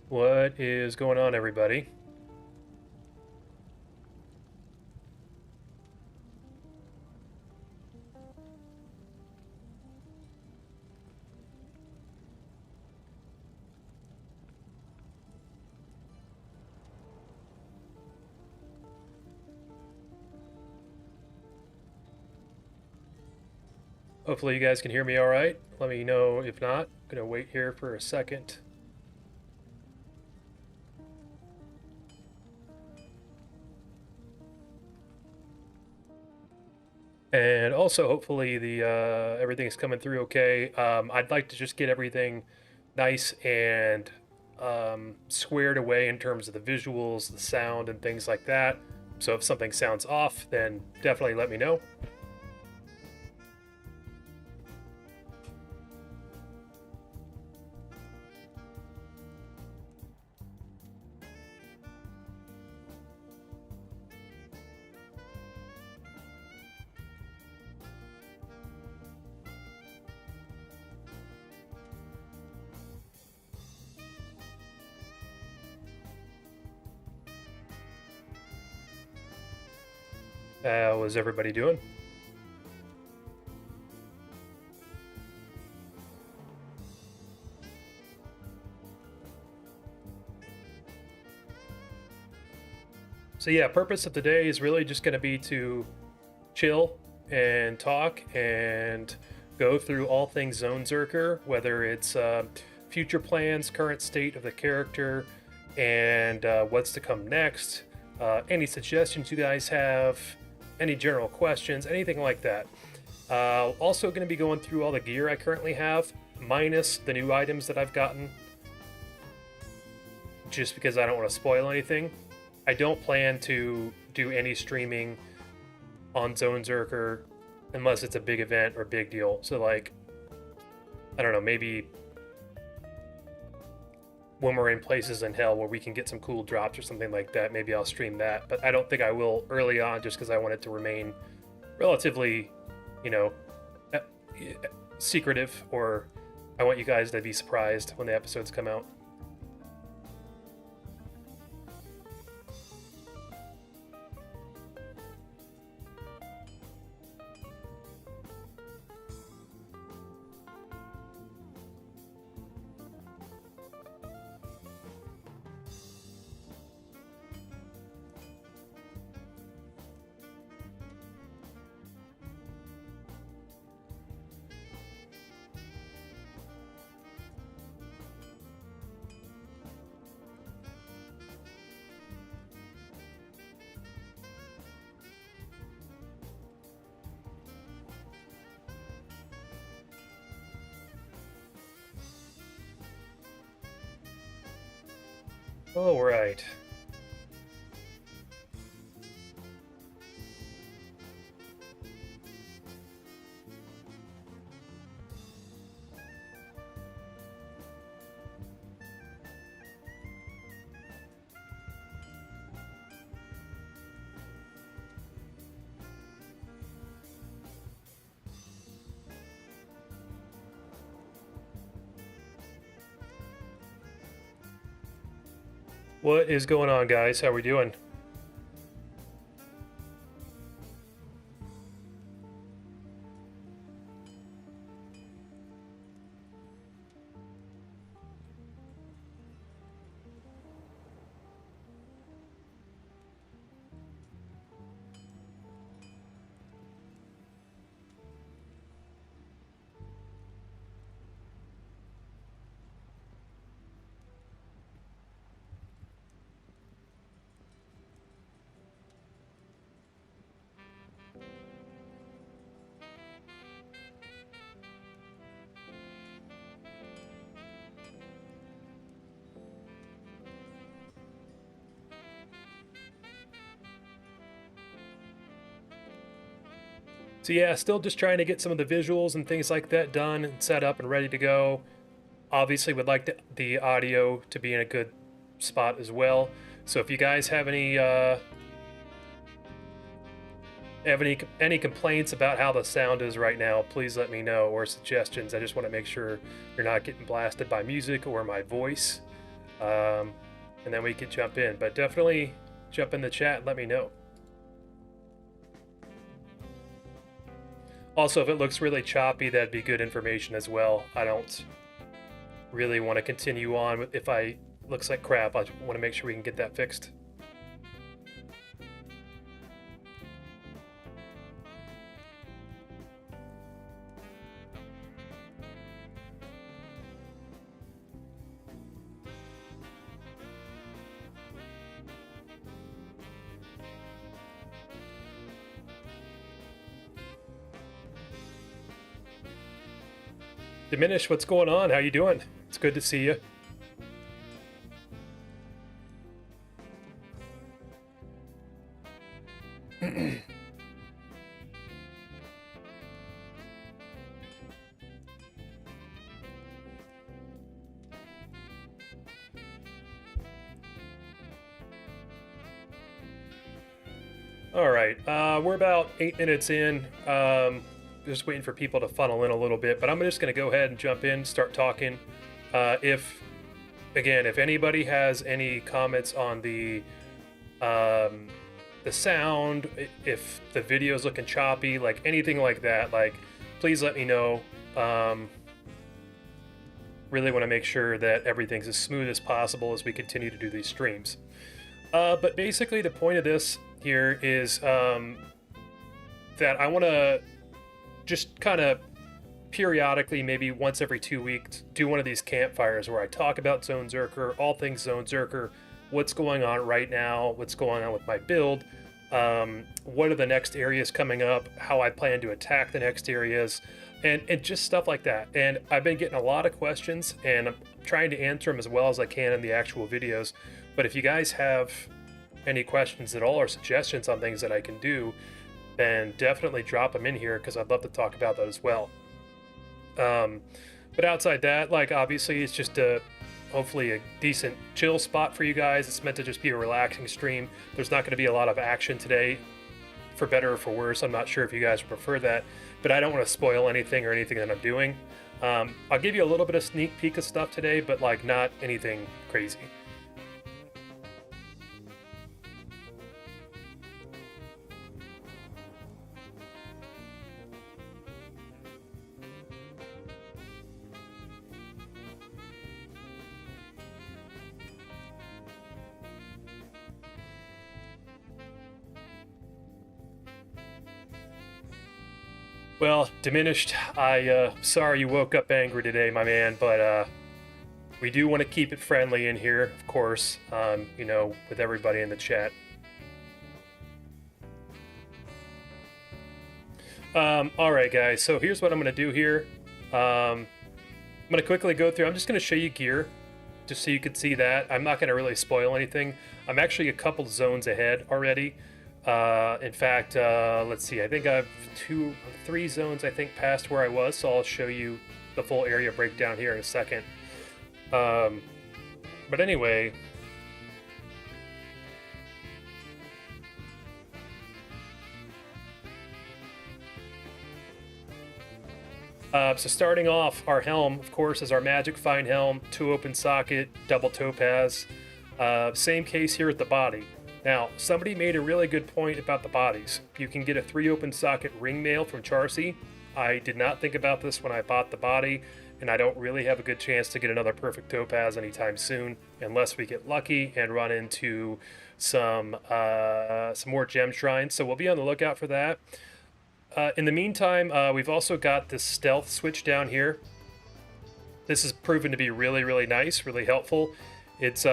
What is going on, everybody? Hopefully you guys can hear me all right. Let me know if not. I'm gonna wait here for a second. And also, hopefully the everything's coming through okay. I'd like to just get everything nice and squared away in terms of the visuals, the sound, and things like that. So if something sounds off, then definitely let me know. How is everybody doing? So yeah, purpose of today is really just going to be to chill and talk and go through all things Zonezerker, whether it's future plans, current state of the character, and what's to come next. Any suggestions you guys have, any general questions, anything like that. Also going to be going through all the gear I currently have, minus the new items that I've gotten, just because I don't want to spoil anything. I don't plan to do any streaming on Zonezerker unless it's a big event or big deal. So like, I don't know, maybe when we're in places in hell where we can get some cool drops or something like that, maybe I'll stream that. But I don't think I will early on, just because I want it to remain relatively, you know, secretive, or I want you guys to be surprised when the episodes come out. All right. What is going on, guys? How are we doing? So yeah, still just trying to get some of the visuals and things like that done and set up and ready to go. Obviously would like the audio to be in a good spot as well. So if you guys have any complaints about how the sound is right now, please let me know, or suggestions. I just want to make sure you're not getting blasted by music or my voice. and then we could jump in. But definitely jump in the chat and let me know. Also, if it looks really choppy, that'd be good information as well. I don't really want to continue on if I looks like crap. I want to make sure we can get that fixed. Diminish, what's going on? How you doing? It's good to see you. All right, we're about 8 minutes in. Just waiting for people to funnel in a little bit, but I'm just going to go ahead and jump in, start talking. If anybody has any comments on the sound, if the video's looking choppy, like anything like that, like please let me know. Really want to make sure that everything's as smooth as possible as we continue to do these streams. But basically the point of this here is that I want to just kind of periodically, maybe once every 2 weeks, do one of these campfires where I talk about Zonezerker, all things Zonezerker, what's going on right now, what's going on with my build, what are the next areas coming up, how I plan to attack the next areas, and just stuff like that. And I've been getting a lot of questions, and I'm trying to answer them as well as I can in the actual videos. But if you guys have any questions at all or suggestions on things that I can do, then definitely drop them in here, because I'd love to talk about that as well. But outside that, like obviously it's just hopefully a decent chill spot for you guys. It's meant to just be a relaxing stream. There's not going to be a lot of action today, for better or for worse. I'm not sure if you guys prefer that, but I don't want to spoil anything or anything that I'm doing. I'll give you a little bit of sneak peek of stuff today, but like not anything crazy. Well, Diminished, sorry you woke up angry today, my man, but we do want to keep it friendly in here, of course, you know, with everybody in the chat. All right, guys, so here's what I'm going to do here. I'm going to quickly go through, I'm just going to show you gear, just so you can see that. I'm not going to really spoil anything. I'm actually a couple zones ahead already. In fact, let's see, I think I have 3 zones, I think, past where I was, so I'll show you the full area breakdown here in a second. But anyway, so starting off, our helm, of course, is our Magic Fine Helm, 2 open socket, double topaz. Same case here with the body. Now, somebody made a really good point about the bodies. You can get a 3 open socket ring mail from Charcy. I did not think about this when I bought the body, and I don't really have a good chance to get another perfect topaz anytime soon, unless we get lucky and run into some more gem shrines. So we'll be on the lookout for that. In the meantime, we've also got this stealth switch down here. This has proven to be really, really nice, really helpful. It's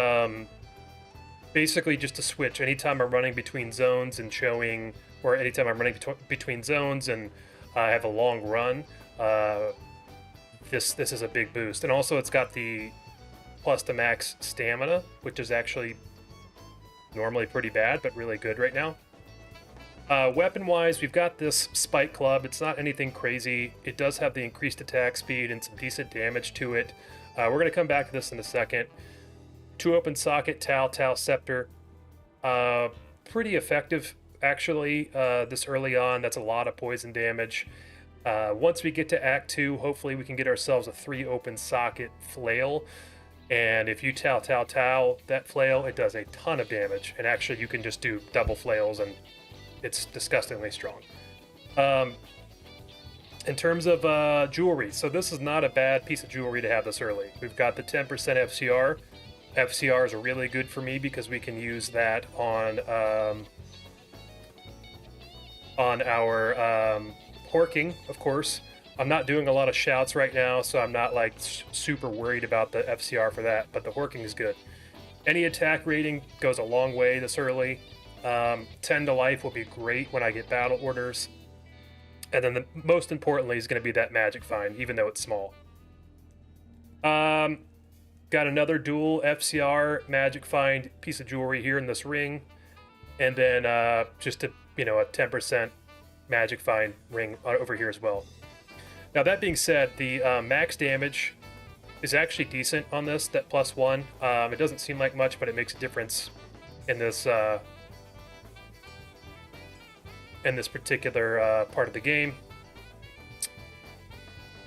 basically just a switch. Anytime I'm running between zones and showing, or anytime I'm running between zones and I have a long run, this is a big boost. And also it's got the plus to max stamina, which is actually normally pretty bad, but really good right now. Weapon-wise, we've got this Spike Club. It's not anything crazy. It does have the increased attack speed and some decent damage to it. We're going to come back to this in a second. 2 open socket, Tau Scepter. Pretty effective, actually, this early on. That's a lot of poison damage. Once we get to Act 2, hopefully we can get ourselves a 3 open socket Flail. And if you Tau that flail, it does a ton of damage. And actually, you can just do double flails, and it's disgustingly strong. In terms of jewelry, so this is not a bad piece of jewelry to have this early. We've got the 10% FCR. FCRs are really good for me because we can use that on our horking, of course. I'm not doing a lot of shouts right now, so I'm not like super worried about the FCR for that, but the horking is good. Any attack rating goes a long way this early. 10 to life will be great when I get battle orders. And then most importantly is going to be that magic find, even though it's small. Got another dual FCR magic find piece of jewelry here in this ring. And then just a 10% magic find ring over here as well. Now that being said, the max damage is actually decent on this, that +1. It doesn't seem like much, but it makes a difference in this particular part of the game.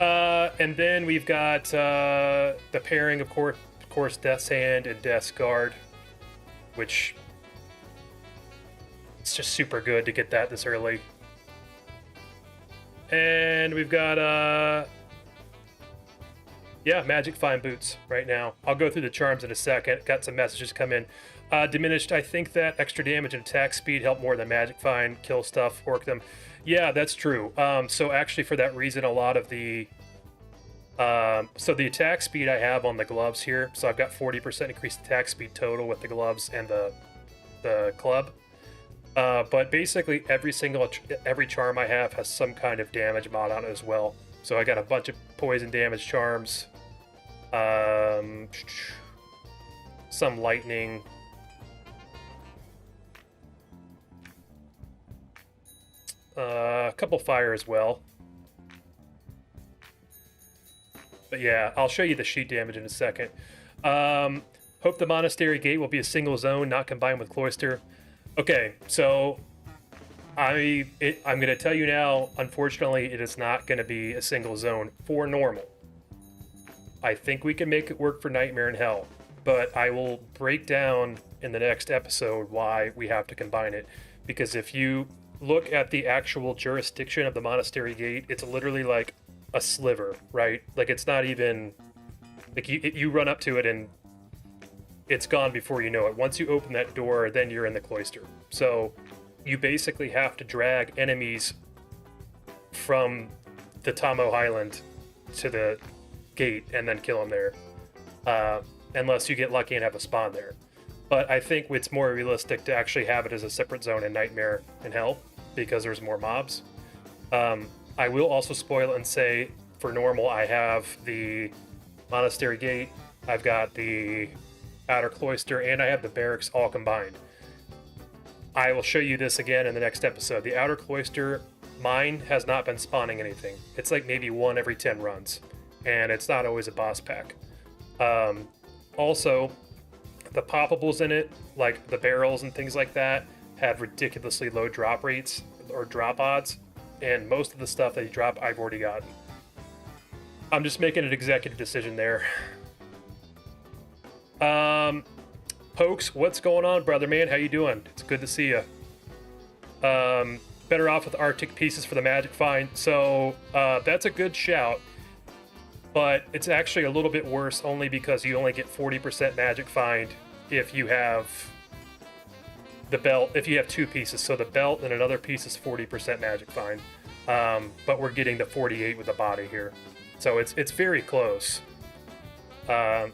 And then we've got the pairing, of course, Death's Hand and Death's Guard, which it's just super good to get that this early. And we've got Magic Find Boots right now. I'll go through the charms in a second. Got some messages come in. Diminished, I think that extra damage and attack speed help more than Magic Find, kill stuff, orc them. Yeah, that's true. So actually for that reason, a lot of the... so the attack speed I have on the gloves here, so I've got 40% increased attack speed total with the gloves and the club. But basically every charm I have has some kind of damage mod on it as well. So I got a bunch of poison damage charms, some lightning, a couple fire as well. But yeah, I'll show you the sheet damage in a second. Hope the Monastery Gate will be a single zone, not combined with Cloister. Okay, so I'm going to tell you now, unfortunately, it is not going to be a single zone for normal. I think we can make it work for Nightmare and Hell, but I will break down in the next episode why we have to combine it. Because if you look at the actual jurisdiction of the Monastery Gate, it's literally like a sliver, right? Like it's not even... like you run up to it and it's gone before you know it. Once you open that door, then you're in the cloister. So you basically have to drag enemies from the Tomo Highland to the gate and then kill them there. Unless you get lucky and have a spawn there. But I think it's more realistic to actually have it as a separate zone in Nightmare and Hell because there's more mobs. I will also spoil it and say for normal I have the Monastery Gate, I've got the Outer Cloister, and I have the barracks all combined. I will show you this again in the next episode. The Outer Cloister, mine has not been spawning anything. It's like maybe 1 every 10 runs, and it's not always a boss pack. Also, the poppables in it, like the barrels and things like that, have ridiculously low drop rates or drop odds, and most of the stuff that you drop, I've already gotten. I'm just making an executive decision there. Pokes, what's going on, brother man? How you doing? It's good to see you. Better off with Arctic pieces for the magic find. So that's a good shout, but it's actually a little bit worse only because you only get 40% magic find if you have the belt, if you have 2 pieces. So the belt and another piece is 40% magic find, but we're getting the 48 with the body here. So it's very close, but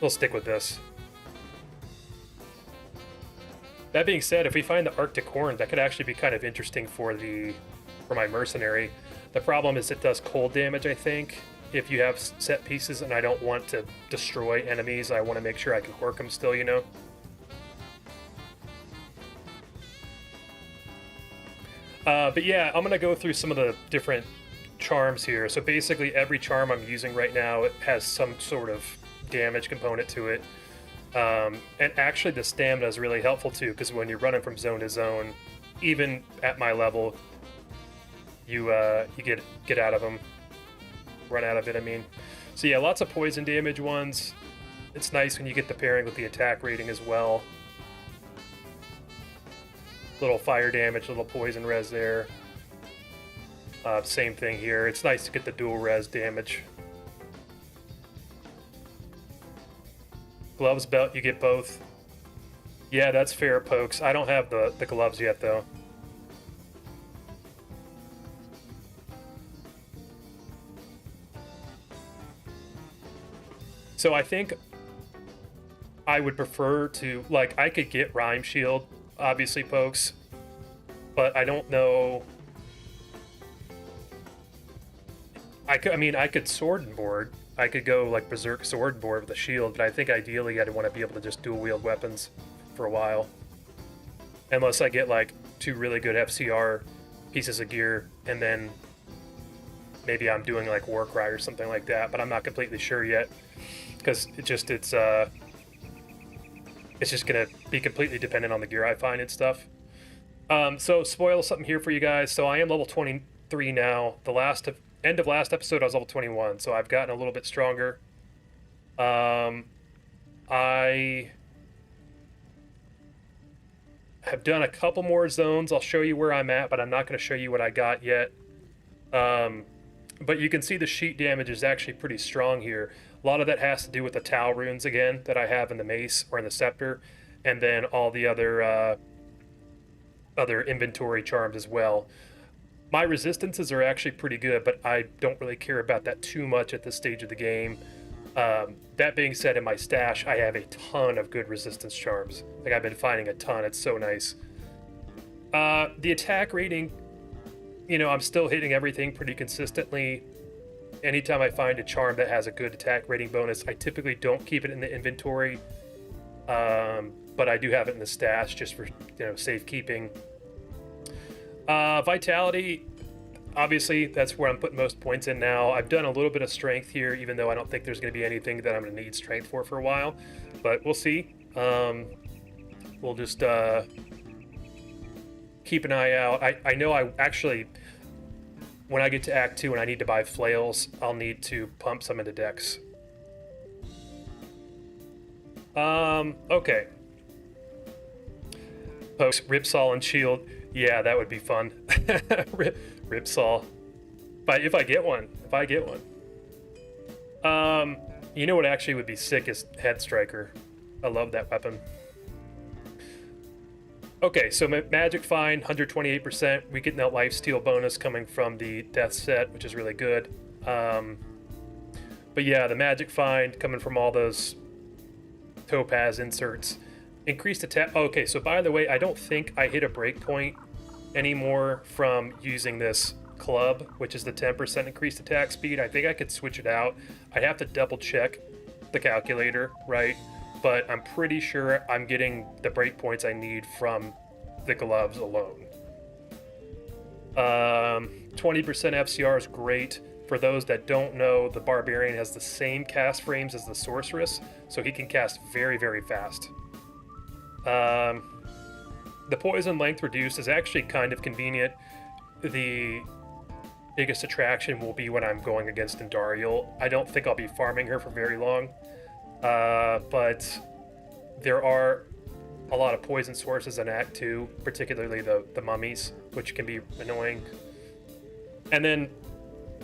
we'll stick with this. That being said, if we find the Arctic Horn, that could actually be kind of interesting for my Mercenary. The problem is it does cold damage, I think, if you have set pieces, and I don't want to destroy enemies. I want to make sure I can work them still, you know? But yeah, I'm going to go through some of the different charms here. So basically every charm I'm using right now, it has some sort of damage component to it. And actually the stamina is really helpful too, because when you're running from zone to zone, even at my level, you get out of them, run out of it, I mean. So yeah, lots of poison damage ones. It's nice when you get the pairing with the attack rating as well. Little fire damage, little poison res there. Same thing here. It's nice to get the dual res damage. Gloves, belt, you get both. Yeah, that's fair, Pokes. I don't have the gloves yet, though. So I think I would prefer to, like, I could get Rhyme Shield, obviously, Pokes, but I don't know. I mean, I could sword and board. I could go like Berserk sword board with a shield, but I think ideally I'd want to be able to just dual wield weapons for a while. Unless I get like 2 really good FCR pieces of gear, and then maybe I'm doing like Warcry or something like that, but I'm not completely sure yet. Because it's just gonna be completely dependent on the gear I find and stuff. So spoil something here for you guys. So I am level 23 now. End of last episode I was level 21, so I've gotten a little bit stronger. I have done a couple more zones. I'll show you where I'm at, but I'm not going to show you what I got yet. But you can see the sheet damage is actually pretty strong here. A lot of that has to do with the Tau runes again that I have in the mace or in the scepter, and then all the other inventory charms as well. My resistances are actually pretty good, but I don't really care about that too much at this stage of the game. That being said, in my stash, I have a ton of good resistance charms. Like, I've been finding a ton. It's so nice. The attack rating, you know, I'm still hitting everything pretty consistently. Anytime I find a charm that has a good attack rating bonus, I typically don't keep it in the inventory. But I do have it in the stash just for, you know, safekeeping. Vitality, obviously, that's where I'm putting most points in now. I've done a little bit of strength here, even though I don't think there's going to be anything that I'm going to need strength for a while. But we'll see. We'll just keep an eye out. I know I actually, when I get to Act 2 and I need to buy flails, I'll need to pump some into Dex. Okay. Post Ripsaw and Shield. Yeah, that would be fun. Ripsaw. If I get one. You know what actually would be sick is Head Striker. I love that weapon. Okay, so Magic Find, 128%. We get that Lifesteal bonus coming from the Death set, which is really good. But yeah, the Magic Find coming from all those Topaz inserts. Increased attack. Okay, so by the way, I don't think I hit a breakpoint anymore from using this club, which is the 10% increased attack speed. I think I could switch it out. I'd have to double check the calculator, right? But I'm pretty sure I'm getting the breakpoints I need from the gloves alone. 20% FCR is great. For those that don't know, the Barbarian has the same cast frames as the Sorceress, so he can cast very, very fast. The poison length reduced is actually kind of convenient. The biggest attraction will be when I'm going against Andariel. I don't think I'll be farming her for very long, but there are a lot of poison sources in Act 2, particularly the mummies, which can be annoying. And then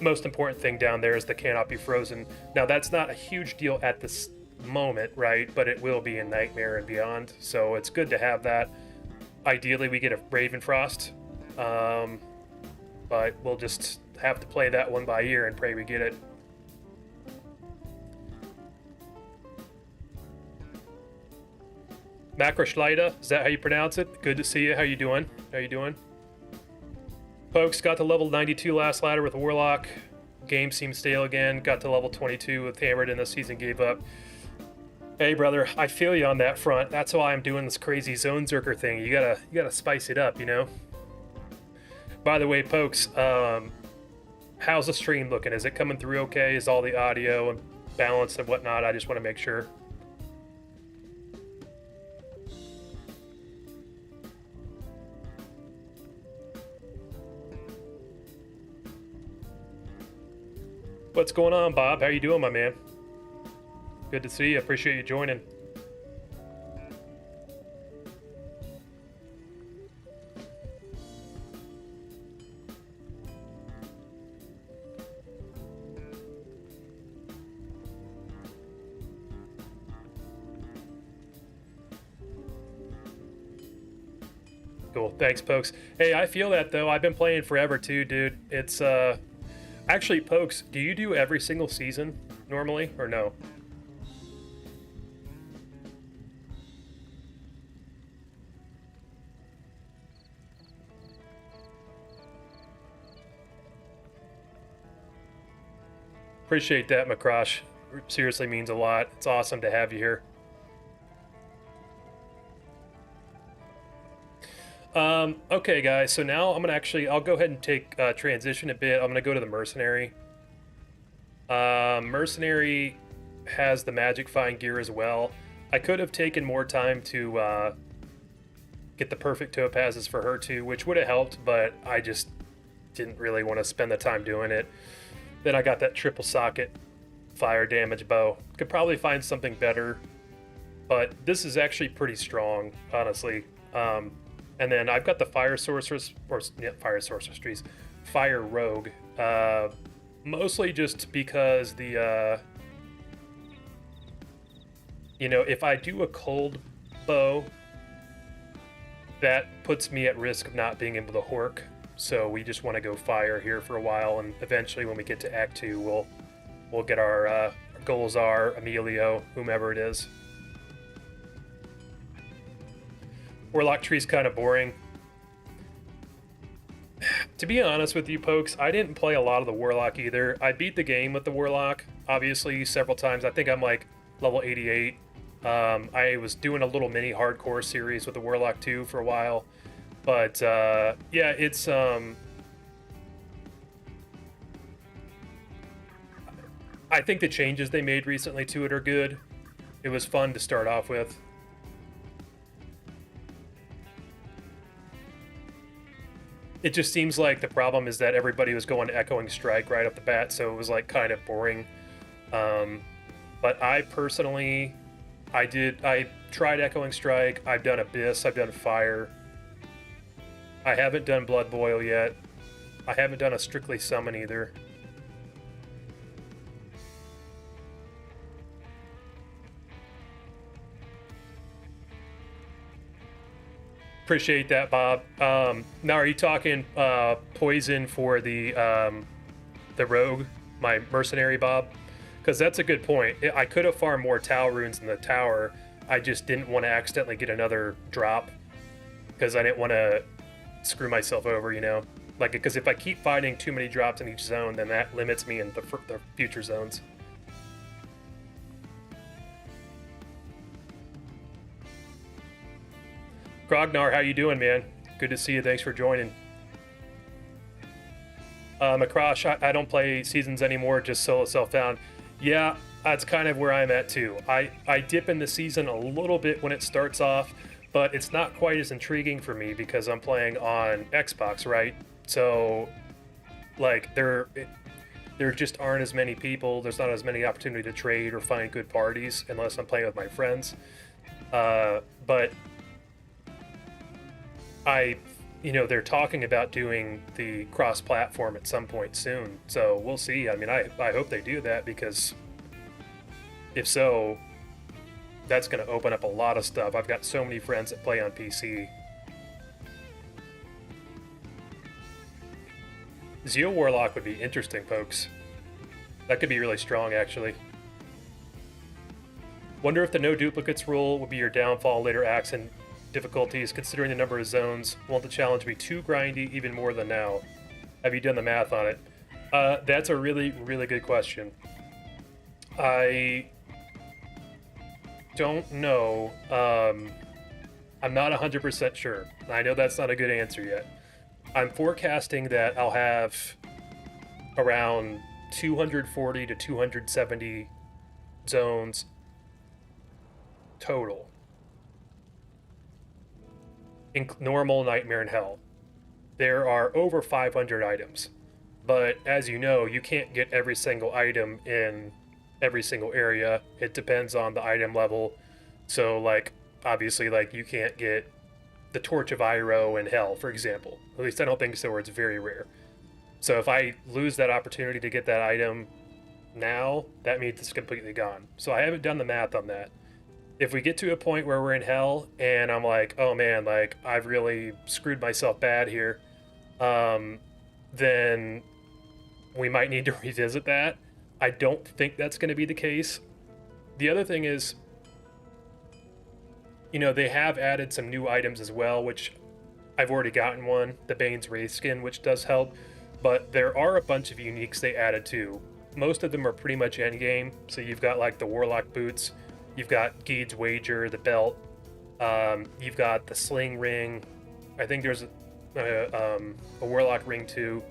most important thing down there is the cannot be frozen. Now that's not a huge deal at this moment, right? But it will be in Nightmare and beyond, so it's good to have that. Ideally we get a Ravenfrost, but we'll just have to play that one by ear and pray we get it. Macroschleida, is that how you pronounce it? Good to see you. How you doing? Folks, got to level 92 last ladder with Warlock. Game seems stale again. Got to level 22 with Hammered and the season gave up. Hey brother, I feel you on that front. That's why I'm doing this crazy Zonezerker thing. You gotta spice it up, you know? By the way, folks, how's the stream looking? Is it coming through okay? Is all the audio and balance and whatnot? I just want to make sure. What's going on, Bob? How you doing, my man? Good to see you. Appreciate you joining. Cool. Thanks, Pokes. Hey, I feel that, though. I've been playing forever, too, dude. It's, Actually, Pokes, do you do every single season normally, or no? Appreciate that, Macrosh. Seriously means a lot. It's awesome to have you here. Okay, guys, so now I'm gonna I'll go ahead and take transition a bit. I'm gonna go to the Mercenary. Mercenary has the magic find gear as well. I could have taken more time to get the perfect topazes for her too, which would have helped, but I just didn't really want to spend the time doing it. Then I got that triple socket fire damage bow. Could probably find something better, but this is actually pretty strong, honestly. And then I've got the fire sorceress, or yeah, fire sorceress trees, fire rogue. Mostly just because the, you know, if I do a cold bow, that puts me at risk of not being able to hork. So we just want to go fire here for a while, and eventually when we get to Act 2, we'll get our Golzar, Emilio, whomever it is. Warlock tree's kind of boring. To be honest with you, Pokes, I didn't play a lot of the Warlock either. I beat the game with the Warlock, obviously, several times. I think I'm like level 88. I was doing a little mini hardcore series with the Warlock too for a while. But yeah, it's I think the changes they made recently to it are good. It was fun to start off with. It just seems like the problem is that everybody was going to Echoing Strike right off the bat, so it was like kind of boring. But I personally, I tried Echoing Strike, I've done Abyss, I've done Fire. I haven't done Blood Boil yet. I haven't done a Strictly Summon either. Appreciate that, Bob. Now, are you talking poison for the rogue, my mercenary, Bob? Because that's a good point. I could have farmed more Tau runes in the tower. I just didn't want to accidentally get another drop because I didn't want to screw myself over, you know? Like, because if I keep finding too many drops in each zone, then that limits me in the future zones. Grognar, how you doing, man? Good to see you. Thanks for joining. Macrosh, I don't play seasons anymore, just solo self-found. Yeah, that's kind of where I'm at too. I dip in the season a little bit when it starts off, but it's not quite as intriguing for me because I'm playing on Xbox, right? So, like, there just aren't as many people. There's not as many opportunity to trade or find good parties unless I'm playing with my friends. But you know, they're talking about doing the cross-platform at some point soon, so we'll see. I mean, I hope they do that, because if so, that's going to open up a lot of stuff. I've got so many friends that play on PC. Zeo Warlock would be interesting, folks. That could be really strong, actually. Wonder if the no duplicates rule will be your downfall later acts and difficulties, considering the number of zones. Won't the challenge be too grindy even more than now? Have you done the math on it? That's a really, really good question. I don't know. I'm not 100% sure. I know that's not a good answer yet. I'm forecasting that I'll have around 240 to 270 zones total in normal, nightmare, and hell. There are over 500 items. but as you know, you can't get every single item in every single area. It depends on the item level. So, like, obviously, like, you can't get the Torch of Iroh in Hell, for example. At least I don't think so, or it's very rare. So if I lose that opportunity to get that item now, that means it's completely gone. So I haven't done the math on that. If we get to a point where we're in Hell and I'm like, oh man, like, I've really screwed myself bad here, then we might need to revisit that. I don't think that's going to be the case. The other thing is, you know, they have added some new items as well, which I've already gotten one, the Bane's Wraith skin, which does help, but there are a bunch of uniques they added too. Most of them are pretty much endgame, so you've got like the Warlock boots, you've got Geed's Wager, the belt, you've got the Sling ring, I think there's a Warlock ring too.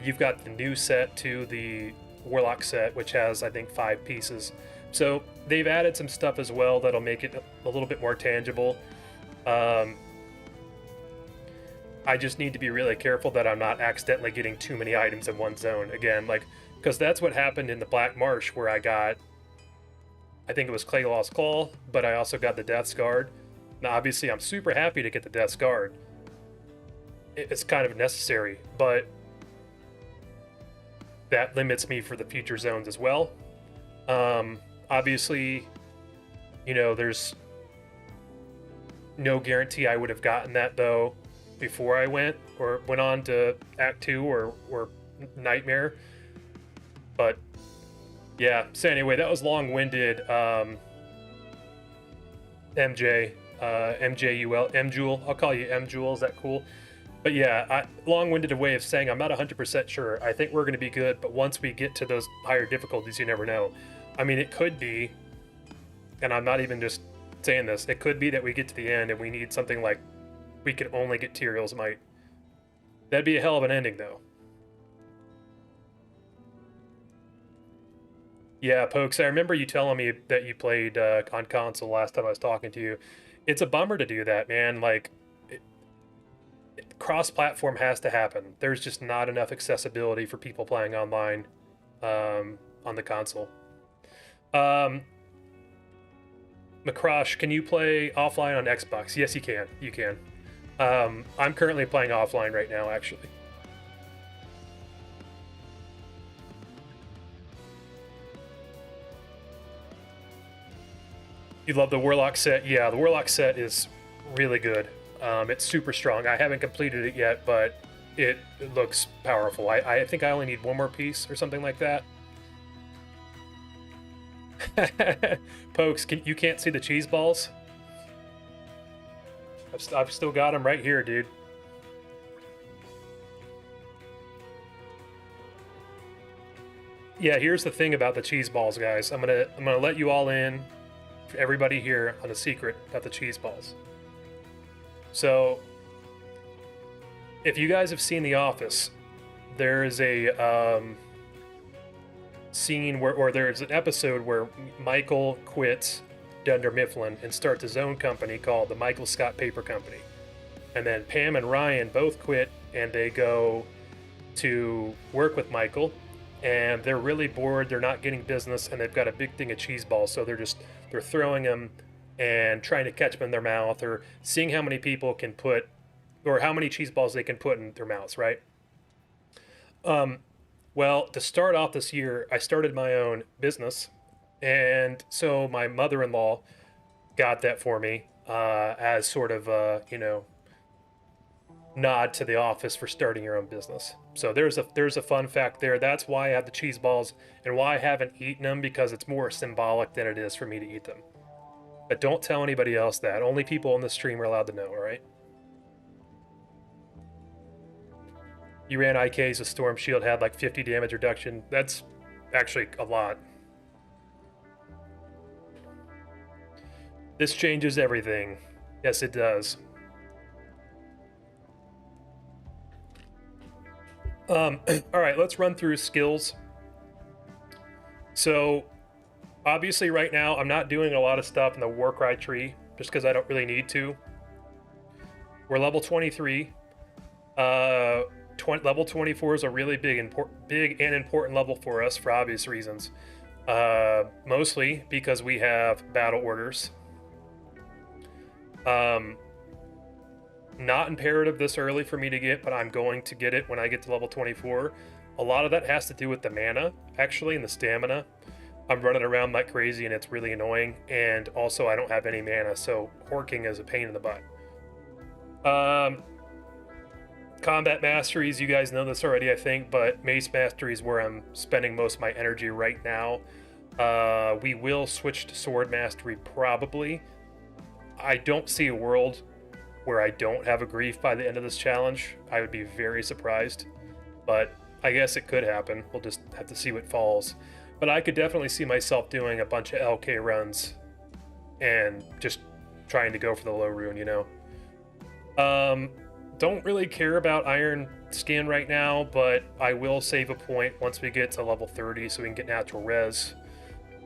You've got the new set too, the Warlock set, which has, I think, 5 pieces. So they've added some stuff as well that'll make it a little bit more tangible. I just need to be really careful that I'm not accidentally getting too many items in one zone again, like, because that's what happened in the Black Marsh, where I got, I think it was Claylaw's Claw, but I also got the Death's Guard. Now obviously I'm super happy to get the Death's Guard. It's kind of necessary, but that limits me for the future zones as well. Obviously, you know, there's no guarantee I would have gotten that though before I went on to Act 2 or Nightmare. But yeah, so anyway, that was long-winded. MJ, MJUL, MJewel. I'll call you MJewel. Is that cool? But yeah, long-winded way of saying I'm not 100% sure. I think we're going to be good, but once we get to those higher difficulties, you never know. I mean, it could be, and I'm not even just saying this, it could be that we get to the end and we need something like we can only get Tyrael's Might. That'd be a hell of an ending, though. Yeah, Pokes, I remember you telling me that you played on console last time I was talking to you. It's a bummer to do that, man. Like, cross-platform has to happen. There's just not enough accessibility for people playing online on the console. Macrosh, can you play offline on Xbox? Yes, you can. You can. I'm currently playing offline right now, actually. You love the Warlock set? Yeah, the Warlock set is really good. It's super strong. I haven't completed it yet, but it looks powerful. I think I only need one more piece or something like that. Pokes, you can't see the cheese balls? I've still got them right here, dude. Yeah, here's the thing about the cheese balls, guys. I'm gonna let you all in, everybody here, on a secret about the cheese balls. So, if you guys have seen The Office, there is a scene or there's an episode where Michael quits Dunder Mifflin and starts his own company called the Michael Scott Paper Company. And then Pam and Ryan both quit and they go to work with Michael, and they're really bored, they're not getting business, and they've got a big thing of cheese balls, so they're throwing them and trying to catch them in their mouth, or seeing how many people can put, or how many cheese balls they can put in their mouths, right? Well, to start off this year, I started my own business, and so my mother-in-law got that for me as sort of a, nod to The Office for starting your own business. So there's a fun fact there. That's why I have the cheese balls and why I haven't eaten them, because it's more symbolic than it is for me to eat them. But don't tell anybody else that. Only people on the stream are allowed to know, all right? You ran IKs with Storm Shield, had like 50 damage reduction. That's actually a lot. This changes everything. Yes, it does. All right, let's run through skills. So, obviously right now, I'm not doing a lot of stuff in the Warcry tree, just because I don't really need to. We're level 23. level 24 is a really big and important level for us for obvious reasons. Mostly because we have battle orders. Not imperative this early for me to get, but I'm going to get it when I get to level 24. A lot of that has to do with the mana, actually, and the stamina. I'm running around like crazy and it's really annoying, and also I don't have any mana, so horking is a pain in the butt. Combat masteries, you guys know this already, I think, but mace mastery is where I'm spending most of my energy right now. We will switch to sword mastery probably. I don't see a world where I don't have a grief by the end of this challenge. I would be very surprised, but I guess it could happen. We'll just have to see what falls. But I could definitely see myself doing a bunch of LK runs and just trying to go for the low rune, you know. Don't really care about iron skin right now, but I will save a point once we get to level 30 so we can get natural res.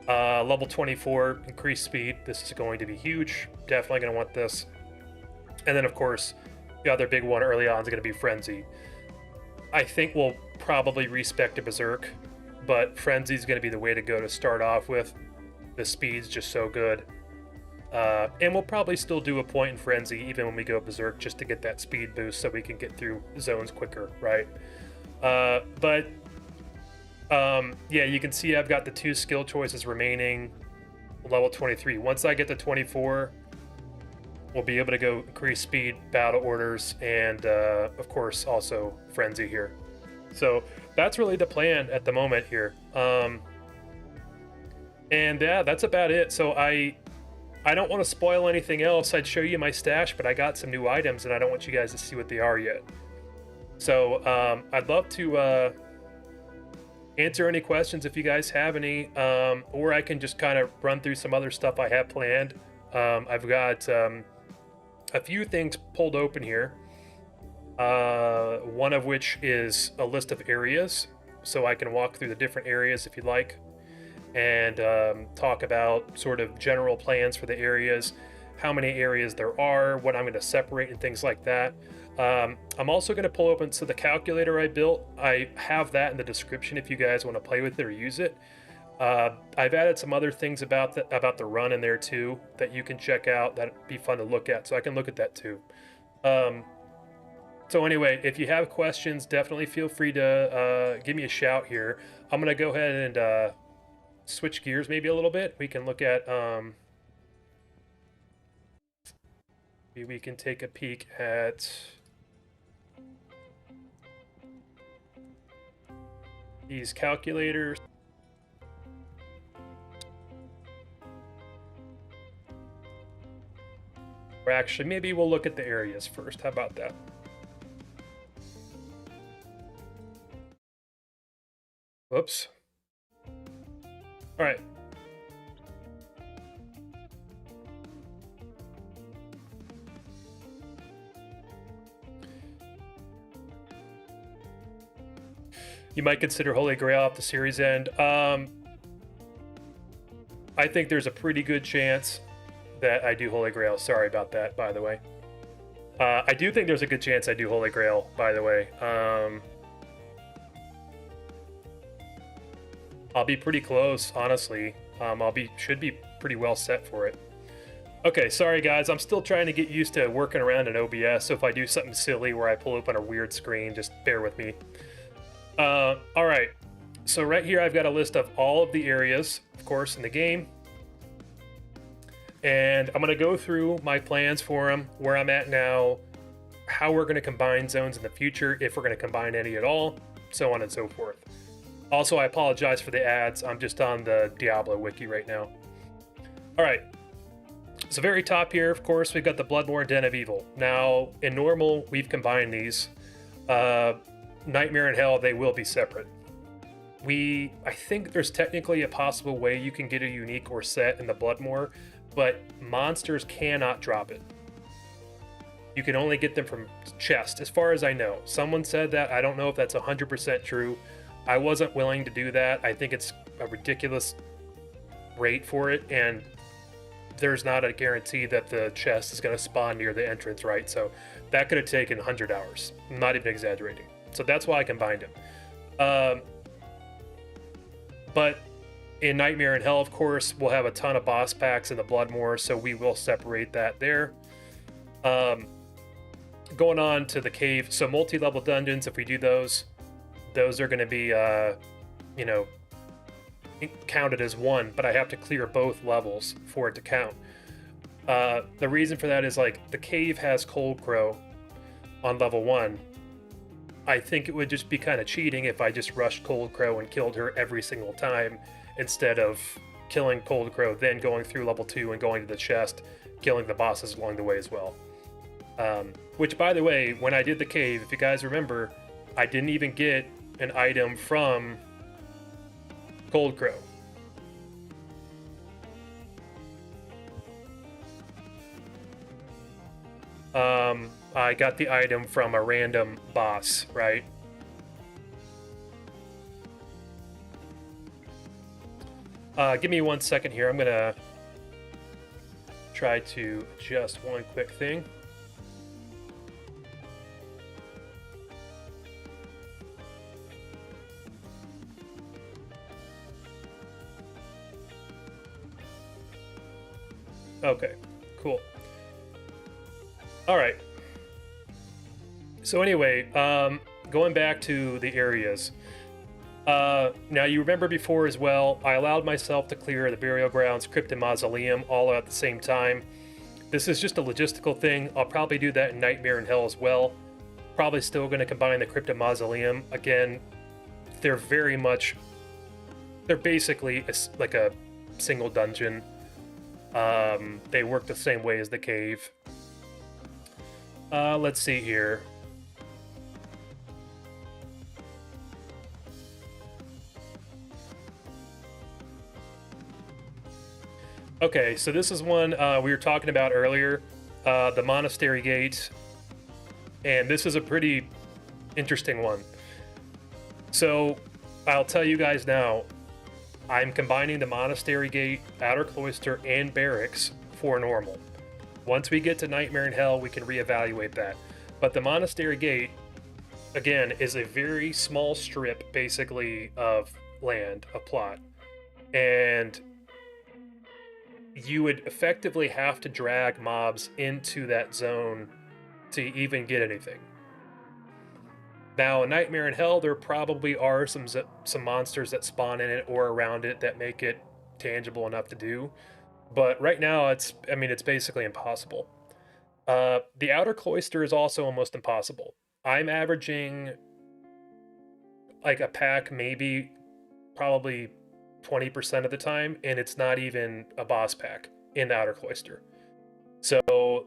Level 24, increased speed. This is going to be huge. Definitely going to want this. And then, of course, the other big one early on is going to be Frenzy. I think we'll probably respec to Berserk, but Frenzy is going to be the way to go to start off with. The speed's just so good. And we'll probably still do a point in Frenzy even when we go Berserk just to get that speed boost so we can get through zones quicker, right? Yeah, you can see I've got the 2 skill choices remaining, level 23. Once I get to 24, we'll be able to go increase speed, battle orders, and of course also Frenzy here. So that's really the plan at the moment here. And yeah, that's about it. So I don't want to spoil anything else. I'd show you my stash, but I got some new items and I don't want you guys to see what they are yet. So I'd love to answer any questions if you guys have any, or I can just kind of run through some other stuff I have planned. I've got a few things pulled open here, one of which is a list of areas, so I can walk through the different areas if you'd like, and talk about sort of general plans for the areas, how many areas there are, what I'm going to separate, and things like that. I'm also going to pull open, so the calculator I built, I have that in the description if you guys want to play with it or use it. I've added some other things about the run in there too that you can check out. That'd be fun to look at, so I can look at that too. So anyway, if you have questions, definitely feel free to give me a shout here. I'm going to go ahead and switch gears maybe a little bit. We can look at maybe we can take a peek at these calculators. Or actually, maybe we'll look at the areas first. How about that? Whoops. All right. You might consider Holy Grail at the series end. I think there's a pretty good chance that I do Holy Grail. Sorry about that, by the way. I do think there's a good chance I do Holy Grail, by the way. I'll be pretty close, honestly. Should be pretty well set for it. Okay, sorry guys, I'm still trying to get used to working around in OBS, so if I do something silly where I pull open a weird screen, just bear with me. All right, so right here I've got a list of all of the areas, of course, in the game. And I'm going to go through my plans for them, where I'm at now, how we're going to combine zones in the future, if we're going to combine any at all, so on and so forth. Also, I apologize for the ads. I'm just on the Diablo wiki right now. All right. So very top here, of course, we've got the Bloodborne Den of Evil. Now, in normal, we've combined these. Nightmare and Hell, they will be separate. I think there's technically a possible way you can get a unique or set in the Bloodborne, but monsters cannot drop it. You can only get them from chest, as far as I know. Someone said that. I don't know if that's 100% true. I wasn't willing to do that. I think it's a ridiculous rate for it, and there's not a guarantee that the chest is going to spawn near the entrance, right? So that could have taken 100 hours. I'm not even exaggerating. So that's why I combined them. But in Nightmare in Hell, of course, we'll have a ton of boss packs in the Bloodmoor, so we will separate that there. Going on to the cave, so multi-level dungeons, if we do those are going to be, you know, counted as one, but I have to clear both levels for it to count. The reason for that is, like, the cave has Cold Crow on level 1. I think it would just be kind of cheating if I just rushed Cold Crow and killed her every single time, instead of killing Cold Crow, then going through level 2 and going to the chest, killing the bosses along the way as well. Which, by the way, when I did the cave, if you guys remember, I didn't even get an item from Cold Crow. I got the item from a random boss, right? Give me 1 second here. I'm gonna try to adjust one quick thing. Okay, cool. All right. So anyway, going back to the areas. Now, you remember before as well, I allowed myself to clear the Burial Grounds, Crypt, and Mausoleum all at the same time. This is just a logistical thing. I'll probably do that in Nightmare in Hell as well. Probably still going to combine the Crypt and Mausoleum. Again, they're basically like a single dungeon. They work the same way as the cave. Let's see here. Okay, so this is one we were talking about earlier, the Monastery Gate, and this is a pretty interesting one. So I'll tell you guys now, I'm combining the Monastery Gate, Outer Cloister, and Barracks for normal. Once we get to Nightmare in Hell, we can reevaluate that. But the Monastery Gate, again, is a very small strip, basically, of land, a plot. And you would effectively have to drag mobs into that zone to even get anything. Now, in Nightmare in Hell, there probably are some monsters that spawn in it or around it that make it tangible enough to do. But right now, it's basically impossible. The Outer Cloister is also almost impossible. I'm averaging like a pack, maybe probably 20% of the time, and it's not even a boss pack in the Outer Cloister. So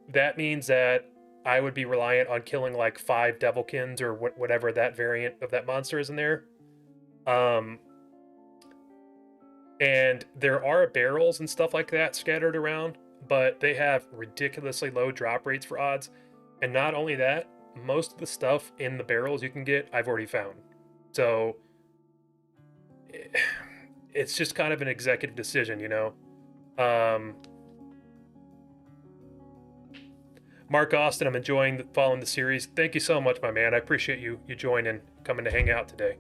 that means that I would be reliant on killing like 5 Devilkins or whatever that variant of that monster is in there. And there are barrels and stuff like that scattered around, but they have ridiculously low drop rates for odds. And not only that, most of the stuff in the barrels you can get, I've already found. So it's just kind of an executive decision, you know? Mark Austin, I'm enjoying following the series. Thank you so much, my man. I appreciate you joining, coming to hang out today.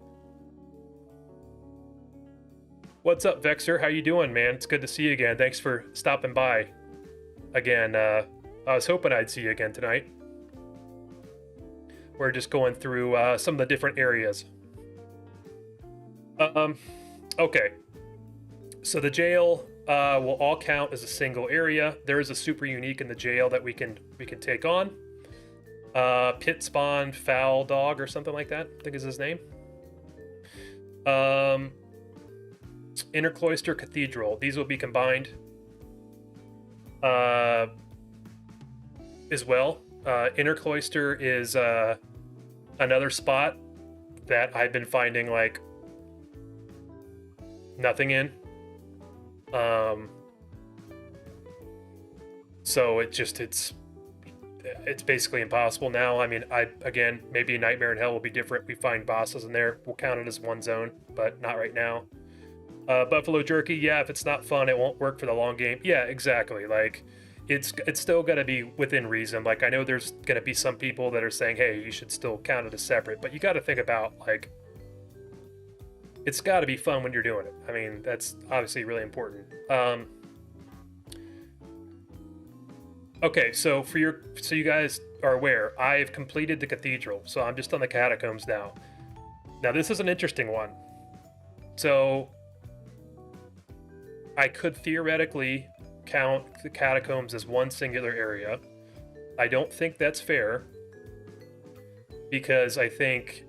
What's up, Vexer? How you doing, man? It's good to see you again. Thanks for stopping by. Again, I was hoping I'd see you again tonight. We're just going through some of the different areas. Okay. So the jail will all count as a single area. There is a super unique in the jail that we can take on. Pit Spawn Foul Dog or something like that, I think is his name. Inner Cloister Cathedral. These will be combined as well. Inner Cloister is another spot that I've been finding like nothing in. So it's basically impossible now. I mean, again, maybe Nightmare in Hell will be different. We find bosses in there. We'll count it as one zone, but not right now. Buffalo Jerky, yeah, if it's not fun, it won't work for the long game. Yeah, exactly. Like, it's still going to be within reason. Like, I know there's going to be some people that are saying, hey, you should still count it as separate, but you got to think about, like, it's got to be fun when you're doing it. I mean, that's obviously really important. Okay, so so you guys are aware, I've completed the cathedral, so I'm just on the catacombs now. Now, this is an interesting one. So I could theoretically count the catacombs as one singular area. I don't think that's fair, because I think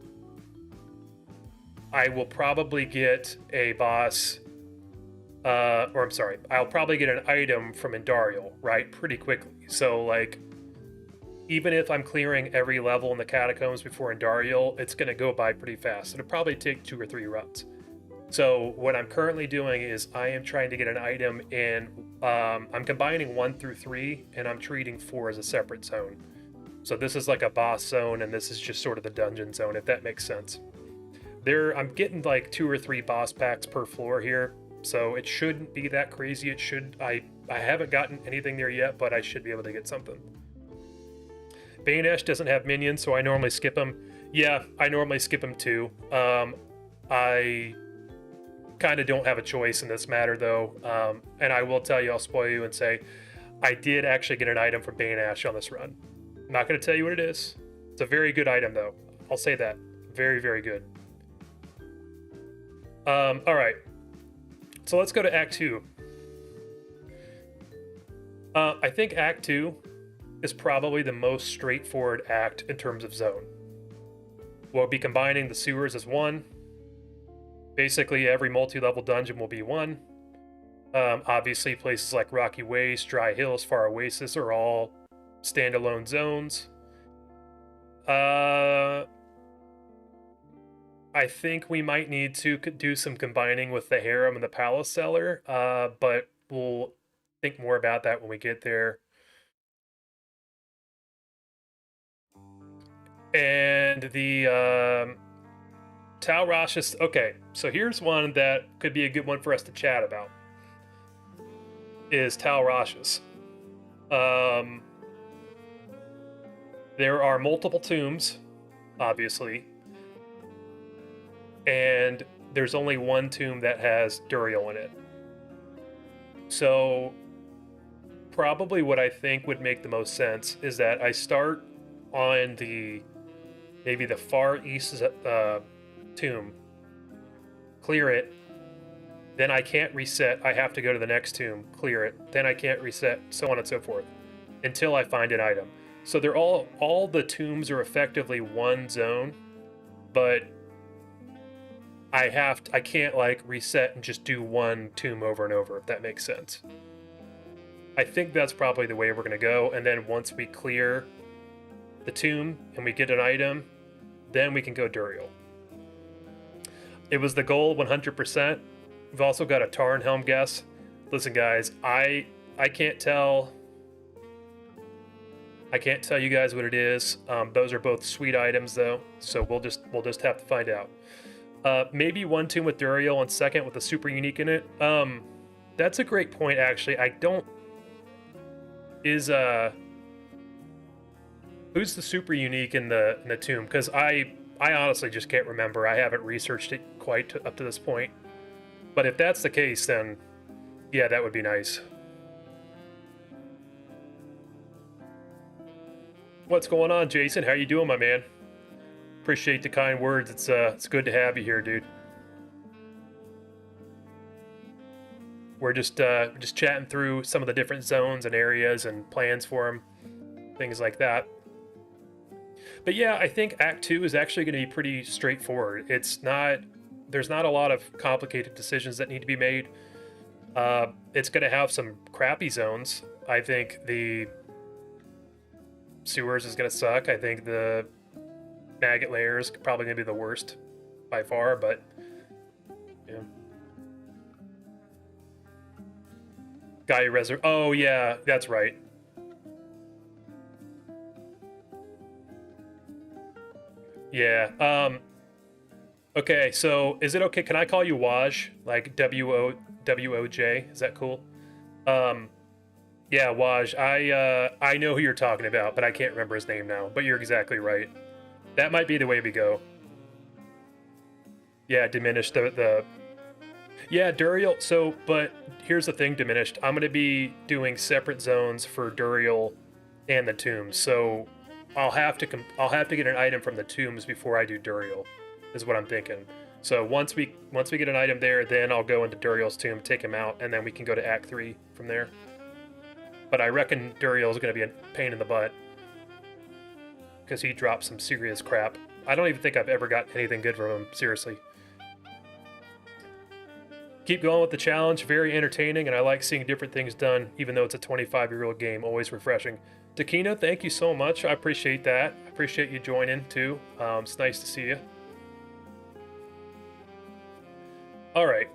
I will probably get a boss, or I'm sorry, I'll probably get an item from Indarial, right, pretty quickly. So, like, even if I'm clearing every level in the catacombs before Indarial, it's going to go by pretty fast. It'll probably take 2 or 3 runs. So what I'm currently doing is I am trying to get an item in, I'm combining 1 through 3, and I'm treating 4 as a separate zone. So this is like a boss zone, and this is just sort of the dungeon zone, if that makes sense. I'm getting like 2 or 3 boss packs per floor here, so it shouldn't be that crazy. I haven't gotten anything there yet, but I should be able to get something. Banesh doesn't have minions, so I normally skip them. Yeah, I normally skip them too. I kind of don't have a choice in this matter, though. And I will tell you, I'll spoil you and say, I did actually get an item from Banesh on this run. I'm not going to tell you what it is. It's a very good item, though. I'll say that. Very, very good. All right. So let's go to Act 2. I think Act 2 is probably the most straightforward act in terms of zone. We'll be combining the sewers as one. Basically, every multi-level dungeon will be one. Obviously, places like Rocky Waste, Dry Hills, Far Oasis are all standalone zones. I think we might need to do some combining with the Harem and the Palace Cellar, but we'll think more about that when we get there. And the Tal Rasha. Okay, so here's one that could be a good one for us to chat about. Is Tal Rasha. There are multiple tombs, obviously, and there's only one tomb that has Duriel in it. So probably what I think would make the most sense is that I start on maybe the far east tomb, clear it, then I can't reset. I have to go to the next tomb, clear it, then I can't reset, so on and so forth, until I find an item. So they're all the tombs are effectively one zone, but I can't like reset and just do one tomb over and over, if that makes sense. I think that's probably the way we're gonna go, and then once we clear the tomb and we get an item, then we can go Duriel. It was the goal 100%. We've also got a Tarnhelm guess. Listen, guys, I can't tell you guys what it is. Those are both sweet items, though, so we'll just have to find out. Maybe one tomb with Duriel and second with a super unique in it. That's a great point, actually. Who's the super unique in the tomb? Because I honestly just can't remember. I haven't researched it quite up to this point. But if that's the case, then yeah, that would be nice. What's going on, Jason? How you doing, my man? Appreciate the kind words. It's good to have you here, dude. We're just chatting through some of the different zones and areas and plans for them, things like that. But yeah, I think Act 2 is actually going to be pretty straightforward. There's not a lot of complicated decisions that need to be made. It's going to have some crappy zones. I think the sewers is going to suck. I think the maggot layer is probably going to be the worst by far, but yeah. Oh yeah, that's right. Yeah. Okay, so is it okay? Can I call you Waj? Like WOJ? Is that cool? Yeah, Waj, I know who you're talking about, but I can't remember his name now. But you're exactly right. That might be the way we go. Yeah, diminish the yeah, Duriel. So, but here's the thing, diminished. I'm gonna be doing separate zones for Duriel and the tombs. So I'll have to get an item from the tombs before I do Duriel, is what I'm thinking. So once we get an item there, then I'll go into Duriel's tomb, take him out, and then we can go to Act 3 from there. But I reckon Duriel is going to be a pain in the butt because he dropped some serious crap. I don't even think I've ever got anything good from him, seriously. Keep going with the challenge, very entertaining, and I like seeing different things done, even though it's a 25-year-old game, always refreshing. Takina, thank you so much. I appreciate that. I appreciate you joining, too. It's nice to see you. All right.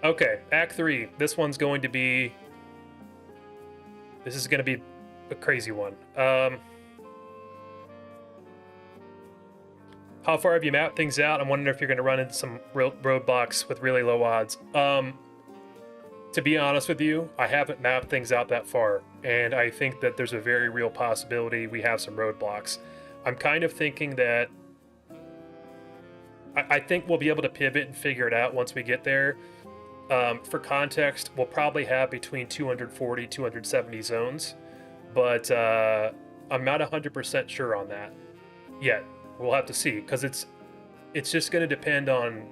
Okay, Act 3. This one's going to be... This is going to be a crazy one. How far have you mapped things out? I'm wondering if you're going to run into some roadblocks with really low odds. To be honest with you, I haven't mapped things out that far, and I think that there's a very real possibility we have some roadblocks. I'm kind of thinking that I think we'll be able to pivot and figure it out once we get there. For context, we'll probably have between 240, 270 zones, but I'm not 100% sure on that yet. We'll have to see, because it's just going to depend on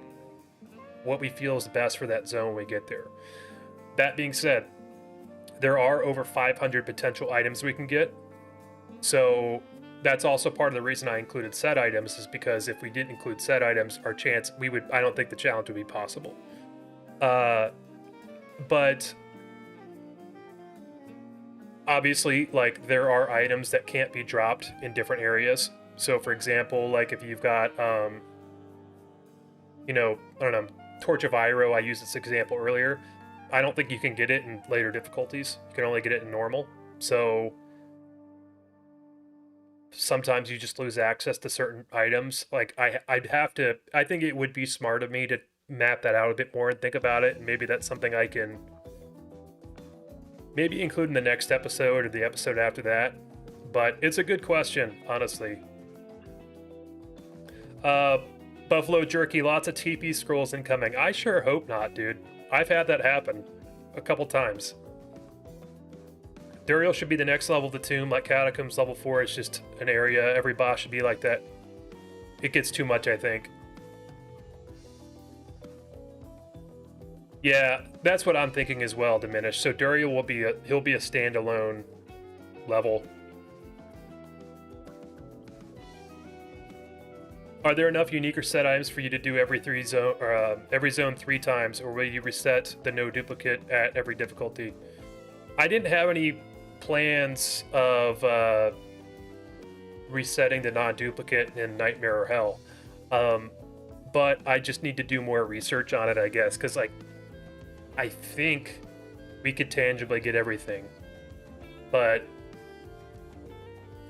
what we feel is best for that zone when we get there. That being said, there are over 500 potential items we can get, so that's also part of the reason I included set items, is because if we didn't include set items, our chance, I don't think the challenge would be possible. But obviously, like, there are items that can't be dropped in different areas. So for example, like if you've got, you know, I don't know, Torch of Iroh, I used this example earlier. I don't think you can get it in later difficulties. You can only get it in normal. So sometimes you just lose access to certain items. Like I think it would be smart of me to map that out a bit more and think about it. And maybe that's something I can maybe include in the next episode or the episode after that. But it's a good question, honestly. Buffalo Jerky, lots of TP scrolls incoming. I sure hope not, dude. I've had that happen a couple times. Duriel should be the next level of the tomb, like Catacombs level 4. It's just an area. Every boss should be like that. It gets too much, I think. Yeah, that's what I'm thinking as well, Diminished. So Duriel will be he'll be a standalone level. Are there enough unique or set items for you to do every zone 3 times, or will you reset the no duplicate at every difficulty? I didn't have any plans of resetting the non-duplicate in Nightmare or Hell, but I just need to do more research on it, I guess, because like I think we could tangibly get everything, but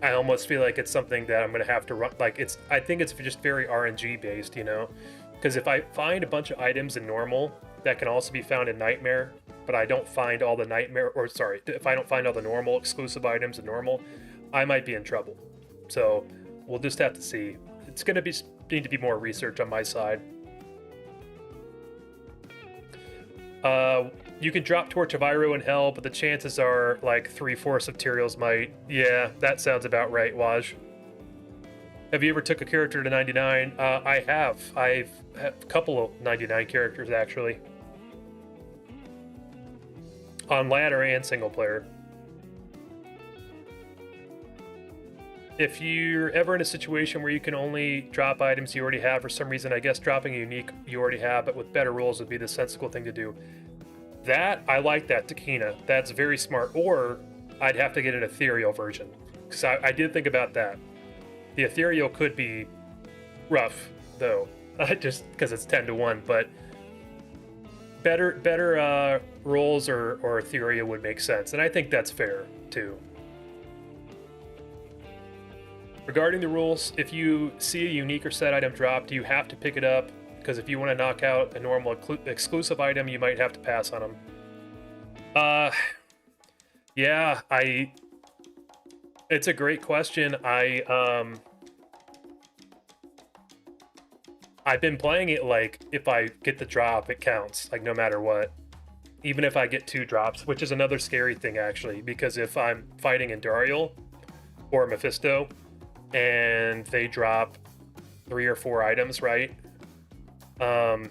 I almost feel like it's something that I'm going to have to run. Like I think it's just very RNG based, you know, because if I find a bunch of items in normal that can also be found in Nightmare, but I don't find all the Nightmare, or sorry, if I don't find all the normal exclusive items in normal, I might be in trouble. So we'll just have to see. It's going to need to be more research on my side. You can drop Torch of Iroh in Hell, but the chances are like 3/4 of Tyrael's might. Yeah, that sounds about right, Waj. Have you ever took a character to 99? I have. I've had a couple of 99 characters, actually. On ladder and single player. If you're ever in a situation where you can only drop items you already have for some reason, I guess dropping a unique you already have, but with better rules would be the sensible thing to do. That, I like that, Takina. That's very smart. Or I'd have to get an ethereal version, because I did think about that. The ethereal could be rough, though, just because it's 10-1, but better rolls or ethereal would make sense, and I think that's fair, too. Regarding the rules, if you see a unique or set item dropped, you have to pick it up, because if you want to knock out a normal exclusive item, you might have to pass on them. Yeah, it's a great question. I've been playing it like if I get the drop, it counts, like no matter what. Even if I get 2 drops, which is another scary thing actually, because if I'm fighting Endariel or Mephisto and they drop 3 or 4 items, right? That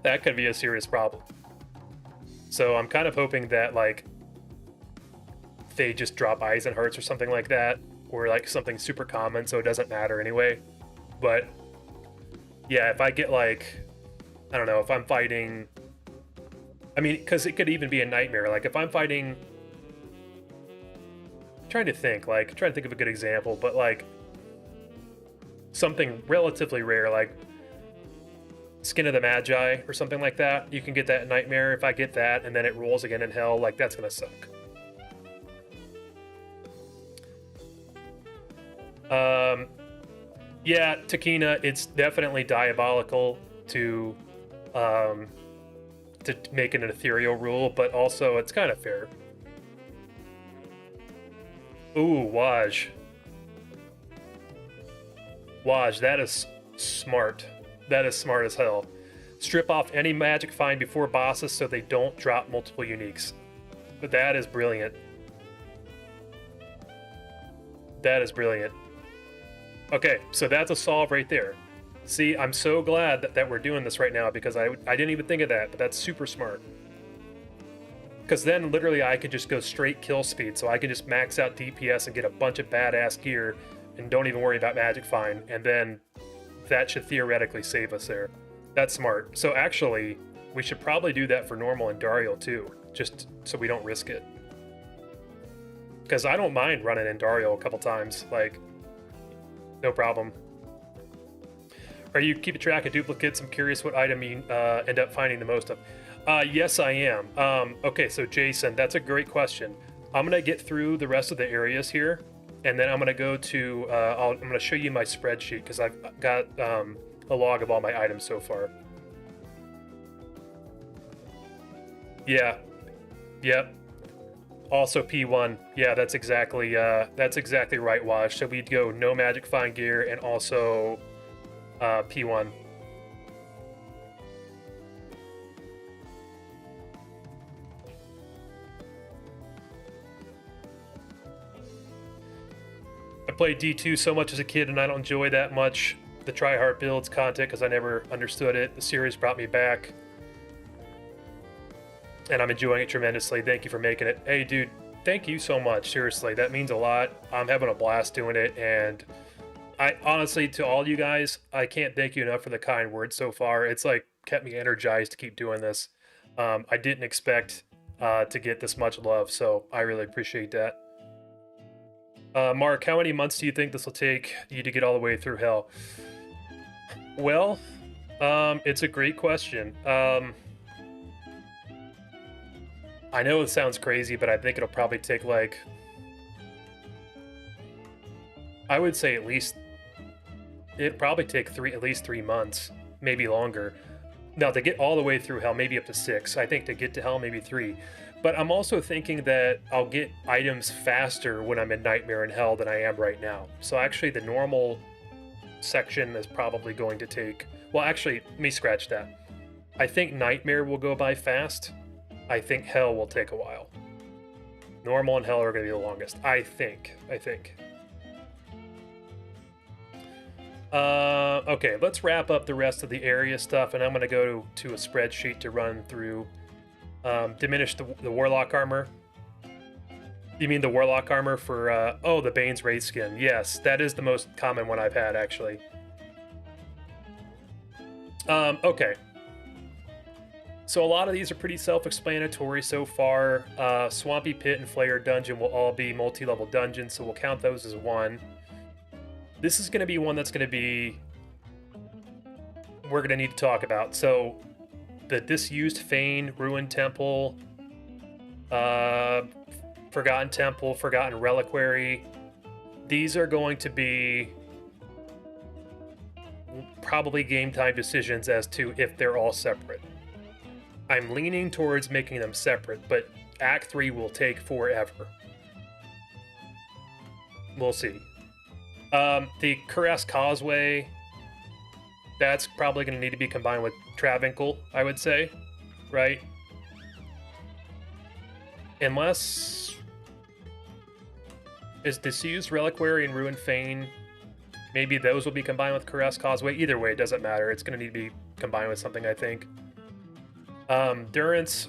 that could be a serious problem. So I'm kind of hoping that like they just drop Eyes and Hearts or something like that, or like something super common, so it doesn't matter anyway. But yeah, if I get like, I don't know, if I'm fighting, I mean, because it could even be a nightmare. Like if I'm fighting, I'm trying to think of a good example, but like something relatively rare, like Skin of the Magi or something like that. You can get that nightmare. If I get that and then it rolls again in hell, like that's gonna suck. Yeah, Takina, it's definitely diabolical to make it an ethereal rule, but also it's kind of fair. Ooh, Waj. Waj, that is smart. That is smart as hell. Strip off any magic find before bosses so they don't drop multiple uniques. But that is brilliant. That is brilliant. Okay, so that's a solve right there. See, I'm so glad that we're doing this right now because I didn't even think of that, but that's super smart. Because then literally I could just go straight kill speed, so I can just max out DPS and get a bunch of badass gear and don't even worry about magic find, and then that should theoretically save us there. That's smart. So actually, we should probably do that for normal and Dario too, just so we don't risk it. Because I don't mind running in Dario a couple times, like, no problem. Are you keeping track of duplicates? I'm curious what item you end up finding the most of. Yes, I am. Okay, so Jason, that's a great question. I'm gonna get through the rest of the areas here, and then I'm gonna go to, I'm gonna show you my spreadsheet because I've got a log of all my items so far. Yeah, yep. Also P1. Yeah, that's exactly right, Wash. So we'd go no magic find gear and also P1. I played D2 so much as a kid and I don't enjoy that much the tryhard builds content because I never understood it. The series brought me back and I'm enjoying it tremendously. Thank you for making it. Hey dude, thank you so much. Seriously, that means a lot. I'm having a blast doing it, and I honestly, to all you guys, I can't thank you enough for the kind words so far. It's like kept me energized to keep doing this. I didn't expect to get this much love, so I really appreciate that. Mark, how many months do you think this will take you to get all the way through hell? Well, it's a great question. I know it sounds crazy, but I think it'll probably take like, I would say it'd probably take at least 3 months, maybe longer. Now to get all the way through hell, maybe up to 6. I think to get to hell, maybe 3. But I'm also thinking that I'll get items faster when I'm in Nightmare and Hell than I am right now. So actually the normal section is probably going to take, well actually, let me scratch that. I think Nightmare will go by fast. I think Hell will take a while. Normal and Hell are going to be the longest. I think. Okay, let's wrap up the rest of the area stuff, and I'm going to go to a spreadsheet to run through. Diminish the Warlock armor. You mean the Warlock armor for, oh, the Bane's Wraith skin. Yes, that is the most common one I've had, actually. Okay. So a lot of these are pretty self-explanatory so far. Swampy Pit and Flayer Dungeon will all be multi-level dungeons, so we'll count those as 1. This is going to be one that's going to be, we're going to need to talk about. So the Disused Fane, Ruined Temple, Forgotten Temple, Forgotten Reliquary. These are going to be probably game time decisions as to if they're all separate. I'm leaning towards making them separate, but Act 3 will take forever. We'll see. The Cuirass Causeway, that's probably going to need to be combined with Travincle, I would say, right? Unless... Is Disused Reliquary and Ruined Fane, maybe those will be combined with Cuirass Causeway. Either way, it doesn't matter. It's going to need to be combined with something, I think. Durance,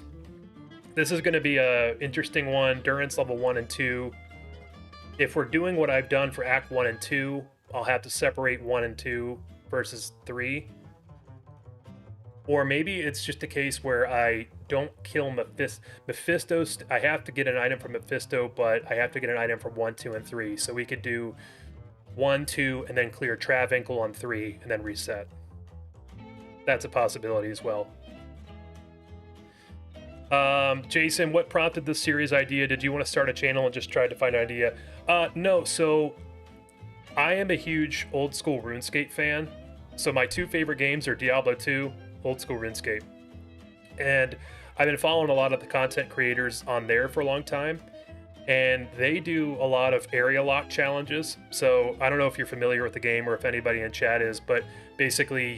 this is going to be a interesting one. Durance level 1 and 2. If we're doing what I've done for Act 1 and 2, I'll have to separate 1 and 2 versus 3. Or maybe it's just a case where I don't kill Mephisto. I have to get an item from Mephisto, but I have to get an item from 1, 2, and 3. So we could do 1, 2, and then clear Travincle on 3, and then reset. That's a possibility as well. Jason, what prompted this series idea? Did you want to start a channel and just try to find an idea? No, so I am a huge old school RuneScape fan. So my two favorite games are Diablo 2, old school RuneScape. And I've been following a lot of the content creators on there for a long time. And they do a lot of area lock challenges. So I don't know if you're familiar with the game or if anybody in chat is, but basically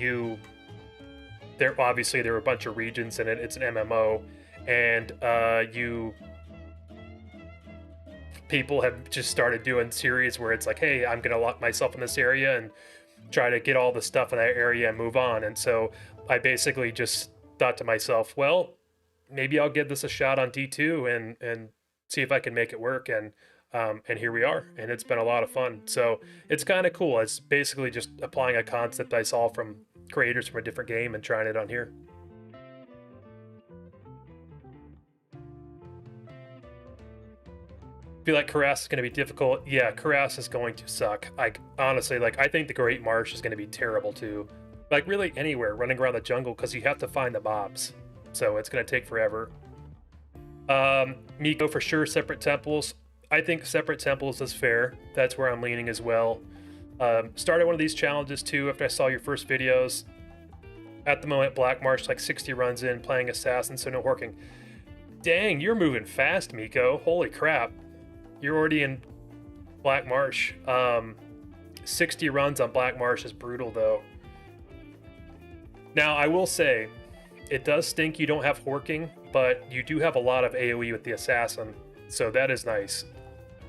there are a bunch of regions in it. It's an MMO. And people have just started doing series where it's like, hey, I'm gonna lock myself in this area and try to get all the stuff in that area and move on. And so I basically just thought to myself, well, maybe I'll give this a shot on D2 and see if I can make it work. And here we are, and it's been a lot of fun. So it's kind of cool. It's basically just applying a concept I saw from creators from a different game and trying it on here. Feel like Cuirass is going to be difficult. Yeah, Cuirass is going to suck. Honestly, I think the Great Marsh is going to be terrible too. Really anywhere, running around the jungle, because you have to find the mobs. So it's going to take forever. Miko, for sure, separate temples. I think separate temples is fair. That's where I'm leaning as well. Started one of these challenges too after I saw your first videos. At the moment, Black Marsh, 60 runs in, playing Assassin, so no horking. Dang, you're moving fast, Miko. Holy crap. You're already in Black Marsh. 60 runs on Black Marsh is brutal, though. Now, I will say, it does stink you don't have horking, but you do have a lot of AoE with the Assassin, so that is nice.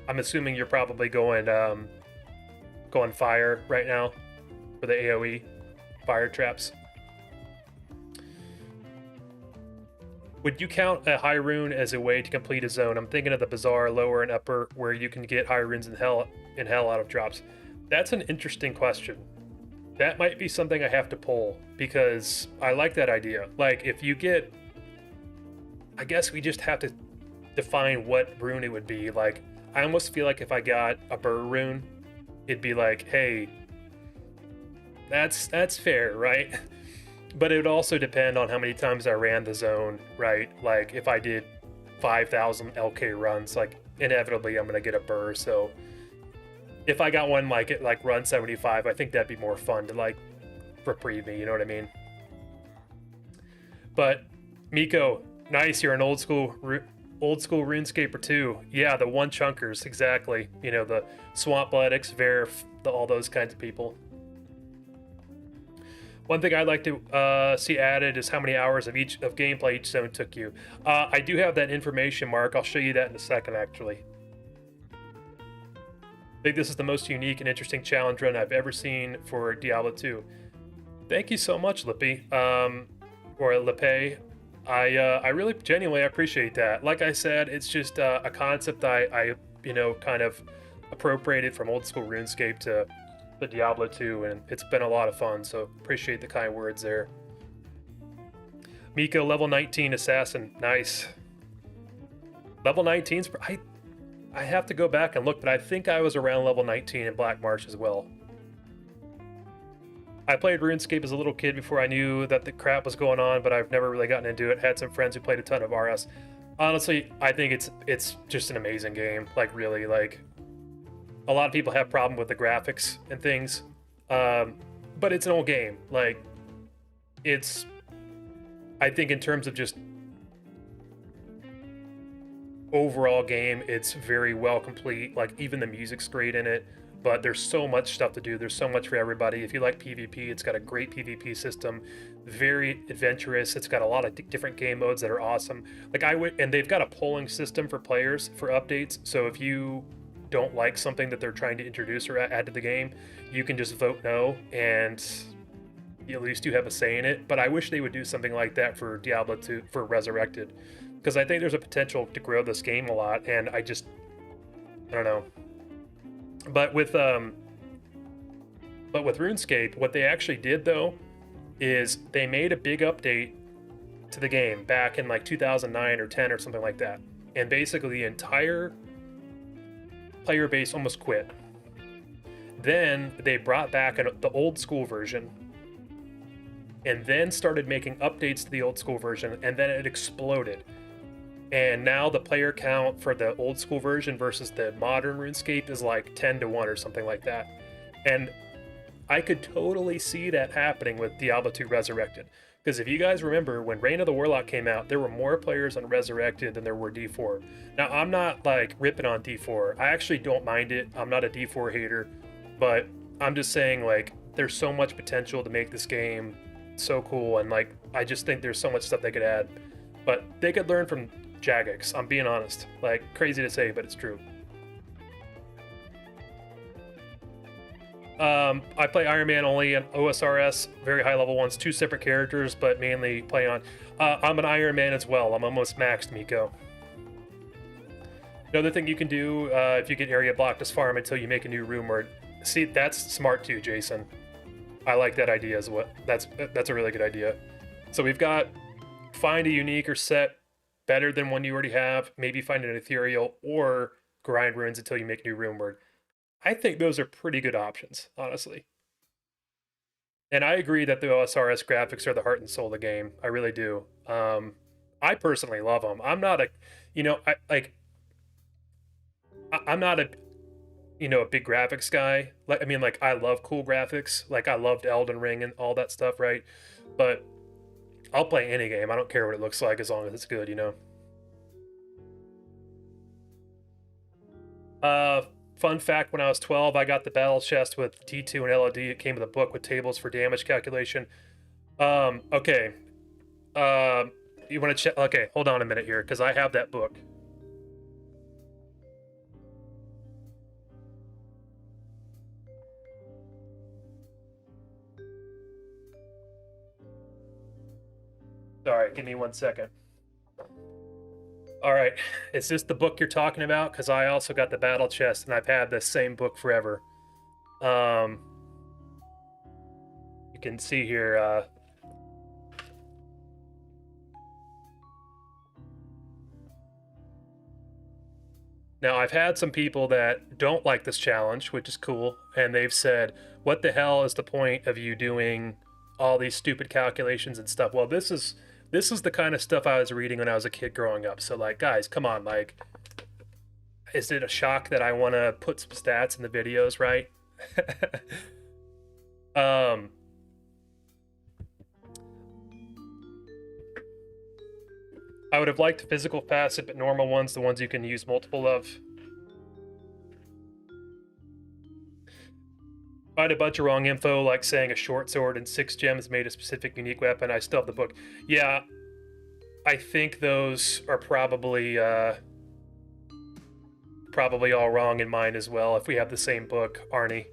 I'm assuming you're probably going fire right now for the AoE fire traps. Would you count a high rune as a way to complete a zone? I'm thinking of the Bazaar, lower and upper, where you can get high runes in hell out of drops. That's an interesting question. That might be something I have to pull, because I like that idea. If you get... I guess we just have to define what rune it would be. I almost feel like if I got a Burr rune, it'd be like, hey, that's fair, right? But it would also depend on how many times I ran the zone, right? If I did 5,000 LK runs, inevitably I'm gonna get a Burr. So if I got one at run 75, I think that'd be more fun to reprieve me, you know what I mean? But Miko, nice, you're an old school RuneScaper too. Yeah, the one chunkers, exactly. You know, the Swamp Athletics, Verif, all those kinds of people. One thing I'd like to see added is how many hours of gameplay each zone took you. I do have that information, Mark. I'll show you that in a second, actually. I think this is the most unique and interesting challenge run I've ever seen for Diablo 2. Thank you so much, Lippy, or Lippe. I really genuinely appreciate that. Like I said, it's just a concept I kind of appropriated from old school RuneScape to the Diablo 2, and it's been a lot of fun, so appreciate the kind words there. Miko, level 19 assassin, nice. Level 19's, I have to go back and look, but I think I was around level 19 in Black Marsh as well. I played RuneScape as a little kid before I knew that the crap was going on, but I've never really gotten into it. Had some friends who played a ton of RS. Honestly, I think it's just an amazing game. Really, a lot of people have problem with the graphics and things, but it's an old game. It's I think in terms of just overall game, it's very well complete. Like, even the music's great in it, but there's so much stuff to do. There's so much for everybody. If you like PvP, it's got a great PvP system, very adventurous. It's got a lot of different game modes that are awesome. Like, and they've got a polling system for players for updates. So if you don't like something that they're trying to introduce or add to the game, you can just vote no, and at least you have a say in it. But I wish they would do something like that for Diablo 2, for Resurrected, because I think there's a potential to grow this game a lot, and I don't know. But with RuneScape, what they actually did though is they made a big update to the game back in like 2009 or 10 or something like that, and basically the entire player base almost quit. Then they brought back the old school version, and then started making updates to the old school version, and then it exploded. And now the player count for the old school version versus the modern RuneScape is like 10-1 or something like that. And I could totally see that happening with Diablo 2 Resurrected. Because if you guys remember, when Reign of the Warlock came out, there were more players on Resurrected than there were D4. Now, I'm not like ripping on D4. I actually don't mind it. I'm not a D4 hater. But I'm just saying, like, there's so much potential to make this game so cool. And like, I just think there's so much stuff they could add. But they could learn from Jagex, I'm being honest. Like, crazy to say, but it's true. I play Iron Man only in OSRS, very high level ones, 2 separate characters, but mainly play on. I'm an Iron Man as well. I'm almost maxed, Miko. Another thing you can do if you get area blocked is farm until you make a new room word. See, that's smart too, Jason. I like that idea as well. That's a really good idea. So we've got find a unique or set better than one you already have, maybe find an ethereal, or grind runes until you make new rune word. I think those are pretty good options, honestly. And I agree that the OSRS graphics are the heart and soul of the game. I really do. I personally love them. I'm not a, I'm not a, a big graphics guy. Like, I mean, like, I love cool graphics. Like, I loved Elden Ring and all that stuff, right? But I'll play any game. I don't care what it looks like as long as it's good, Fun fact, when I was 12, I got the battle chest with D2 and LOD. It came with a book with tables for damage calculation. Okay. You want to check? Okay, hold on a minute here, because I have that book. Sorry, give me 1 second. All right, is this the book you're talking about? Because I also got the battle chest, and I've had this same book forever. You can see here. Now, I've had some people that don't like this challenge, which is cool, and they've said, what the hell is the point of you doing all these stupid calculations and stuff? Well, this is the kind of stuff I was reading when I was a kid growing up. So, like, guys, come on, like, is it a shock that I want to put some stats in the videos, right? I would have liked physical facet, but normal ones, the ones you can use multiple of. I had a bunch of wrong info, like saying a short sword and 6 gems made a specific unique weapon. I still have the book. Yeah, I think those are probably all wrong in mine as well, if we have the same book, Arnie.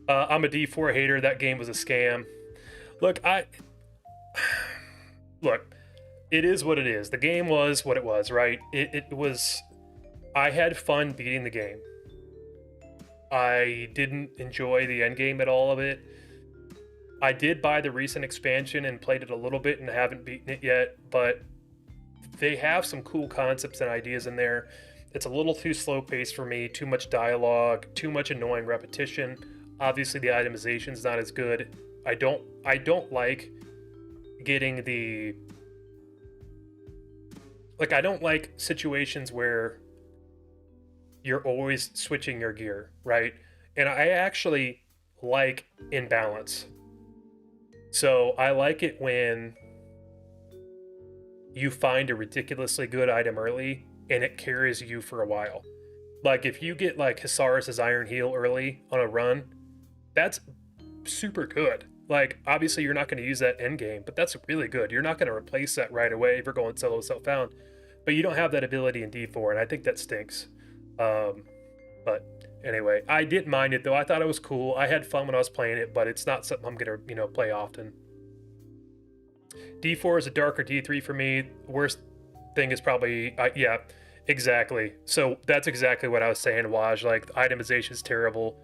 I'm a D4 hater. That game was a scam. Look, look, it is what it is. The game was what it was, right? It was... I had fun beating the game. I didn't enjoy the end game at all of it. I did buy the recent expansion and played it a little bit and haven't beaten it yet, but they have some cool concepts and ideas in there. It's a little too slow paced for me, too much dialogue, too much annoying repetition. Obviously the itemization's not as good. I don't like getting the... Like, I don't like situations where you're always switching your gear, right? And I actually like imbalance. So I like it when you find a ridiculously good item early and it carries you for a while. Like if you get like Hisaris' Iron Heel early on a run, that's super good. Like obviously you're not going to use that end game, but that's really good. You're not going to replace that right away if you're going solo self-found, but you don't have that ability in D4, and I think that stinks. But anyway, I didn't mind it though. I thought it was cool. I had fun when I was playing it, but it's not something I'm gonna play often. D4 is a darker D3 for me. Worst thing is probably yeah, exactly. So that's exactly what I was saying, Waj. Like the itemization is terrible.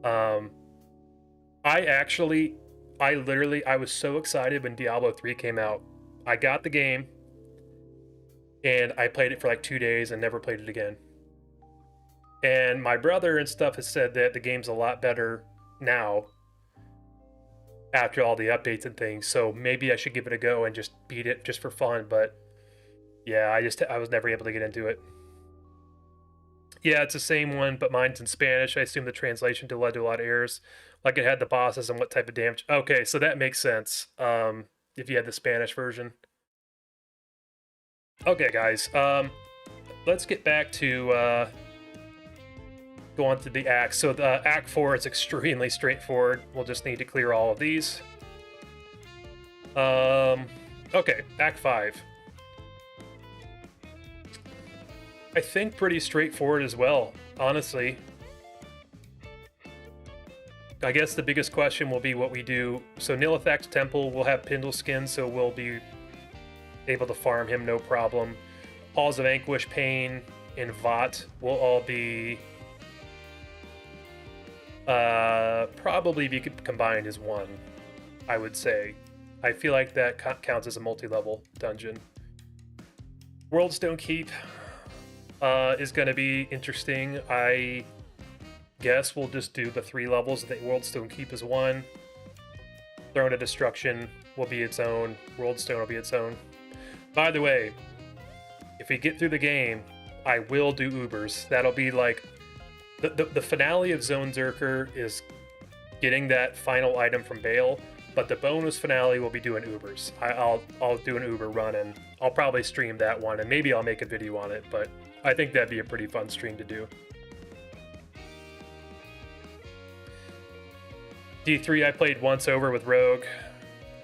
I literally I was so excited when Diablo 3 came out. I got the game and I played it for like 2 days and never played it again. And my brother and stuff has said that the game's a lot better now after all the updates and things. So maybe I should give it a go and just beat it just for fun. But yeah, I was never able to get into it. Yeah, it's the same one, but mine's in Spanish. I assume the translation led to a lot of errors. Like it had the bosses and what type of damage. Okay, so that makes sense. If you had the Spanish version. Okay, guys. Let's get back to go on to the act. So the act 4 is extremely straightforward. We'll just need to clear all of these. Okay, act 5. I think pretty straightforward as well, honestly. I guess the biggest question will be what we do. So Nilithak's Temple will have Pindle Skin, so we'll be able to farm him no problem. Halls of Anguish, Pain, and Vot will all be probably be combined as one, I would say. I feel like that counts as a multi-level dungeon. Worldstone Keep is going to be interesting. I guess we'll just do the 3 levels. I think Worldstone Keep is 1. Throne of Destruction will be its own. Worldstone will be its own. By the way, if we get through the game, I will do Ubers. That'll be like the finale of Zonezerker is getting that final item from Bale, but the bonus finale will be doing Ubers. I'll do an Uber run and I'll probably stream that one and maybe I'll make a video on it, but I think that'd be a pretty fun stream to do. D3 I played once over with Rogue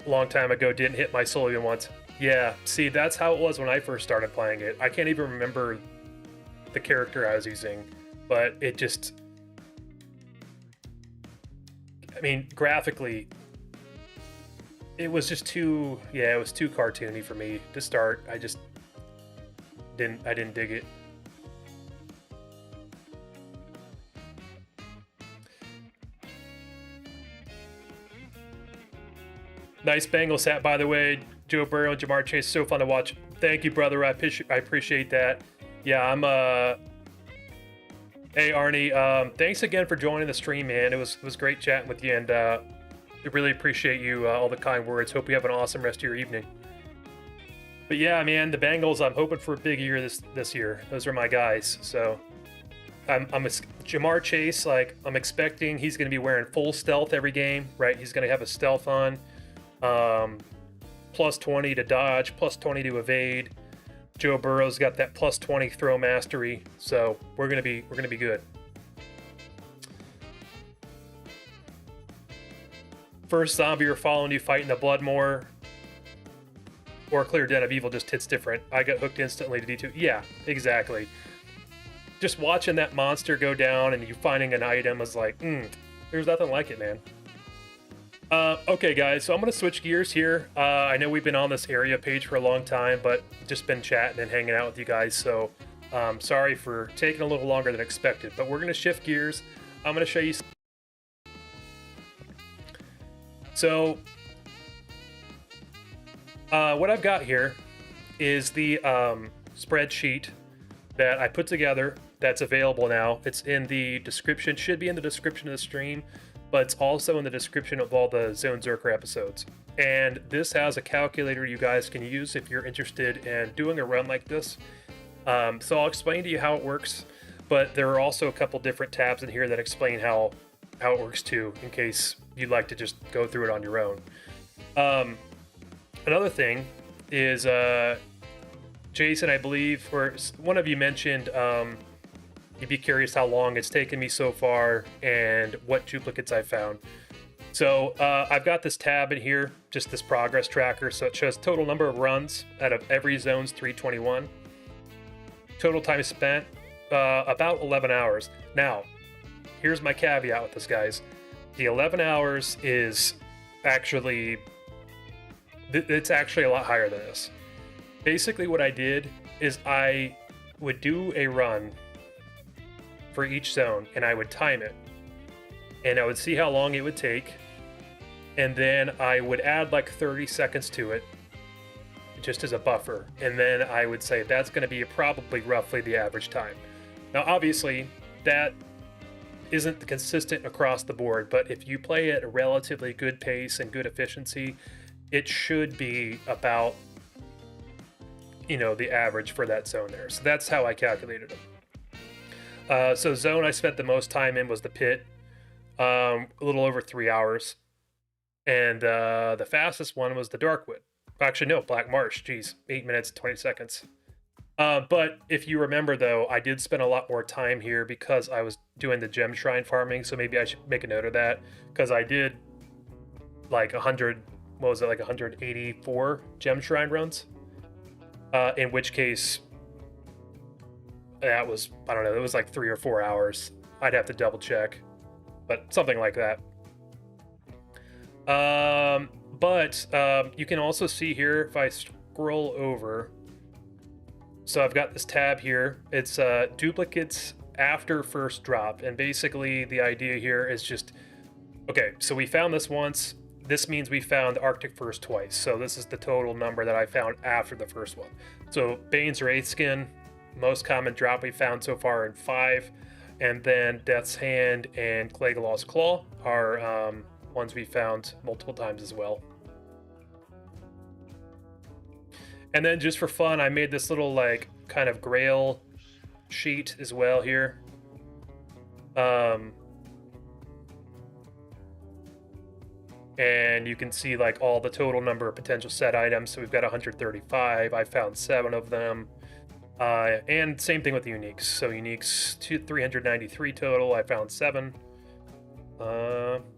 a long time ago, didn't hit my soul even once. Yeah, see, that's how it was when I first started playing it. I can't even remember the character I was using, but it just, I mean, graphically, it was just too, yeah, it was too cartoony for me to start. I just didn't dig it. Nice Bengals hat, by the way. Joe Burrow and Jamar Chase, so fun to watch. Thank you, brother. I appreciate that. Yeah, I'm Hey Arnie, thanks again for joining the stream, man. It was great chatting with you, and I really appreciate you, all the kind words. Hope you have an awesome rest of your evening. But yeah, man, the Bengals, I'm hoping for a big year this year. Those are my guys. So I'm Jamar Chase, like I'm expecting he's going to be wearing full stealth every game, right? He's going to have a stealth on. Plus 20 to dodge, plus 20 to evade. Joe Burrow's got that plus 20 throw mastery, so we're gonna be good. First zombie you're following you fighting the Bloodmore or Clear Den of Evil just hits different. I got hooked instantly to D2. Yeah, exactly. Just watching that monster go down and you finding an item is like, there's nothing like it, man. Okay, guys, so I'm going to switch gears here. I know we've been on this area page for a long time, but just been chatting and hanging out with you guys, so sorry for taking a little longer than expected, but we're going to shift gears. I'm going to show you. So, what I've got here is the spreadsheet that I put together that's available now. It's in the description, should be in the description of the stream, but it's also in the description of all the Zonezerker episodes. And this has a calculator you guys can use if you're interested in doing a run like this. So I'll explain to you how it works, but there are also a couple different tabs in here that explain how it works too, in case you'd like to just go through it on your own. Another thing is, Jason, I believe, or one of you mentioned, you'd be curious how long it's taken me so far and what duplicates I found. So I've got this tab in here, just this progress tracker. So it shows total number of runs out of every zone's 321. Total time spent, about 11 hours. Now, here's my caveat with this, guys. The 11 hours is actually, it's actually a lot higher than this. Basically what I did is I would do a run for each zone and I would time it. And I would see how long it would take. And then I would add like 30 seconds to it just as a buffer. And then I would say that's going to be probably roughly the average time. Now, obviously, that isn't consistent across the board, but if you play at a relatively good pace and good efficiency, it should be about, you know, the average for that zone there. So that's how I calculated it. So zone I spent the most time in was the pit, a little over 3 hours. And the fastest one was the Darkwood. Actually, no, Black Marsh. Geez, 8 minutes, 20 seconds. But if you remember, though, I did spend a lot more time here because I was doing the gem shrine farming. So maybe I should make a note of that, because I did like 100, what was it, like 184 gem shrine runs. In which case, that was, I don't know, it was like 3 or 4 hours. I'd have to double check, but something like that. But you can also see here, if I scroll over, so I've got this tab here. It's duplicates after first drop. And basically the idea here is just, okay, so we found this once. This means we found Arctic First twice. So this is the total number that I found after the first one. So Bane's Wraithskin, most common drop we found so far in 5. And then Death's Hand and Clagalaw's Claw are ones we found multiple times as well. And then just for fun, I made this little like kind of grail sheet as well here. And you can see like all the total number of potential set items. So we've got 135. I found 7 of them. And same thing with the uniques. So uniques 393 total. I found 7.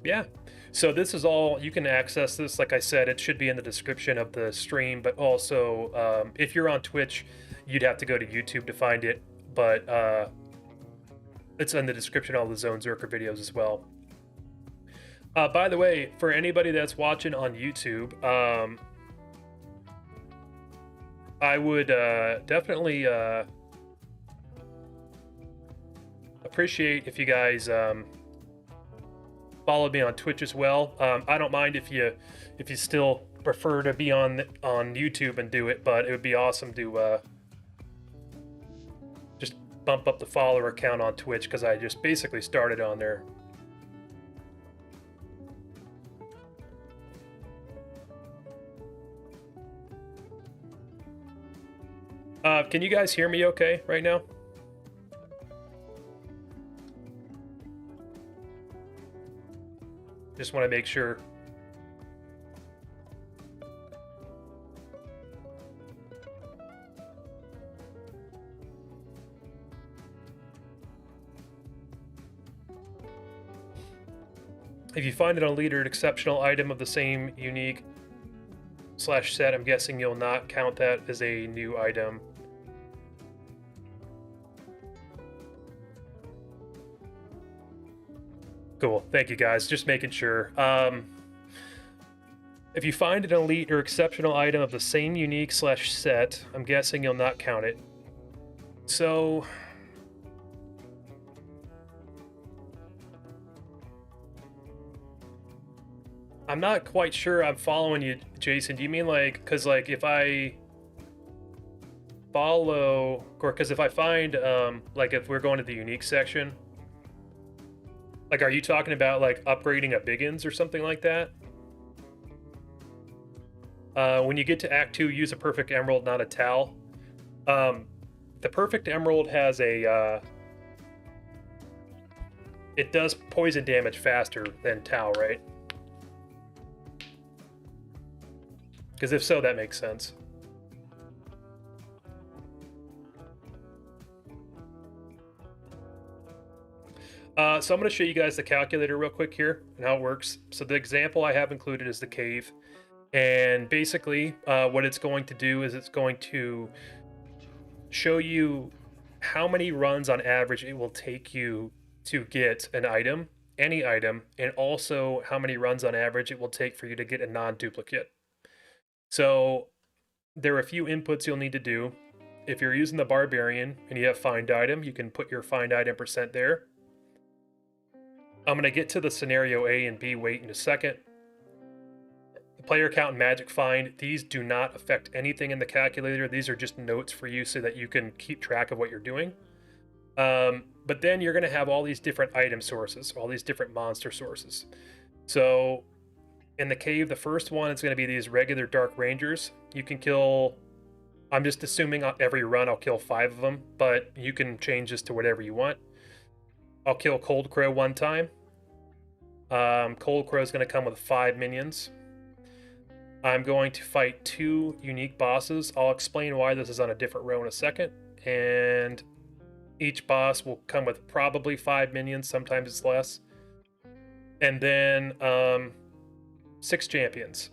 Yeah. So this is all, you can access this. Like I said, it should be in the description of the stream, but also if you're on Twitch, you'd have to go to YouTube to find it, but it's in the description of all the Zonezerker videos as well. By the way, for anybody that's watching on YouTube, I would definitely appreciate if you guys follow me on Twitch as well. I don't mind if you still prefer to be on YouTube and do it, but it would be awesome to just bump up the follower count on Twitch, because I just basically started on there. Can you guys hear me okay right now? Just want to make sure. If you find it on leader an exceptional item of the same unique / set, I'm guessing you'll not count that as a new item. Cool, thank you guys, just making sure. If you find an elite or exceptional item of the same unique / set, I'm guessing you'll not count it. So I'm not quite sure I'm following you, Jason. Do you mean like, because like if I follow, or because if I find like if we're going to the unique section, like are you talking about like upgrading a Biggins or something like that? When you get to Act 2, use a perfect emerald, not a towel. The perfect emerald has a it does poison damage faster than towel, right? Because if so, that makes sense. So I'm going to show you guys the calculator real quick here and how it works. So the example I have included is the cave. And basically what it's going to do is it's going to show you how many runs on average it will take you to get an item, any item, and also how many runs on average it will take for you to get a non-duplicate. So there are a few inputs you'll need to do. If you're using the barbarian and you have find item, you can put your find item percent there. I'm going to get to the scenario A and B weight in a second. The player count and magic find, these do not affect anything in the calculator. These are just notes for you so that you can keep track of what you're doing. But then you're going to have all these different item sources, all these different monster sources. So in the cave, the first one is going to be these regular dark rangers. You can kill, I'm just assuming on every run I'll kill 5 of them, but you can change this to whatever you want. I'll kill Cold Crow 1 time. Cold Crow is going to come with 5 minions. I'm going to fight 2 unique bosses. I'll explain why this is on a different row in a second. And each boss will come with probably 5 minions. Sometimes it's less. And then 6 champions.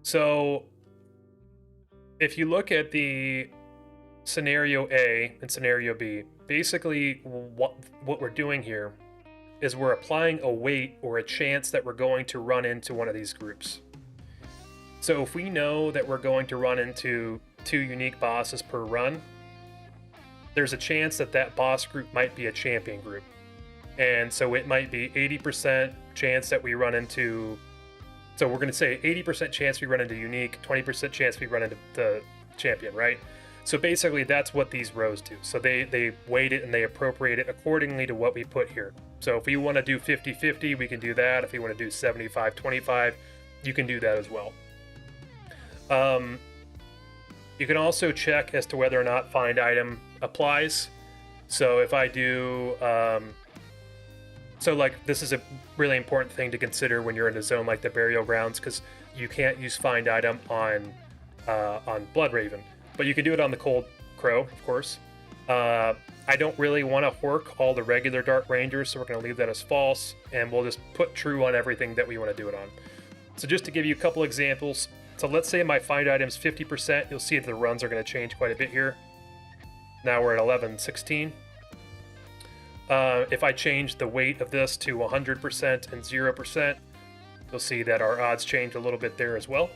So if you look at the scenario A and scenario B, basically what we're doing here is we're applying a weight or a chance that we're going to run into one of these groups. So if we know that we're going to run into 2 unique bosses per run, there's a chance that that boss group might be a champion group. And so it might be 80% chance that we run into, so we're going to say 80% chance we run into unique, 20% chance we run into the champion, right? So basically that's what these rows do. So they weight it and they appropriate it accordingly to what we put here. So if you want to do 50-50, we can do that. If you want to do 75-25, you can do that as well. You can also check as to whether or not find item applies. So if I do, so like this is a really important thing to consider when you're in a zone like the burial grounds, because you can't use find item on Bloodraven. But you can do it on the Cold Crow, of course. I don't really want to hork all the regular Dark Rangers, so we're going to leave that as false, and we'll just put true on everything that we want to do it on. So just to give you a couple examples, so let's say my find item's 50%, you'll see that the runs are going to change quite a bit here. Now we're at 11-16. If I change the weight of this to 100% and 0%, you'll see that our odds change a little bit there as well.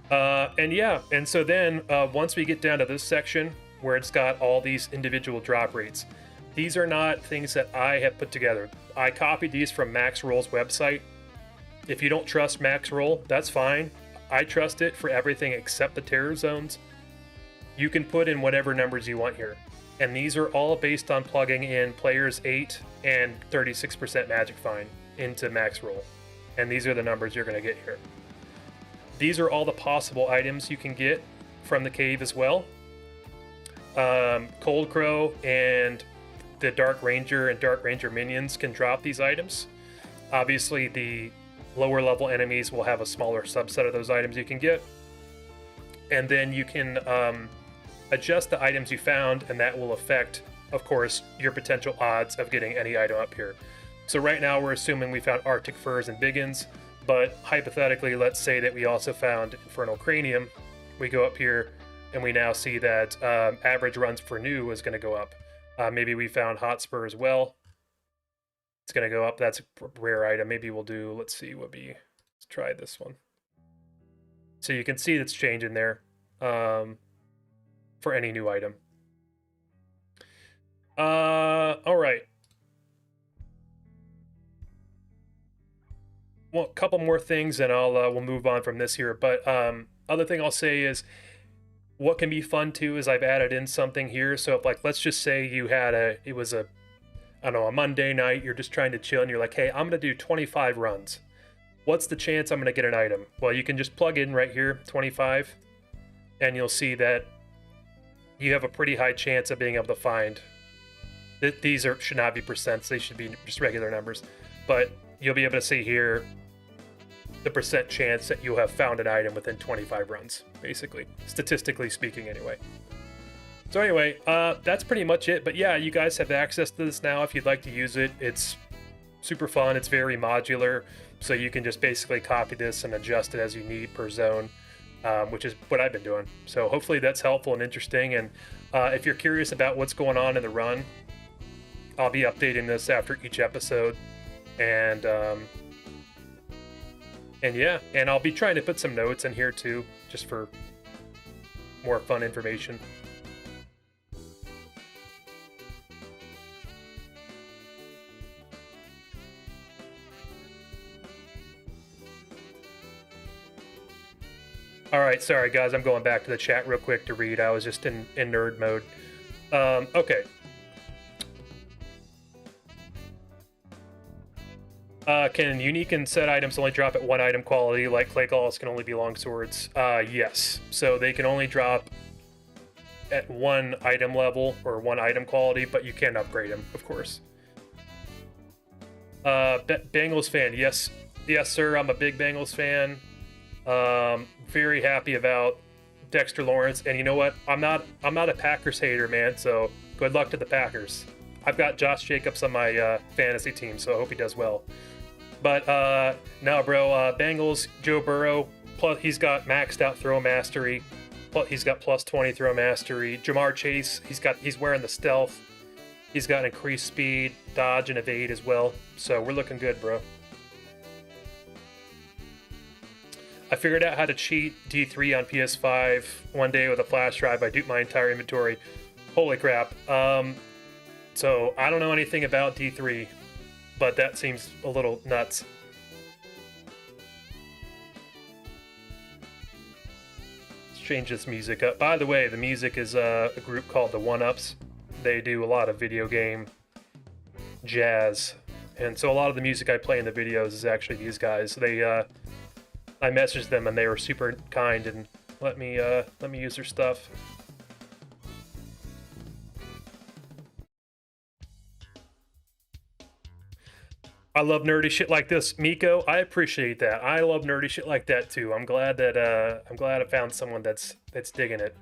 And so then once we get down to this section where it's got all these individual drop rates, these are not things that I have put together. I copied these from MaxRoll's website. If you don't trust MaxRoll, that's fine. I trust it for everything except the terror zones. You can put in whatever numbers you want here. And these are all based on plugging in players 8 and 36% magic find into MaxRoll. And these are the numbers you're going to get here. These are all the possible items you can get from the cave as well. Cold Crow and the Dark Ranger and Dark Ranger minions can drop these items. Obviously, the lower level enemies will have a smaller subset of those items you can get. And then you can adjust the items you found, and that will affect, of course, your potential odds of getting any item up here. So right now we're assuming we found Arctic Furs and Biggins. But hypothetically, let's say that we also found Infernal Cranium. We go up here and we now see that average runs for new is going to go up. Maybe we found Hotspur as well. It's going to go up. That's a rare item. Maybe we'll do, let's see, let's try this one. So you can see it's changing there for any new item. All right. Well, a couple more things, and we'll move on from this here. But other thing I'll say is, what can be fun too is I've added in something here. So if, like, let's just say you had it was a Monday night, you're just trying to chill, and you're like, hey, I'm gonna do 25 runs. What's the chance I'm gonna get an item? Well, you can just plug in right here 25, and you'll see that you have a pretty high chance of being able to find. These should not be percents; they should be just regular numbers. But you'll be able to see here the percent chance that you'll have found an item within 25 runs, basically, statistically speaking anyway. So anyway, that's pretty much it. But yeah, you guys have access to this now if you'd like to use it. It's super fun. It's very modular, so you can just basically copy this and adjust it as you need per zone, which is what I've been doing. So hopefully that's helpful and interesting. And if you're curious about what's going on in the run, I'll be updating this after each episode. And yeah, and I'll be trying to put some notes in here too, just for more fun information. All right, sorry guys, I'm going back to the chat real quick to read. I was just in nerd mode. Okay. Can unique and set items only drop at one item quality, like clay galls can only be longswords? Yes. So they can only drop at one item level or one item quality, but you can upgrade them, of course. Bengals fan, yes, sir. I'm a big Bengals fan. Very happy about Dexter Lawrence, and you know what? I'm not a Packers hater, man. So good luck to the Packers. I've got Josh Jacobs on my fantasy team, so I hope he does well. But no, bro, Bengals, Joe Burrow, plus he's got maxed out throw mastery. Plus he's got plus 20 throw mastery. Jamar Chase, he's wearing the stealth. He's got increased speed, dodge, and evade as well. So we're looking good, bro. I figured out how to cheat D3 on PS5 one day with a flash drive. I duped my entire inventory. Holy crap. So I don't know anything about D3, but that seems a little nuts. Let's change this music up. By the way, the music is a group called the One Ups. They do a lot of video game jazz. And so a lot of the music I play in the videos is actually these guys. I messaged them and they were super kind and let me use their stuff. I love nerdy shit like this, Miko. I appreciate that. I love nerdy shit like that too. I'm glad I found someone that's digging it.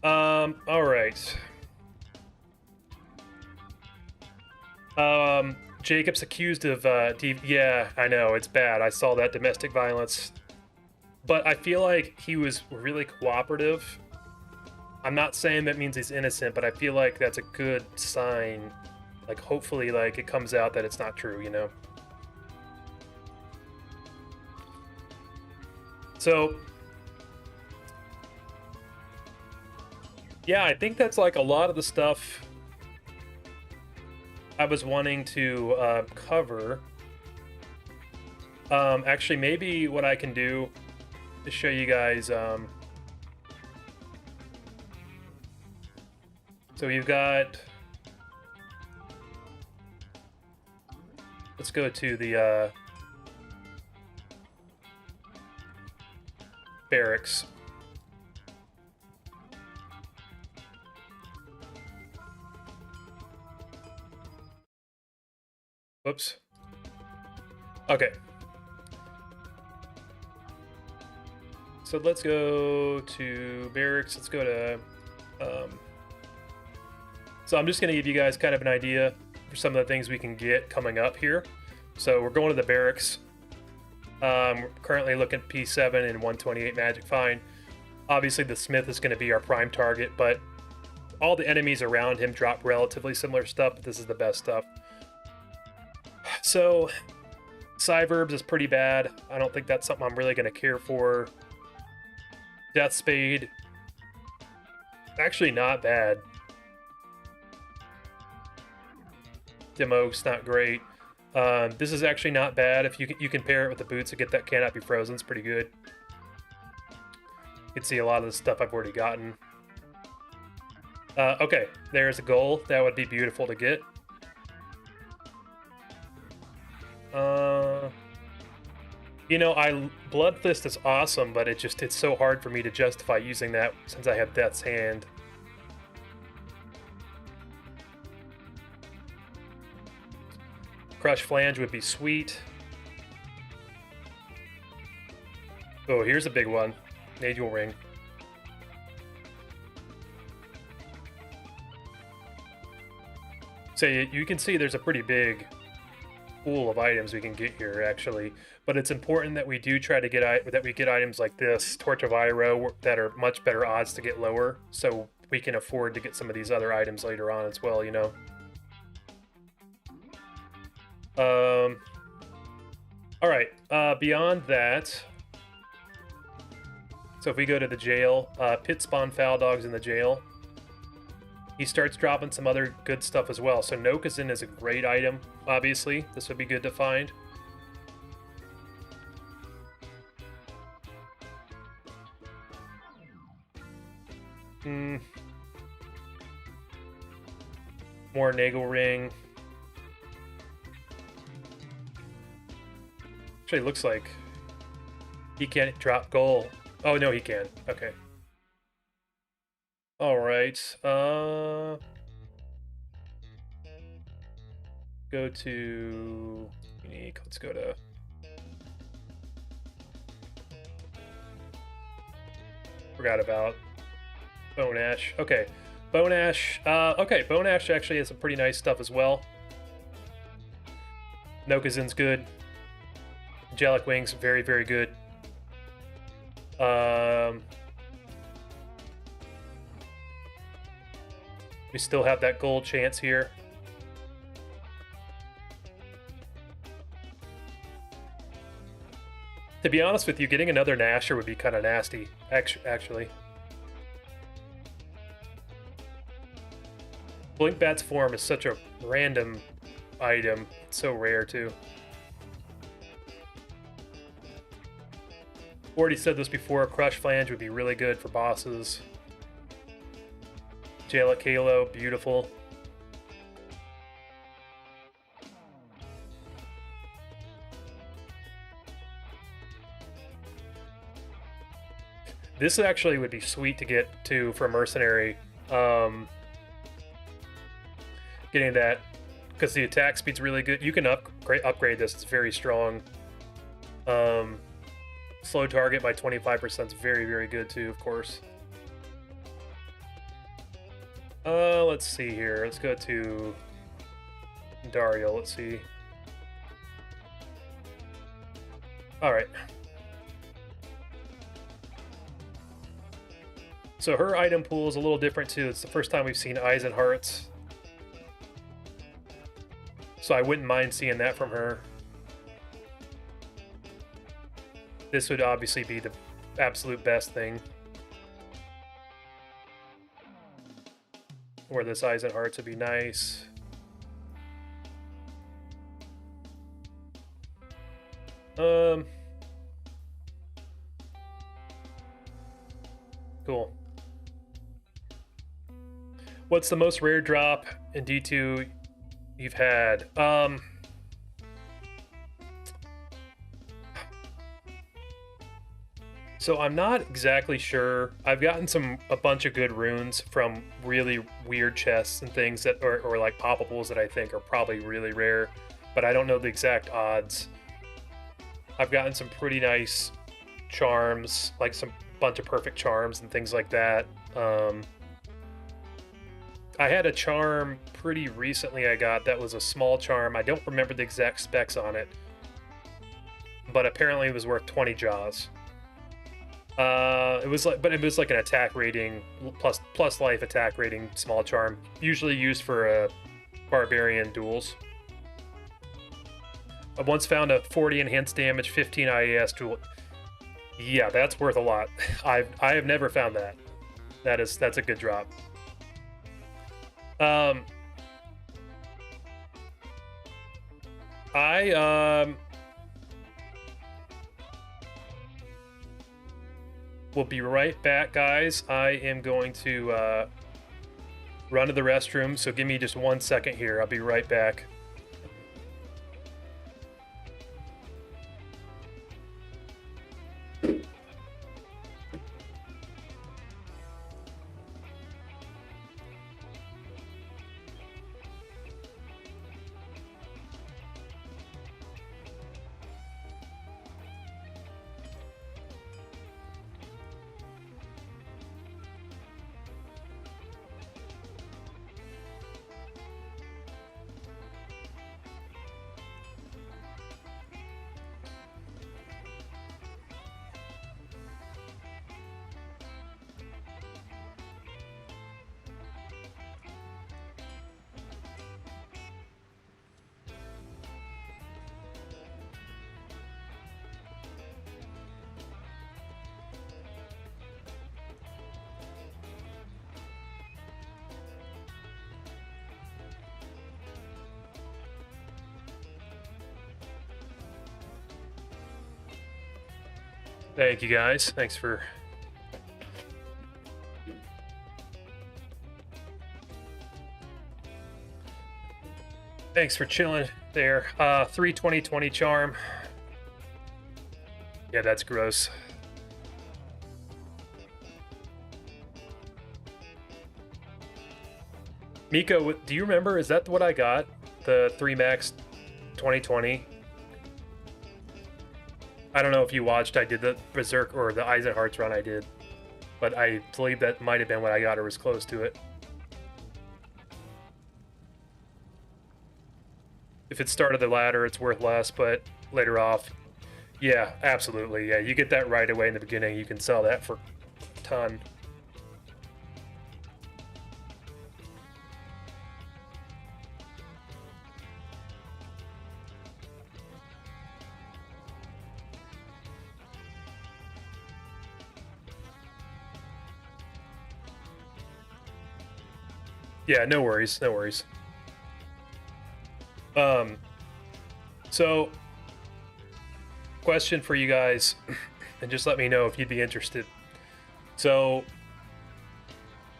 All right. Jacob's accused of, yeah, I know, it's bad. I saw that, domestic violence. But I feel like he was really cooperative. I'm not saying that means he's innocent, but I feel like that's a good sign. Like, hopefully, like, it comes out that it's not true, you know? So, yeah, I think that's, like, a lot of the stuff I was wanting to cover. Actually, maybe what I can do is show you guys. So you've got. Let's go to the barracks. Whoops. Okay. So let's go to barracks. Let's go to... So I'm just going to give you guys kind of an idea for some of the things we can get coming up here. So we're going to the barracks. We're currently looking at P7 and 128 magic fine. Obviously the smith is going to be our prime target, but all the enemies around him drop relatively similar stuff, but this is the best stuff. So, Cyverbs is pretty bad. I don't think that's something I'm really going to care for. Death Spade, actually not bad. Demo's not great. This is actually not bad. If you can pair it with the boots to get that cannot be frozen, it's pretty good. You can see a lot of the stuff I've already gotten. Okay, there's a goal. That would be beautiful to get. You know, Blood Fist is awesome, but it's so hard for me to justify using that since I have Death's Hand. Crush Flange would be sweet. Oh, here's a big one. Nagel Ring. So you can see there's a pretty big pool of items we can get here, actually. But it's important that we do try to get items like this, Torch of Iroh, that are much better odds to get lower, so we can afford to get some of these other items later on as well, you know. All right. Beyond that, so if we go to the jail, pit spawn foul dogs in the jail. He starts dropping some other good stuff as well. So Nokazin is a great item, obviously. This would be good to find. More Nagel Ring. Actually, looks like he can't drop gold. Oh, no, he can. Okay. All right. Go to unique. Let's go to. Forgot about Bone Ash. Okay, Bone Ash. Okay, Bone Ash actually has some pretty nice stuff as well. Nokazin's good. Angelic Wings, very, very good. We still have that gold chance here. To be honest with you, getting another Nasher would be kind of nasty, actually. Blinkbat's form is such a random item. It's so rare, too. Already said this before, Crush Flange would be really good for bosses. Jail at Kalo, beautiful. This actually would be sweet to get to for Mercenary. Getting that, because the attack speed's really good. You can upgrade this, it's very strong. Slow target by 25% is very, very good too, of course. Let's see here. Let's go to Dario. Let's see. All right. So her item pool is a little different too. It's the first time we've seen Eyes and Hearts. So I wouldn't mind seeing that from her. This would obviously be the absolute best thing. Or this Eyes and Hearts would be nice. Cool. What's the most rare drop in D2 you've had? So I'm not exactly sure. I've gotten a bunch of good runes from really weird chests and things that or like poppables that I think are probably really rare, but I don't know the exact odds. I've gotten some pretty nice charms, like some bunch of perfect charms and things like that. I had a charm pretty recently I got that was a small charm. I don't remember the exact specs on it, but apparently it was worth 20 jaws. It was like an attack rating plus life attack rating small charm, usually used for barbarian duels. I once found a 40 enhanced damage, 15 IAS duel. Yeah, that's worth a lot. I have never found that. That's a good drop. We'll be right back, guys. I am going to run to the restroom, so give me just 1 second here. I'll be right back. Thank you guys. Thanks for chilling there. 3/20/20 charm. Yeah, that's gross. Miko, do you remember? Is that what I got? The 3 max 2020? I don't know if you watched. I did the Berserk or the Eyes and Hearts run I did, but I believe that might have been what I got or was close to it. If it started the ladder, it's worth less, but later off, yeah, absolutely. Yeah, you get that right away in the beginning. You can sell that for a ton. Yeah, no worries, no worries. So question for you guys, and just let me know if you'd be interested. So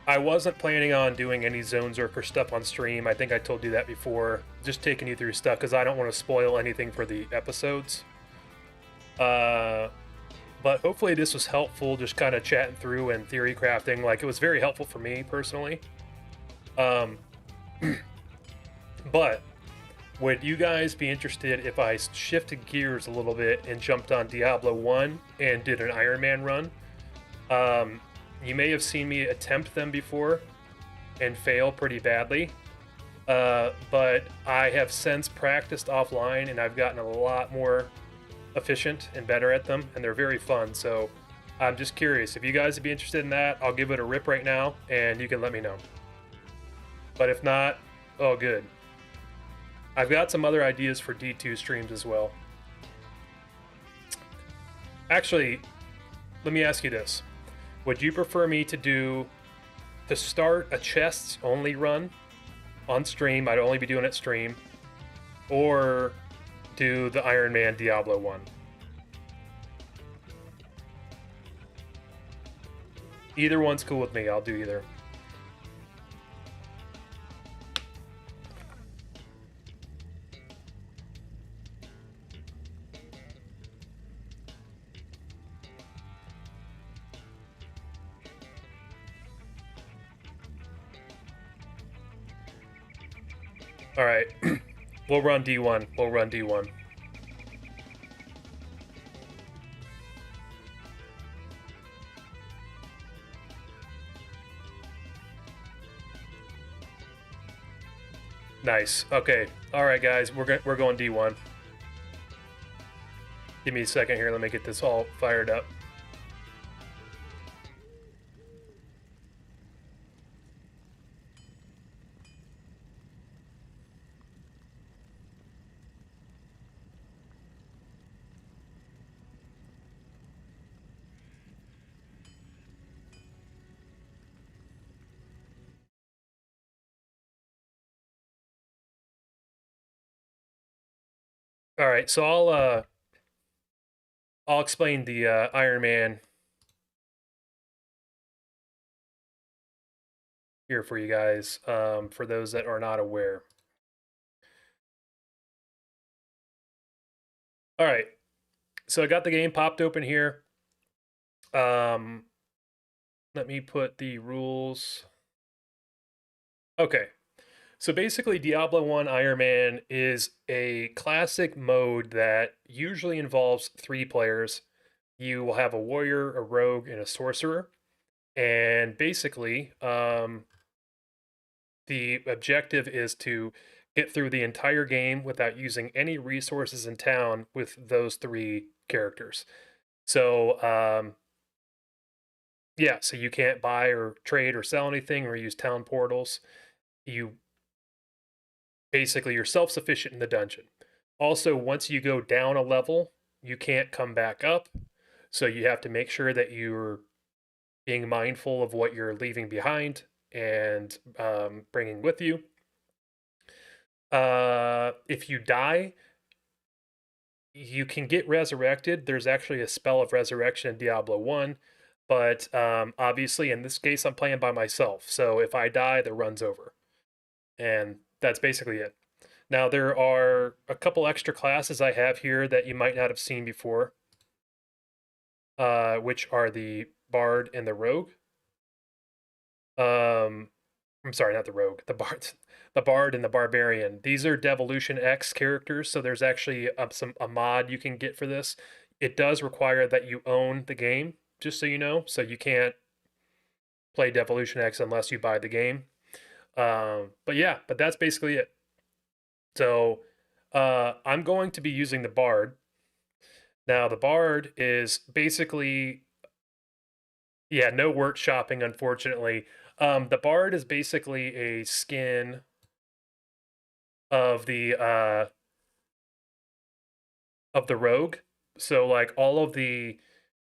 I wasn't planning on doing any Zonezerker stuff on stream. I think I told you that before. Just taking you through stuff because I don't want to spoil anything for the episodes. But hopefully this was helpful, just kind of chatting through and theory crafting. Like, it was very helpful for me personally. But would you guys be interested if I shifted gears a little bit and jumped on Diablo 1 and did an Iron Man run? You may have seen me attempt them before and fail pretty badly. But I have since practiced offline and I've gotten a lot more efficient and better at them, and they're very fun. So I'm just curious if you guys would be interested in that. I'll give it a rip right now and you can let me know. But if not, oh good. I've got some other ideas for D2 streams as well. Actually, let me ask you this. Would you prefer me to start a chests only run on stream? I'd only be doing it stream. Or do the Iron Man Diablo 1? Either one's cool with me. I'll do either. All right, we'll run D1. We'll run D1. Nice. Okay. All right, guys. We're going D1. Give me a second here. Let me get this all fired up. All right, so I'll explain the Iron Man here for you guys, for those that are not aware. All right, so I got the game popped open here. Let me put the rules. Okay, so basically Diablo 1 Iron Man is a classic mode that usually involves 3 players. You will have a warrior, a rogue, and a sorcerer. And basically, the objective is to get through the entire game without using any resources in town with those 3 characters. So, yeah, so you can't buy or trade or sell anything or use town portals. You're self-sufficient in the dungeon. Also, once you go down a level, you can't come back up. So you have to make sure that you're being mindful of what you're leaving behind and bringing with you. If you die, you can get resurrected. There's actually a spell of resurrection in Diablo 1, but obviously in this case I'm playing by myself. So if I die, the run's over. And that's basically it. Now there are a couple extra classes I have here that you might not have seen before, which are the Bard and the Rogue. I'm sorry, not the Rogue, the Bard and the Barbarian. These are Devolution X characters, so there's actually a mod you can get for this. It does require that you own the game, just so you know. So you can't play Devolution X unless you buy the game. But yeah, but that's basically it. So I'm going to be using the Bard. Now the Bard is basically, yeah, no workshopping, unfortunately. The Bard is basically a skin of the Rogue. So like all of the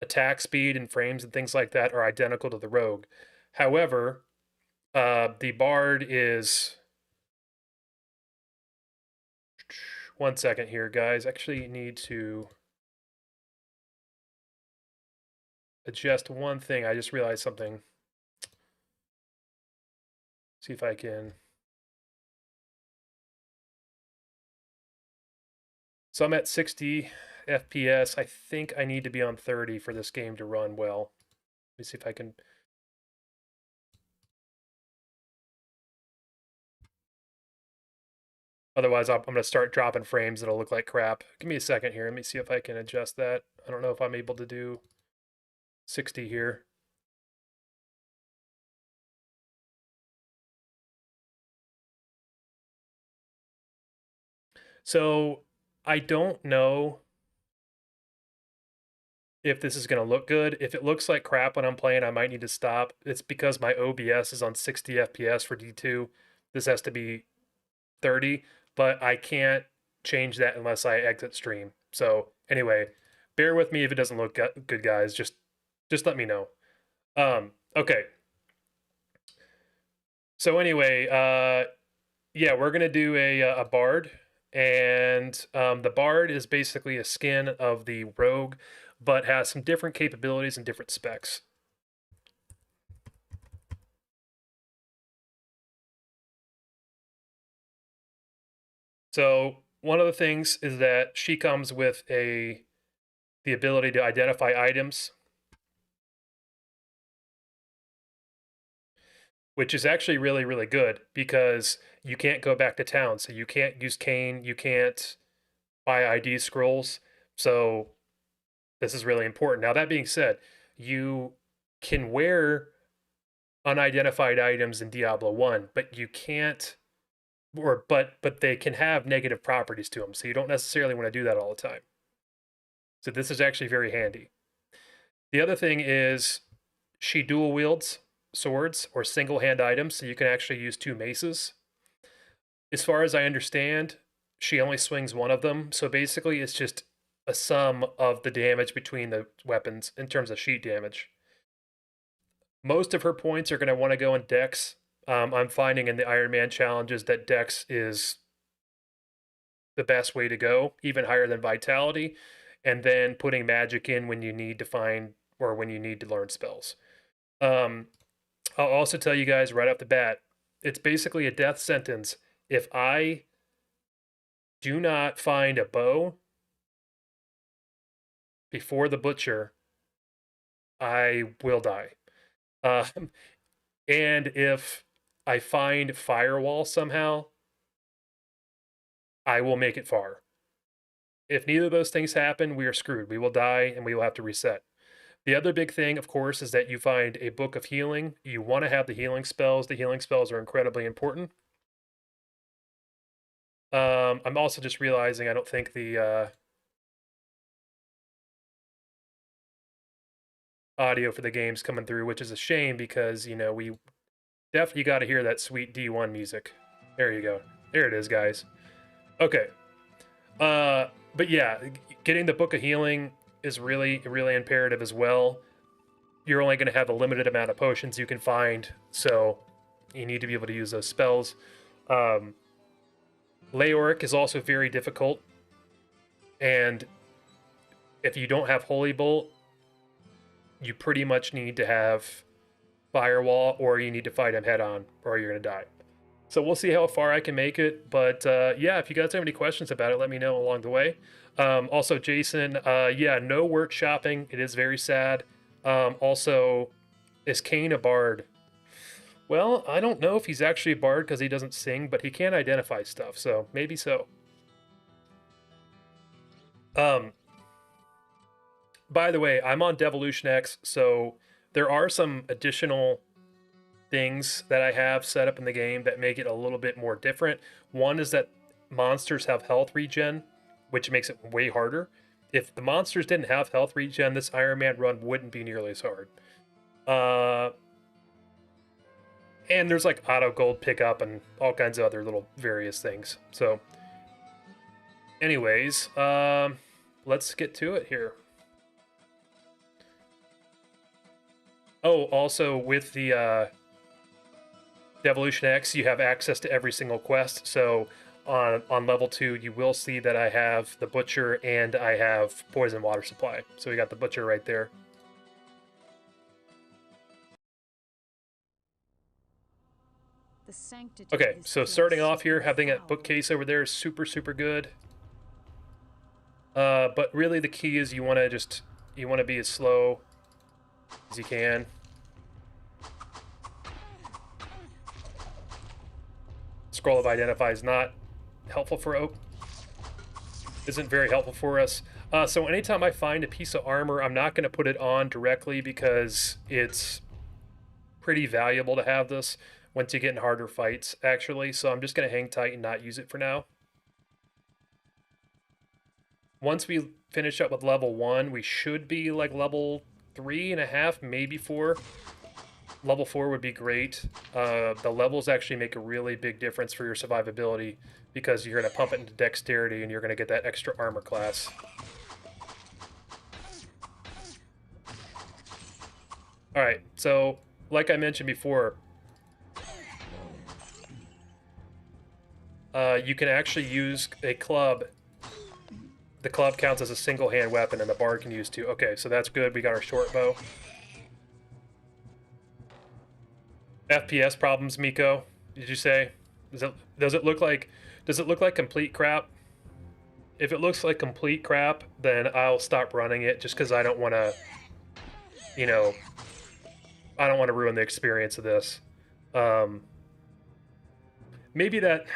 attack speed and frames and things like that are identical to the Rogue. However, the Bard is, one second here, guys. Actually need to adjust one thing. I just realized something. See if I can. So I'm at 60 FPS. I think I need to be on 30 for this game to run well. Let me see if I can. Otherwise, I'm going to start dropping frames. It'll look like crap. Give me a second here. Let me see if I can adjust that. I don't know if I'm able to do 60 here. So I don't know if this is going to look good. If it looks like crap when I'm playing, I might need to stop. It's because my OBS is on 60 FPS for D2. This has to be 30, but I can't change that unless I exit stream. So anyway, bear with me if it doesn't look good, guys. Just let me know. Okay. So anyway, yeah, we're gonna do a Bard, and the Bard is basically a skin of the Rogue, but has some different capabilities and different specs. So one of the things is that she comes with the ability to identify items, which is actually really, really good because you can't go back to town. So you can't use cane, you can't buy ID scrolls. So this is really important. Now, that being said, you can wear unidentified items in Diablo 1, but you can't, but they can have negative properties to them. So you don't necessarily want to do that all the time. So this is actually very handy. The other thing is she dual wields swords or single hand items, so you can actually use two maces. As far as I understand, she only swings one of them. So basically, it's just a sum of the damage between the weapons in terms of sheet damage. Most of her points are going to want to go in Dex. I'm finding in the Iron Man challenges that Dex is the best way to go, even higher than Vitality, and then putting magic in when you need to find or when you need to learn spells. I'll also tell you guys right off the bat, it's basically a death sentence. If I do not find a bow before the butcher, I will die. And if I find firewall somehow, I will make it far. If neither of those things happen, we are screwed. We will die and we will have to reset. The other big thing, of course, is that you find a book of healing. You want to have the healing spells. The healing spells are incredibly important. I'm also just realizing I don't think the audio for the game's coming through, which is a shame because, you know, we definitely got to hear that sweet D1 music. There you go. There it is, guys. Okay. But yeah, getting the Book of Healing is really, really imperative as well. You're only going to have a limited amount of potions you can find, so you need to be able to use those spells. Leoric is also very difficult, and if you don't have Holy Bolt, you pretty much need to have Firewall, or you need to fight him head on, or you're gonna die. So we'll see how far I can make it. But yeah, if you guys have any questions about it, let me know along the way. Also, Jason, yeah, no workshopping. It is very sad. Also, is Kane a bard? Well, I don't know if he's actually a bard because he doesn't sing, but he can identify stuff, so maybe so. Um, by the way, I'm on Devolution X, so there are some additional things that I have set up in the game that make it a little bit more different. One is that monsters have health regen, which makes it way harder. If the monsters didn't have health regen, this Iron Man run wouldn't be nearly as hard. And there's like auto gold pickup and all kinds of other little various things. So, anyways, let's get to it here. Oh, also with the Devolution X, you have access to every single quest. So on level 2, you will see that I have the Butcher and I have Poison Water Supply. So we got the Butcher right there. Okay, so starting off here, having that bookcase over there is super, super good. But really the key is you want to be as slow as you can. Scroll of Identify is not helpful for Oak. Isn't very helpful for us. So anytime I find a piece of armor, I'm not going to put it on directly because it's pretty valuable to have this once you get in harder fights, actually. So I'm just going to hang tight and not use it for now. Once we finish up with level 1, we should be like level 3.5, maybe 4. Level 4 would be great. The levels actually make a really big difference for your survivability because you're going to pump it into dexterity and you're going to get that extra armor class. Alright, so like I mentioned before, you can actually use a club. The club counts as a single-hand weapon and the bard can use two. Okay, so that's good. We got our short bow. FPS problems, Miko? Did you say? Does it look like complete crap? If it looks like complete crap, then I'll stop running it just because I don't want to, you know, I don't want to ruin the experience of this. Maybe that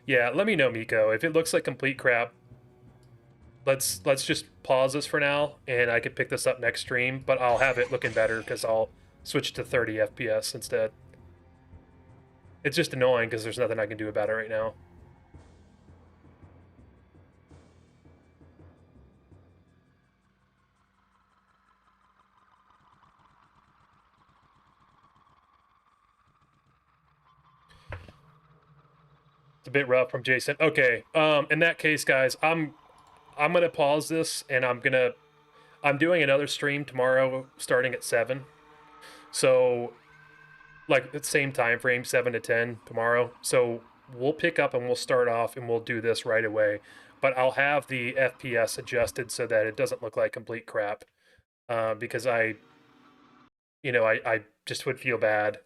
yeah, let me know, Miko. If it looks like complete crap, let's just pause this for now and I could pick this up next stream, but I'll have it looking better because I'll switch to 30 FPS instead. It's just annoying because there's nothing I can do about it right now. It's a bit rough from Jason. Okay, in that case, guys, I'm gonna pause this and I'm doing another stream tomorrow starting at 7. So like the same time frame, 7 to 10 tomorrow. So we'll pick up and we'll start off and we'll do this right away. But I'll have the FPS adjusted so that it doesn't look like complete crap. Because I just would feel bad.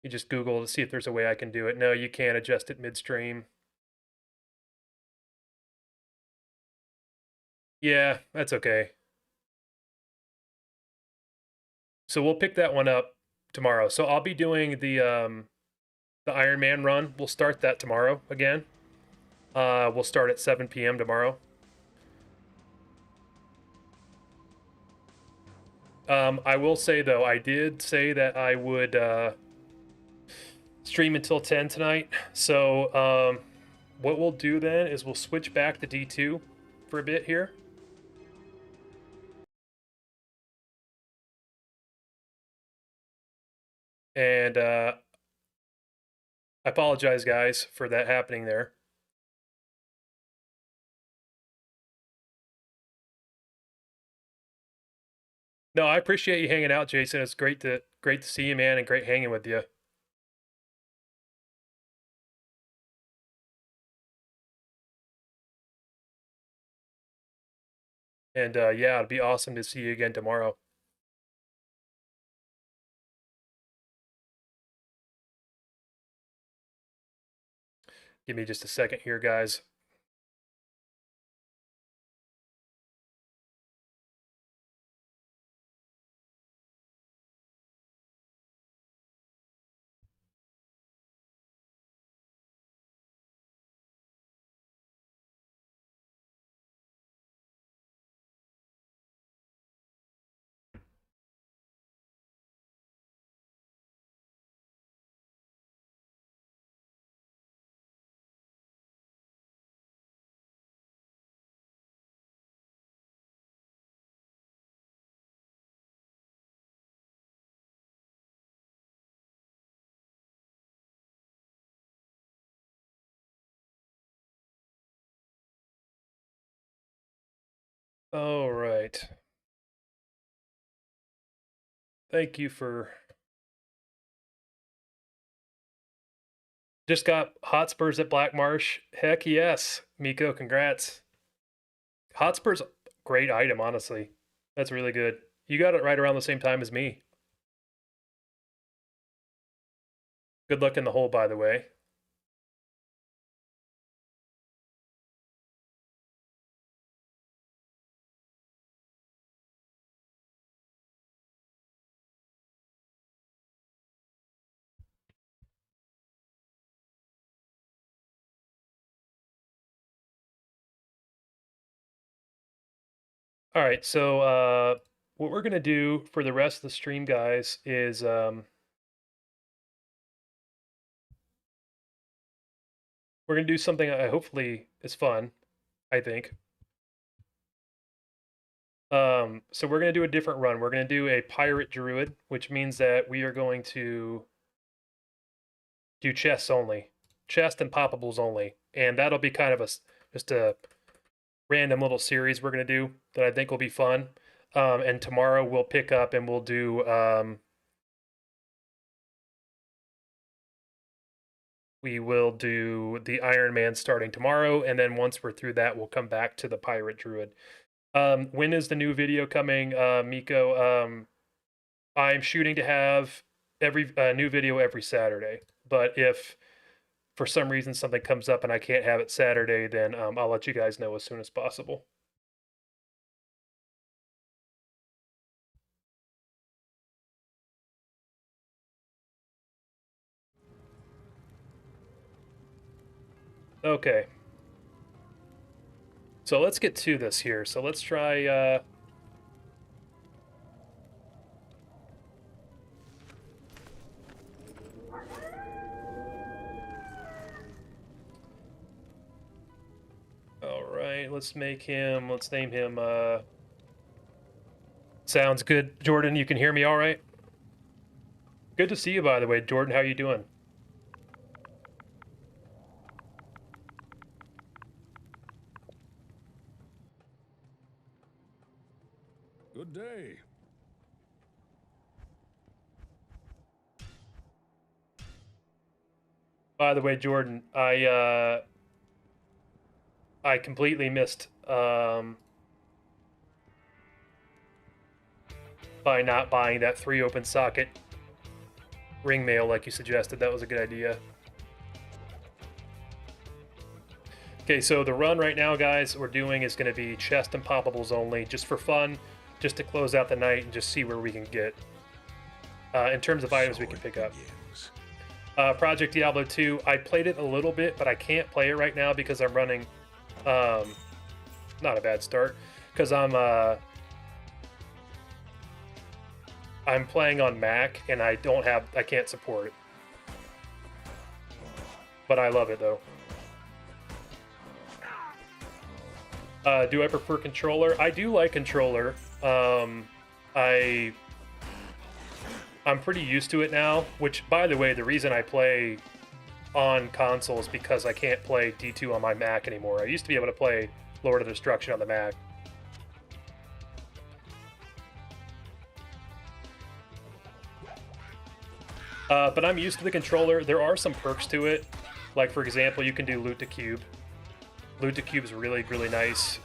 You just Google to see if there's a way I can do it. No, you can't adjust it midstream. Yeah, that's okay. So we'll pick that one up tomorrow. So I'll be doing the Iron Man run. We'll start that tomorrow again. We'll start at 7 p.m. tomorrow. I will say though, I did say that I would stream until 10 tonight. So what we'll do then is we'll switch back to D2 for a bit here. And I apologize, guys, for that happening there. No, I appreciate you hanging out, Jason. It's great to Great to see you, man, and great hanging with you. And yeah, it'd be awesome to see you again tomorrow. Give me just a second here, guys. All right. Thank you for... Just got Hotspurs at Black Marsh. Heck yes. Miko, congrats. Hotspurs, great item, honestly. That's really good. You got it right around the same time as me. Good luck in the hole, by the way. All right, so what we're going to do for the rest of the stream, guys, is we're going to do something hopefully is fun, I think. So we're going to do a different run. We're going to do a pirate druid, which means that we are going to do chests only. Chest and poppables only. And that'll be kind of just a random little series we're going to do that I think will be fun. And tomorrow we'll pick up and we'll do we will do the Iron Man starting tomorrow, and then once we're through that, we'll come back to the Pirate Druid. When is the new video coming, Miko? I'm shooting to have every new video every Saturday, but if for some reason something comes up and I can't have it Saturday, then I'll let you guys know as soon as possible. Okay. So let's get to this here. So let's try... All right, let's name him... Sounds good. Jordan, you can hear me all right? Good to see you, by the way. Jordan, how you doing? Good day. By the way, Jordan, I completely missed by not buying that 3 open socket ring mail like you suggested. That was a good idea. Okay, so the run right now, guys, we're doing is going to be chest and poppables only, just for fun, just to close out the night and just see where we can get in terms of items we can pick up. Project Diablo 2, I played it a little bit, but I can't play it right now because I'm running, not a bad start, because I'm playing on Mac and I can't support it. But I love it though. Do I prefer controller? I do like controller. I'm pretty used to it now, which, by the way, the reason I play on console is because I can't play D2 on my Mac anymore. I used to be able to play Lord of Destruction on the Mac. But I'm used to the controller. There are some perks to it. Like, for example, you can do loot to cube. Loot to cube is really, really nice.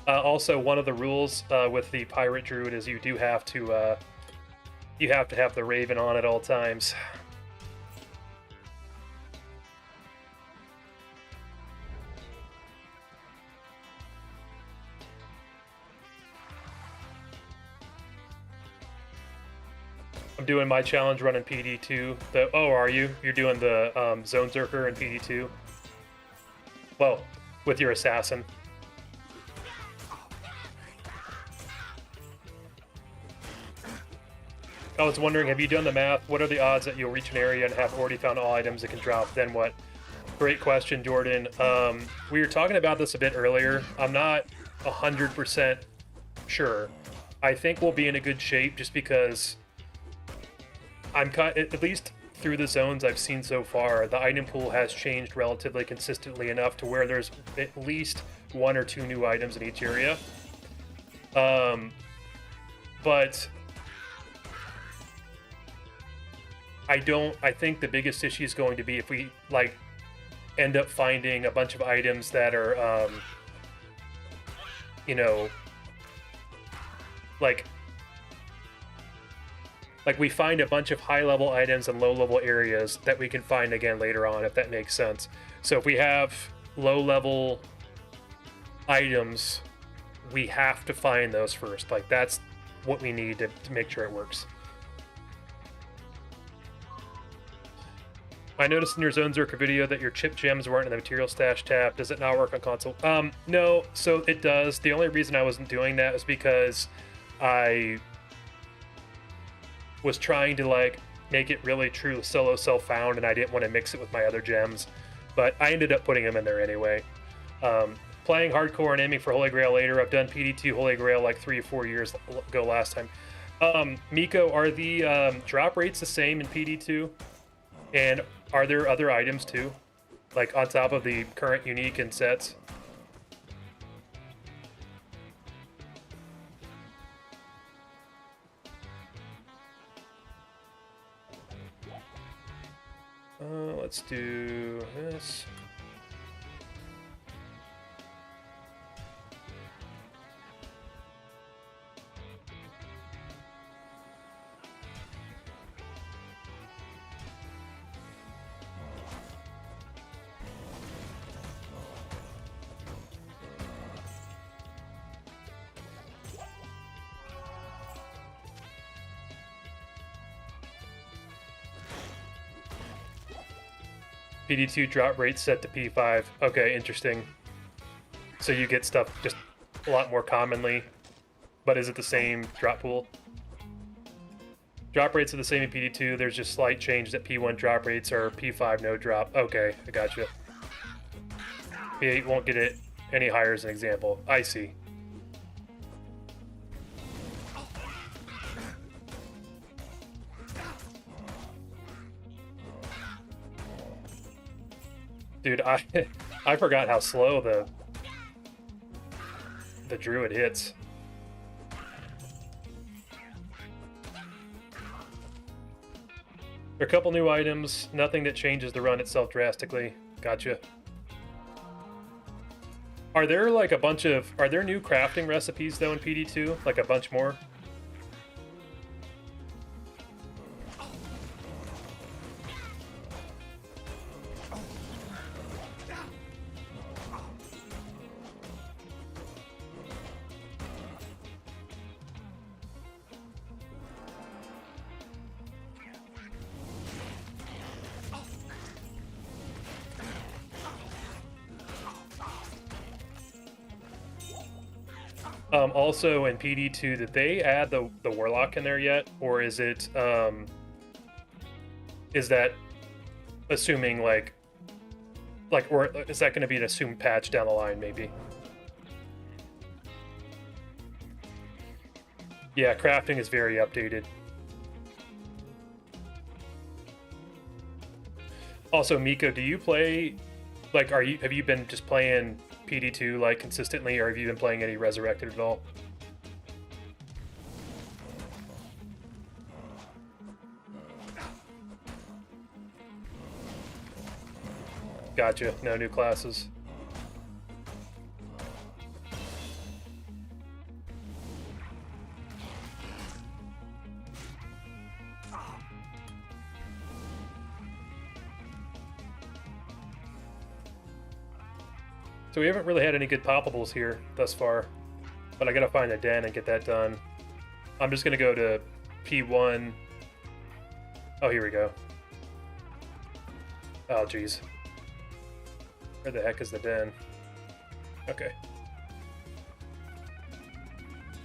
Also, one of the rules with the pirate druid is you do have to have the raven on at all times. I'm doing my challenge run in PD2. Oh, are you? You're doing the Zonezerker in PD2? Well, with your assassin. I was wondering, have you done the math? What are the odds that you'll reach an area and have already found all items that can drop? Then what? Great question, Jordan. We were talking about this a bit earlier. I'm not 100% sure. I think we'll be in a good shape just because at least through the zones I've seen so far, the item pool has changed relatively consistently enough to where there's at least 1 or 2 new items in each area. But I think the biggest issue is going to be if we end up finding a bunch of items that are like we find a bunch of high-level items in low-level areas that we can find again later on, if that makes sense. So if we have low-level items, we have to find those first. Like, that's what we need to make sure it works. I noticed in your Zonezerker video that your chip gems weren't in the material stash tab. Does it not work on console? No, so it does. The only reason I wasn't doing that was because I was trying to make it really true solo self-found, and I didn't want to mix it with my other gems. But I ended up putting them in there anyway. Playing hardcore and aiming for Holy Grail later. I've done PD2 Holy Grail like 3 or 4 years ago last time. Miko, are the drop rates the same in PD2? And are there other items too? Like on top of the current unique and sets? Let's do this. PD2 drop rate set to P5. Okay, interesting. So you get stuff just a lot more commonly, but is it the same drop pool? Drop rates are the same in PD2. There's just slight change that P1 drop rates are P5 no drop. Okay, I gotcha. P8 won't get it any higher as an example. I see. Dude, I forgot how slow the druid hits. There are a couple new items, nothing that changes the run itself drastically. Gotcha. Are there are there new crafting recipes though in PD2? Like a bunch more? Also in PD2, did they add the warlock in there yet, or is it is that assuming or is that going to be an assumed patch down the line maybe? Yeah, crafting is very updated. Also, Miko, do you play have you been just playing PD2 consistently, or have you been playing any resurrected at all? Gotcha. No new classes. So we haven't really had any good poppables here thus far, but I gotta find a den and get that done. I'm just gonna go to P1. Oh, here we go. Oh, geez. Where the heck is the den? Okay.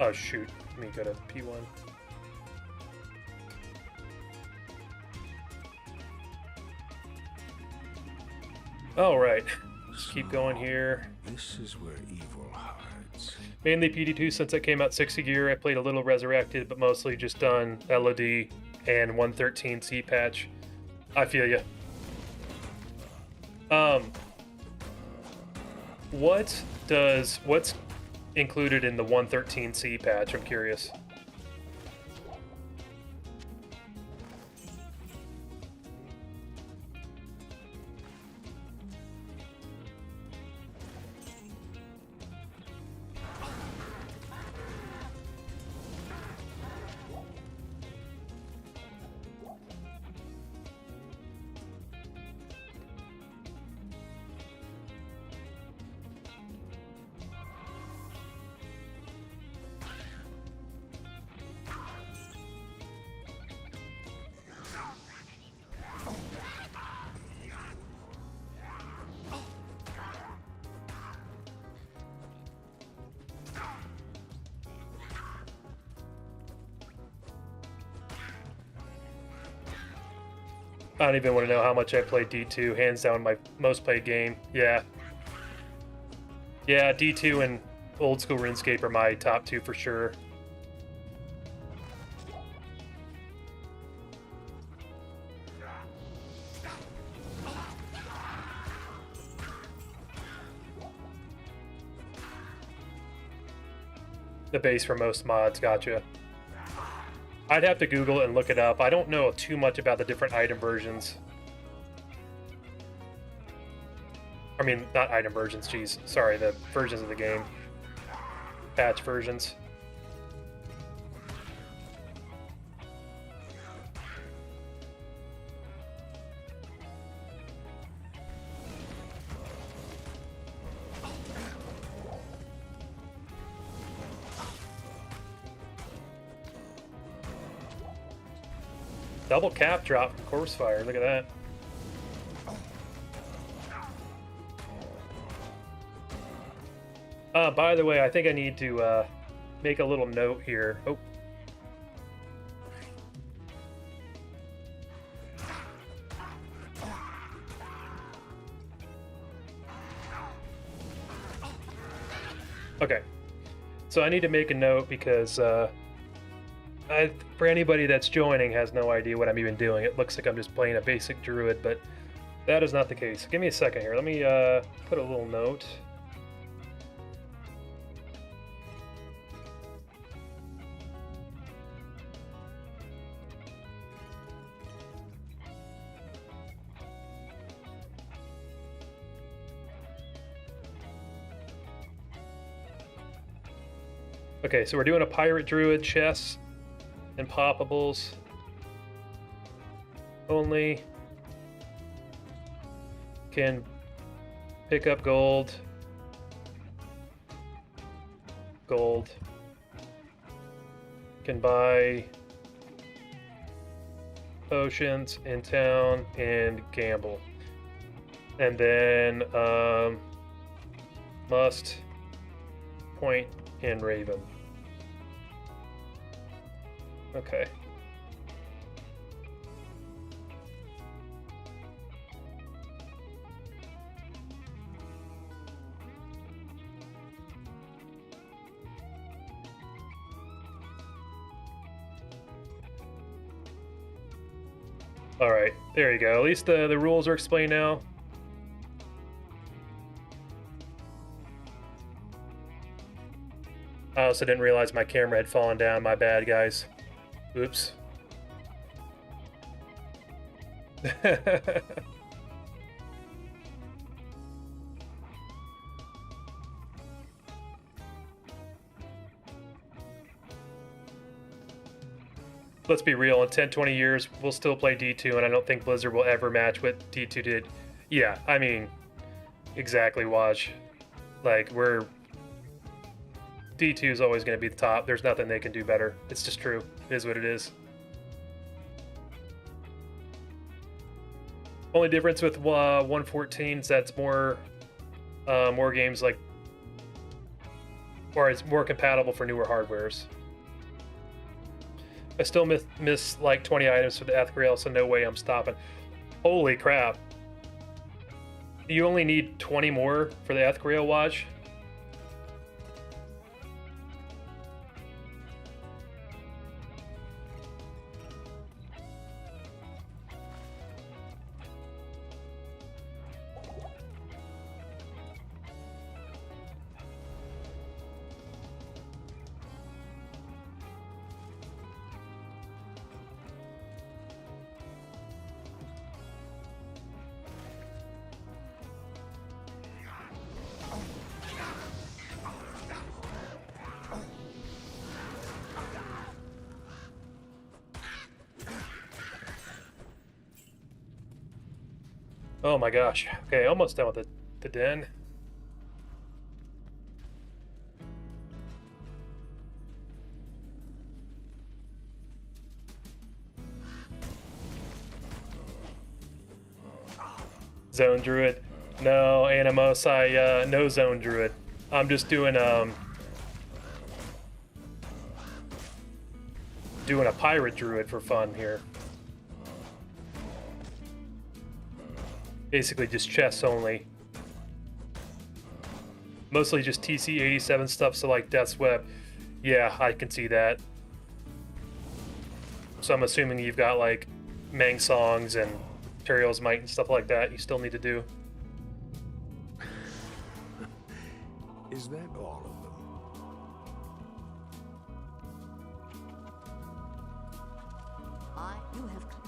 Oh, shoot. Let me go to P1. All right. Just keep going here. This is where evil hides. Mainly PD2 since I came out 60 gear. I played a little Resurrected, but mostly just done LOD and 113C patch. I feel you. What's included in the 113C patch? I'm curious. I don't even want to know how much I played D2. Hands down, my most played game. Yeah. Yeah, D2 and old school RuneScape are my top two for sure. The base for most mods, gotcha. I'd have to Google it and look it up. I don't know too much about the different item versions. I mean, not item versions, geez. Sorry, the versions of the game. Patch versions. Double cap drop from Corpse Fire, look at that. By the way, I think I need to make a little note here. Oh. Okay. So I need to make a note because for anybody that's joining has no idea what I'm even doing. It looks like I'm just playing a basic druid, but that is not the case. Give me a second here. Let me put a little note. Okay, so we're doing a pirate druid chest and poppables only. Can pick up gold. Can buy potions in town and gamble. And then must point in Raven. Okay. All right, there you go. At least the rules are explained now. I also didn't realize my camera had fallen down. My bad, guys. Oops. let's be real, in 10, 20 years, we'll still play D2, and I don't think Blizzard will ever match what D2 did. Yeah, I mean, exactly, Watch. Like, D2 is always going to be the top. There's nothing they can do better. It's just true. It is what it is. Only difference with 114 is that's more games like, or it's more compatible for newer hardwares. I still miss like 20 items for the Ethgrail, so no way I'm stopping. Holy crap. You only need 20 more for the Ethgrail, Watch? Oh my gosh. Okay, almost done with the den. Zone Druid. No, Animos, no Zone Druid. I'm just doing a Pirate Druid for fun here. Basically just chests only. Mostly just TC-87 stuff, so like Death's Web. Yeah, I can see that. So I'm assuming you've got like Mang Songs and Turiel's Might and stuff like that you still need to do. Is that all of them? You have come.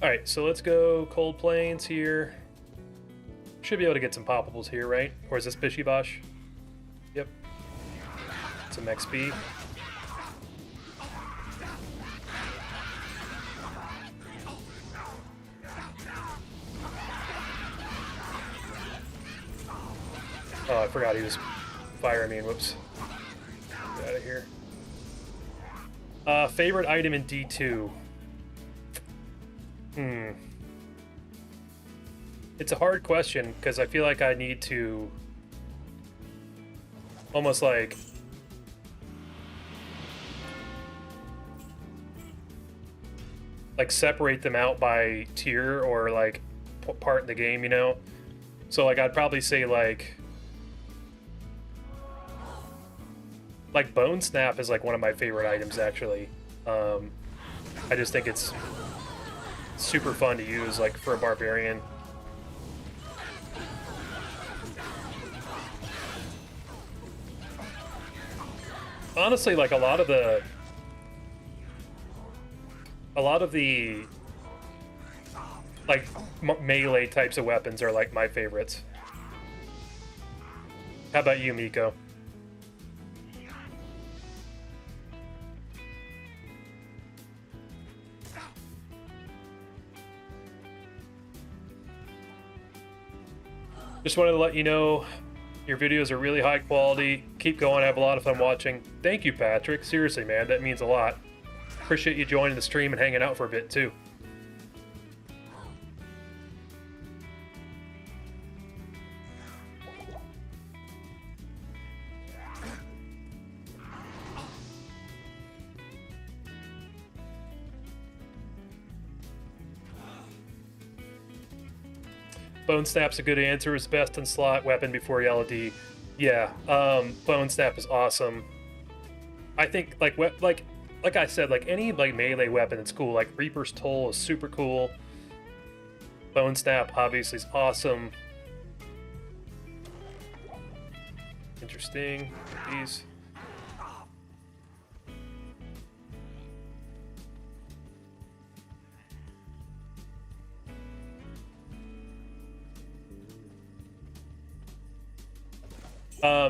Alright, so let's go Cold Plains here. Should be able to get some poppables here, right? Or is this Bishy Bosh? Yep. Some XP. Oh, I forgot he was firing me. Whoops. Get out of here. Favorite item in D2? It's a hard question because I feel like I need to almost like separate them out by tier or like part in the game, you know? So like I'd probably say like Bone Snap is like one of my favorite items actually. I just think it's super fun to use like for a barbarian. Honestly, like a lot of the like melee types of weapons are like my favorites. How about you, Miko? Just wanted to let you know your videos are really high quality. Keep going. I have a lot of fun watching. Thank you, Patrick. Seriously, man, that means a lot. Appreciate you joining the stream and hanging out for a bit, too. Bone Snap's a good answer. Is best in slot weapon before Yellow D. Yeah, Bone Snap is awesome. I think like I said, like any like melee weapon, it's cool. Like Reaper's Toll is super cool. Bone Snap obviously is awesome. Interesting. These.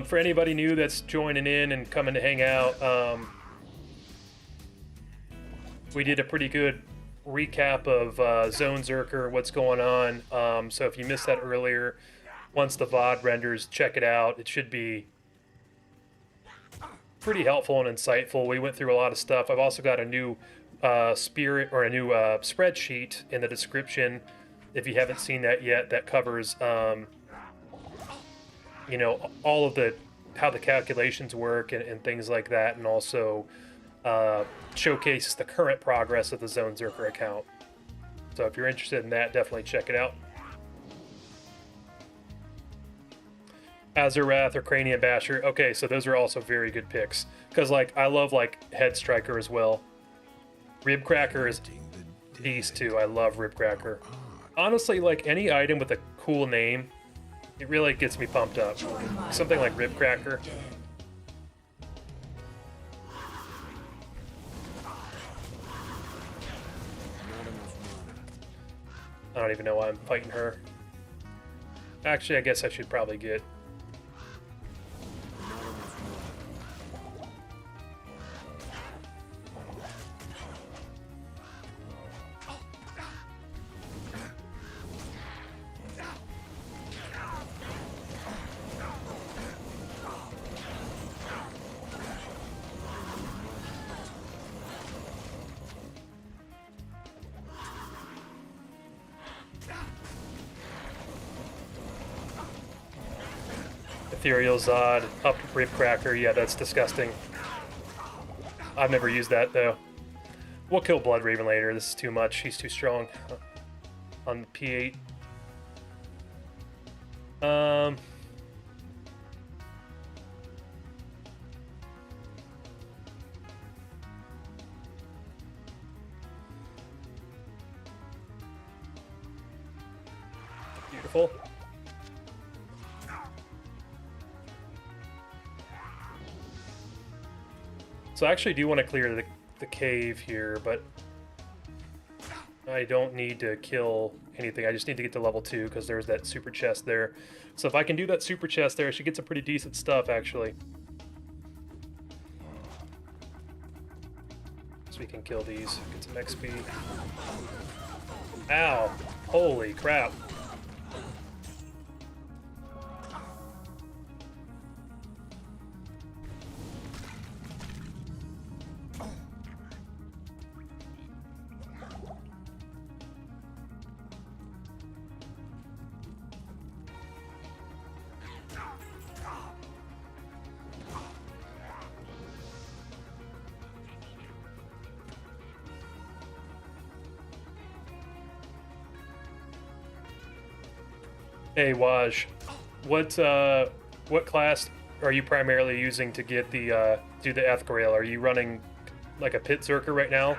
For anybody new that's joining in and coming to hang out, we did a pretty good recap of Zonezerker, what's going on. So if you missed that earlier, once the VOD renders, check it out. It should be pretty helpful and insightful. We went through a lot of stuff. I've also got a new spreadsheet in the description if you haven't seen that yet. That covers you know, all of how the calculations work and things like that, and also showcases the current progress of the Zonezerker account. So if you're interested in that, definitely check it out. Azurath or Cranium Basher. Okay, so those are also very good picks. Because, like, I love, like, Head Striker as well. Ribcracker is beast, too. I love Ribcracker. Honestly, like, any item with a cool name, it really gets me pumped up. Something like Ribcracker. I don't even know why I'm fighting her. Actually, I guess I should probably get... Ethereal Zod, up Ribcracker. Yeah, that's disgusting. I've never used that, though. We'll kill Blood Raven later. This is too much. He's too strong on the P8. Beautiful. So I actually do want to clear the cave here, but I don't need to kill anything. I just need to get to level 2 because there's that super chest there. So if I can do that super chest there, I should get some pretty decent stuff, actually. So we can kill these, get some XP. Ow! Holy crap. Hey Waj, what class are you primarily using to get the do the Ethgrail? Are you running like a Pit Zerker right now?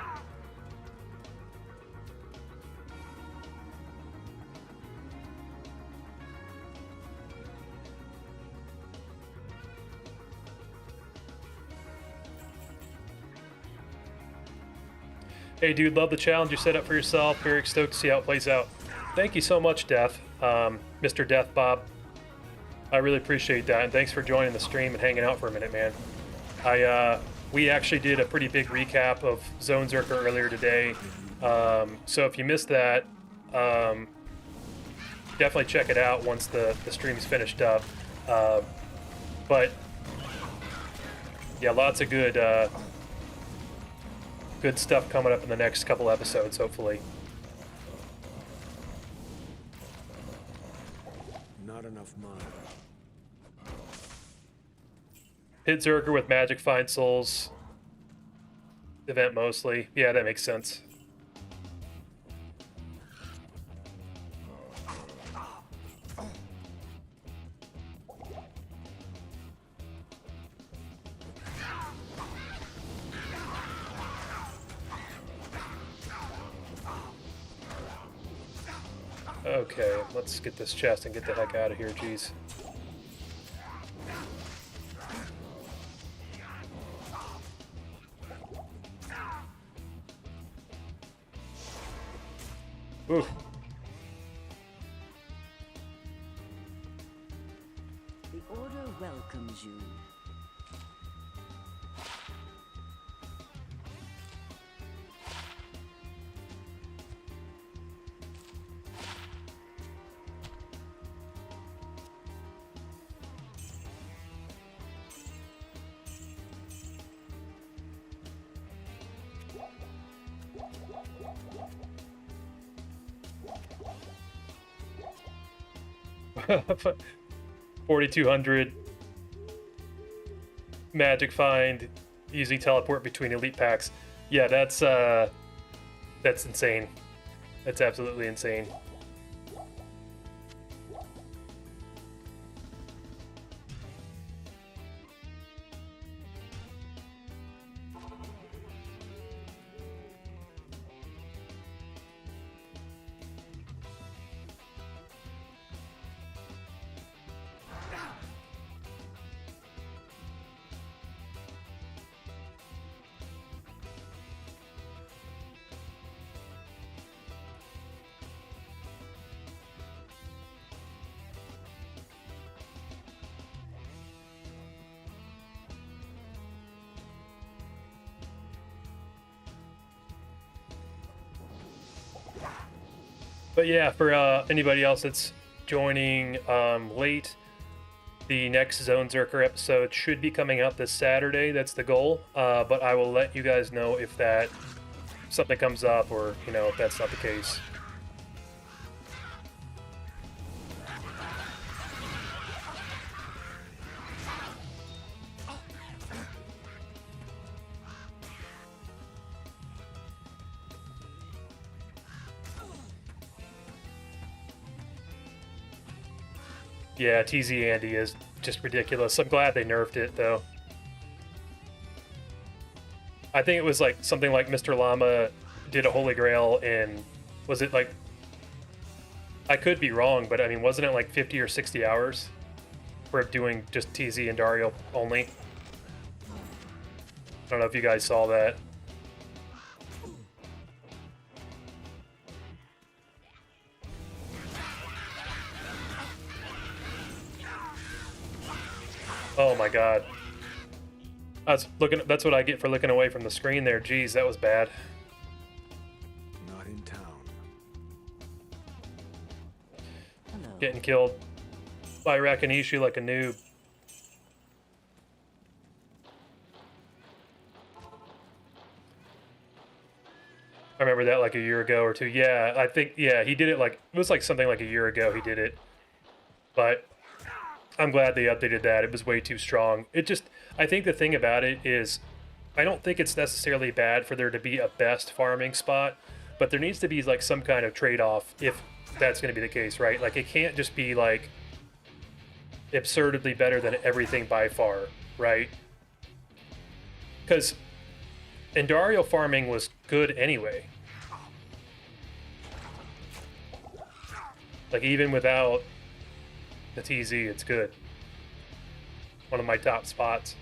Hey dude, love the challenge you set up for yourself. Very stoked to see how it plays out. Thank you so much, Death. Mr. Death Bob. I really appreciate that, and thanks for joining the stream and hanging out for a minute, man. We actually did a pretty big recap of Zonezerker earlier today, so if you missed that, definitely check it out once the stream's finished up. But yeah, lots of good stuff coming up in the next couple episodes, hopefully. Not enough mana. Pit Zerker with Magic Find Souls. Event mostly. Yeah, that makes sense. Okay, let's get this chest and get the heck out of here, jeez. Oof. The Order welcomes you. $4,200 magic find using teleport between elite packs. Yeah, that's insane. That's absolutely insane. But yeah, for anybody else that's joining late, the next Zonezerker episode should be coming out this Saturday. That's the goal. But I will let you guys know if that something comes up or, you know, if that's not the case. Yeah, TZ Andy is just ridiculous. I'm glad they nerfed it, though. I think it was like something like Mr. Llama did a Holy Grail in, was it like, I could be wrong, but I mean, wasn't it like 50 or 60 hours for doing just TZ and Dario only? I don't know if you guys saw that. Oh my god. I was looking. That's what I get for looking away from the screen there. Jeez, that was bad. Not in town. Hello. Getting killed by Rakanishi like a noob. I remember that like a year ago or two. Yeah, I think, yeah, he did it like, it was like something like a year ago he did it. But I'm glad they updated that. It was way too strong. It just, I think the thing about it is, I don't think it's necessarily bad for there to be a best farming spot, but there needs to be like some kind of trade-off if that's going to be the case, right? Like it can't just be like absurdly better than everything by far, right? Because Endario farming was good anyway. Like even without the TZ, it's good. One of my top spots.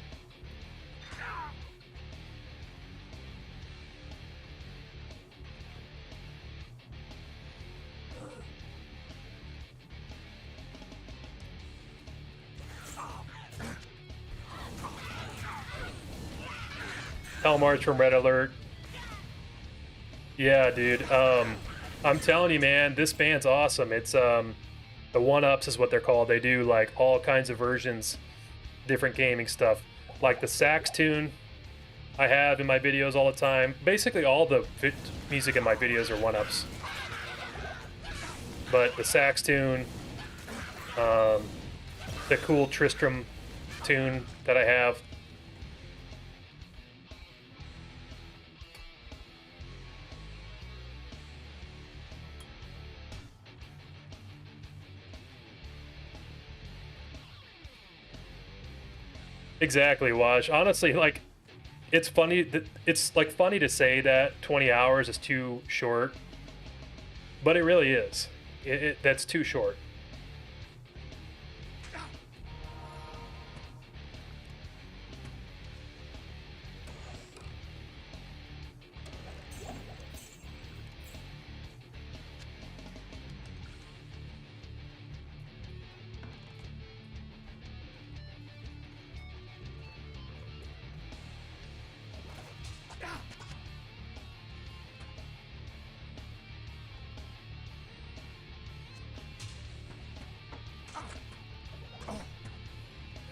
Hell March from Red Alert. Yeah, dude. I'm telling you, man, this band's awesome. It's the one-ups is what they're called. They do like all kinds of versions, different gaming stuff. Like the sax tune I have in my videos all the time. Basically all the music in my videos are one-ups. But the sax tune, the cool Tristram tune that I have. Exactly, Waj. Honestly, like, it's funny that it's like funny to say that 20 hours is too short, but it really is. That's too short.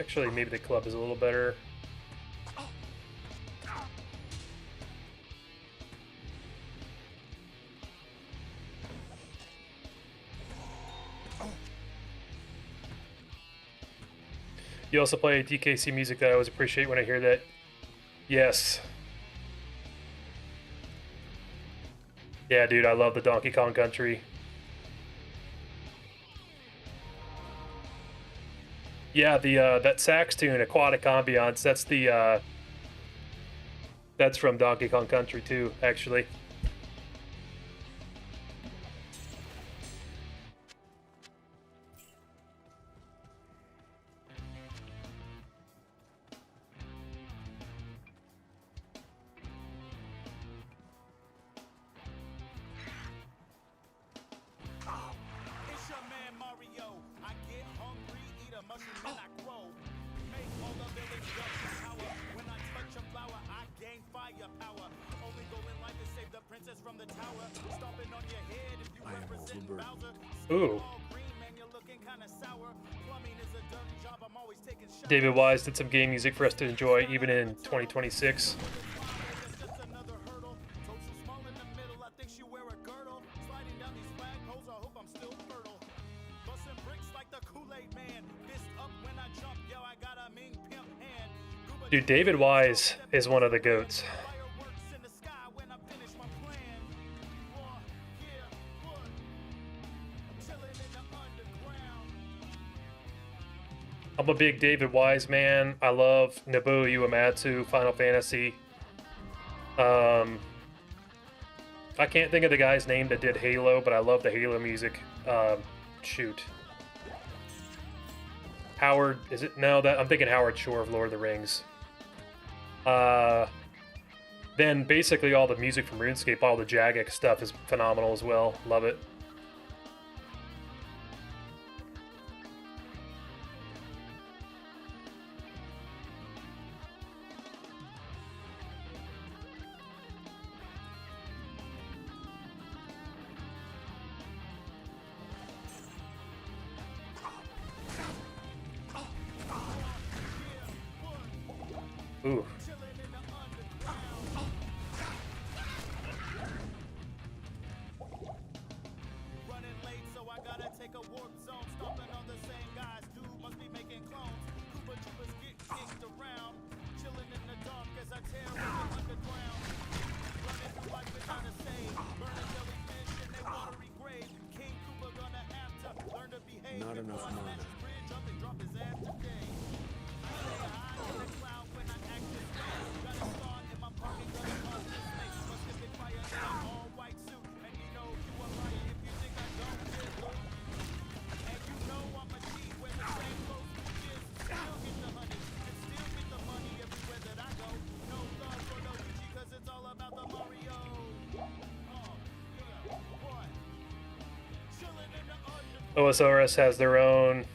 Actually, maybe the club is a little better. You also play DKC music that I always appreciate when I hear that. Yes. Yeah, dude, I love the Donkey Kong Country. Yeah, the that sax tune, Aquatic Ambiance, that's from Donkey Kong Country too, actually. Ooh. David Wise did some game music for us to enjoy even in 2026. Dude, David Wise is one of the GOATs. I'm a big David Wise man. I love Nobuo Uematsu, Final Fantasy. I can't think of the guy's name that did Halo, but I love the Halo music. Shoot. Howard, is it? No, that I'm thinking Howard Shore of Lord of the Rings. Then basically all the music from RuneScape, all the Jagex stuff is phenomenal as well. Love it. Ooh. Not enough mana. OSRS has their own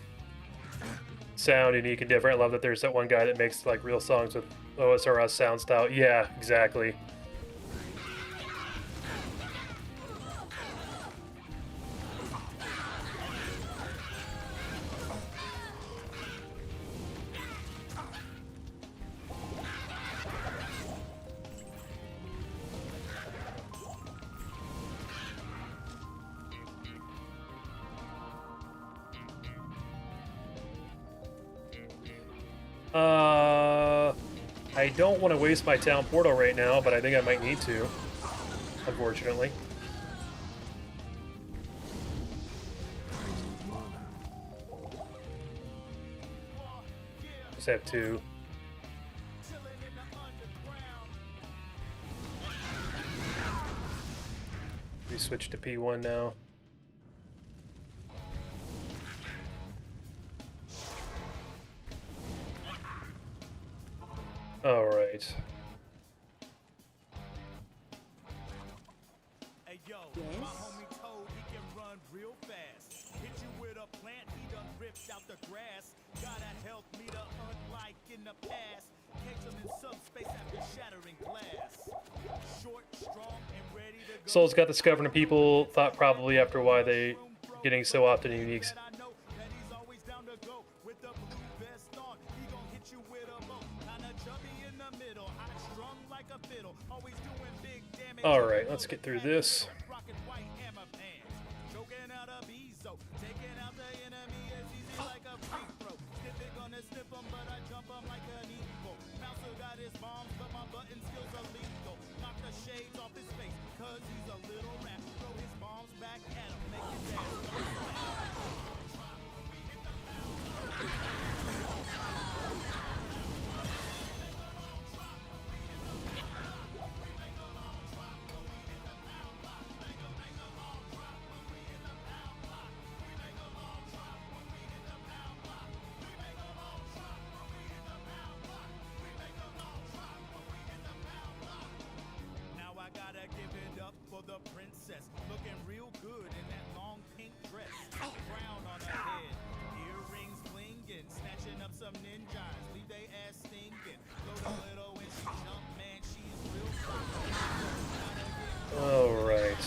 sound, unique and different. I love that there's that one guy that makes like real songs with OSRS sound style. Yeah, exactly. I don't want to waste my town portal right now, but I think I might need to, unfortunately. Just have two. We switch to P1 now. All right. Hey yo, Yes? my homie told he can run real fast. Hit you with a plant, he done ripped out the grass. Gotta help me to unlike in the past. Catch him in subspace after shattering glass. Short, strong, and ready to go. Souls got discovered, and people thought probably after why they getting so often uniques. I know that he's always down to go with the blue vest on. He All right, let's get through this. Rockin' white hammer pants. Choking out a bezo. Taking out the enemy as easy like a free throw. Sniffing gonna sniff 'em, but I jump 'em like an eagle. Mouser got his bombs, but my button skills are lethal. Knock the shades off his face, cause he's a little rat. Throw his bombs back at him, make his ass. Now I gotta give it up for the princess, looking real good in that long pink dress. Crown on her head, earrings blinging, snatching up some ninjas, leave they ass stinking. Load a little when she jump, man, she's real fun. All right.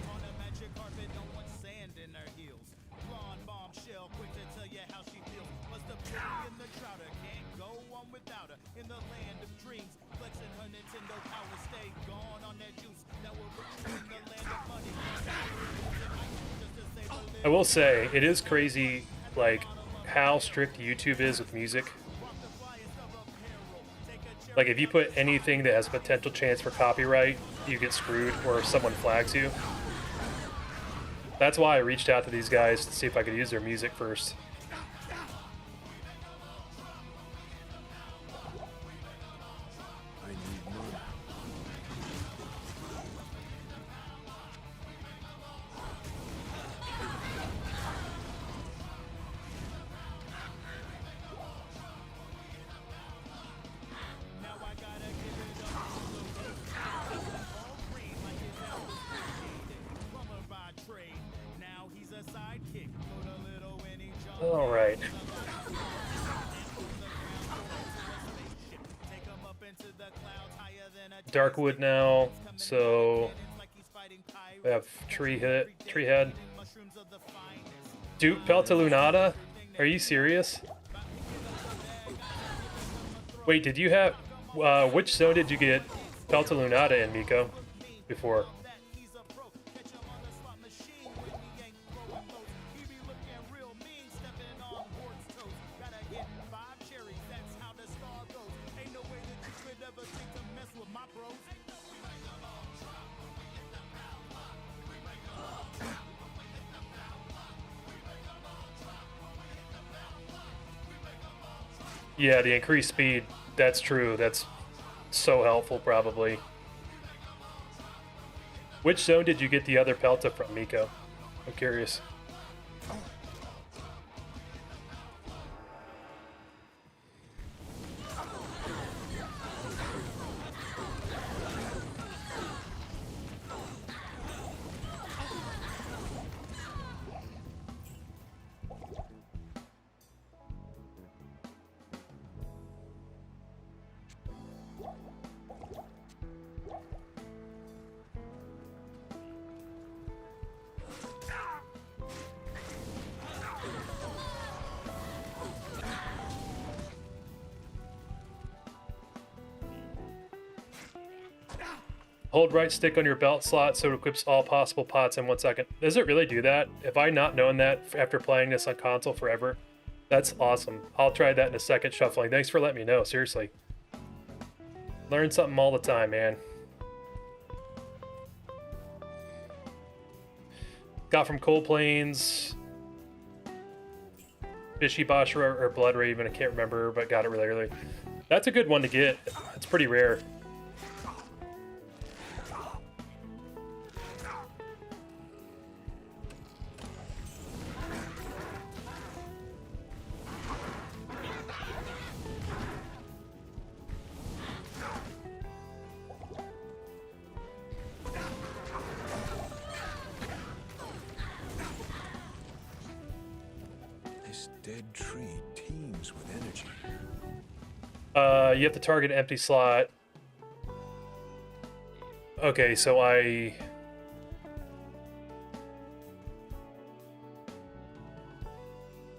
On a magic carpet, don't want sand in her heels. Blonde bombshell, quick to tell you how she feels. Must have put in the trouter, can't go on without her. In the land of dreams, flexing her Nintendo power, stay gone on that juice. That will put you in the land of money. Just to save a little. I will say, it is crazy, like, how strict YouTube is with music. Like, if you put anything that has potential chance for copyright, you get screwed, or if someone flags you. That's why I reached out to these guys to see if I could use their music first. I need money. Now I gotta give it up to the all green like his ass was created. Plumber by trade, now he's a sidekick. Put a little when he jumps. All right. Take him up into the clouds higher than a Darkwood now, so we have tree head. mushrooms of the finest. Duke Pelta Lunata? Are you serious? Wait, did you have which zone did you get Pelta Lunata in, Miko? Before? That he's a pro. Catch him on the slot machine when he ain't throwing lows. He be looking real mean, stepping on Hort's toes. Gotta hit 5 cherries, that's how the star goes. Ain't no way that you could ever think to mess with my bros. Yeah, the increased speed. That's true. That's so helpful, probably. Which zone did you get the other Pelta from, Miko? I'm curious. Hold right stick on your belt slot so it equips all possible pots in 1 second. Does it really do that? Have I not known that after playing this on console forever? That's awesome. I'll try that in a second shuffling. Thanks for letting me know, seriously. Learn something all the time, man. Got from Cold Plains, Fishy Bashra or Blood Raven, I can't remember, but got it really early. That's a good one to get. It's pretty rare. This dead tree teems with energy. You have to target an empty slot. Okay, so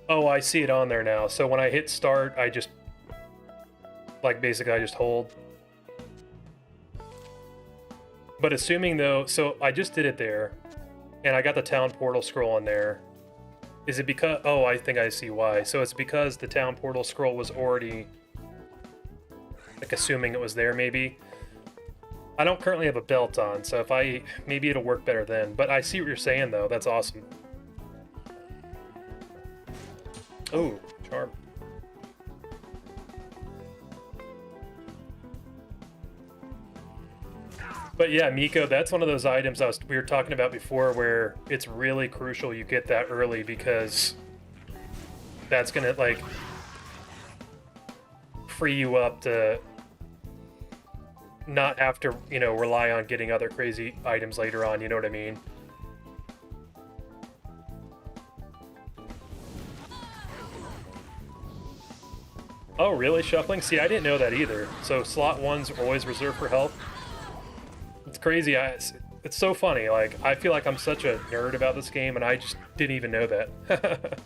Oh, I see it on there now. So when I hit start, I just... Like, basically, I just hold. But assuming though, so I just did it there, and I got the town portal scroll in there. Is it because? Oh, I think I see why. So it's because the town portal scroll was already, like, assuming it was there. Maybe. I don't currently have a belt on, so if maybe it'll work better then. But I see what you're saying though. That's awesome. Oh, charm. But yeah, Miko, that's one of those items we were talking about before where it's really crucial you get that early, because that's gonna, like, free you up to not have to, you know, rely on getting other crazy items later on, you know what I mean? Oh, really? Shuffling? See, I didn't know that either. So slot 1's always reserved for health? It's crazy. It's so funny. Like, I feel like I'm such a nerd about this game, and I just didn't even know that.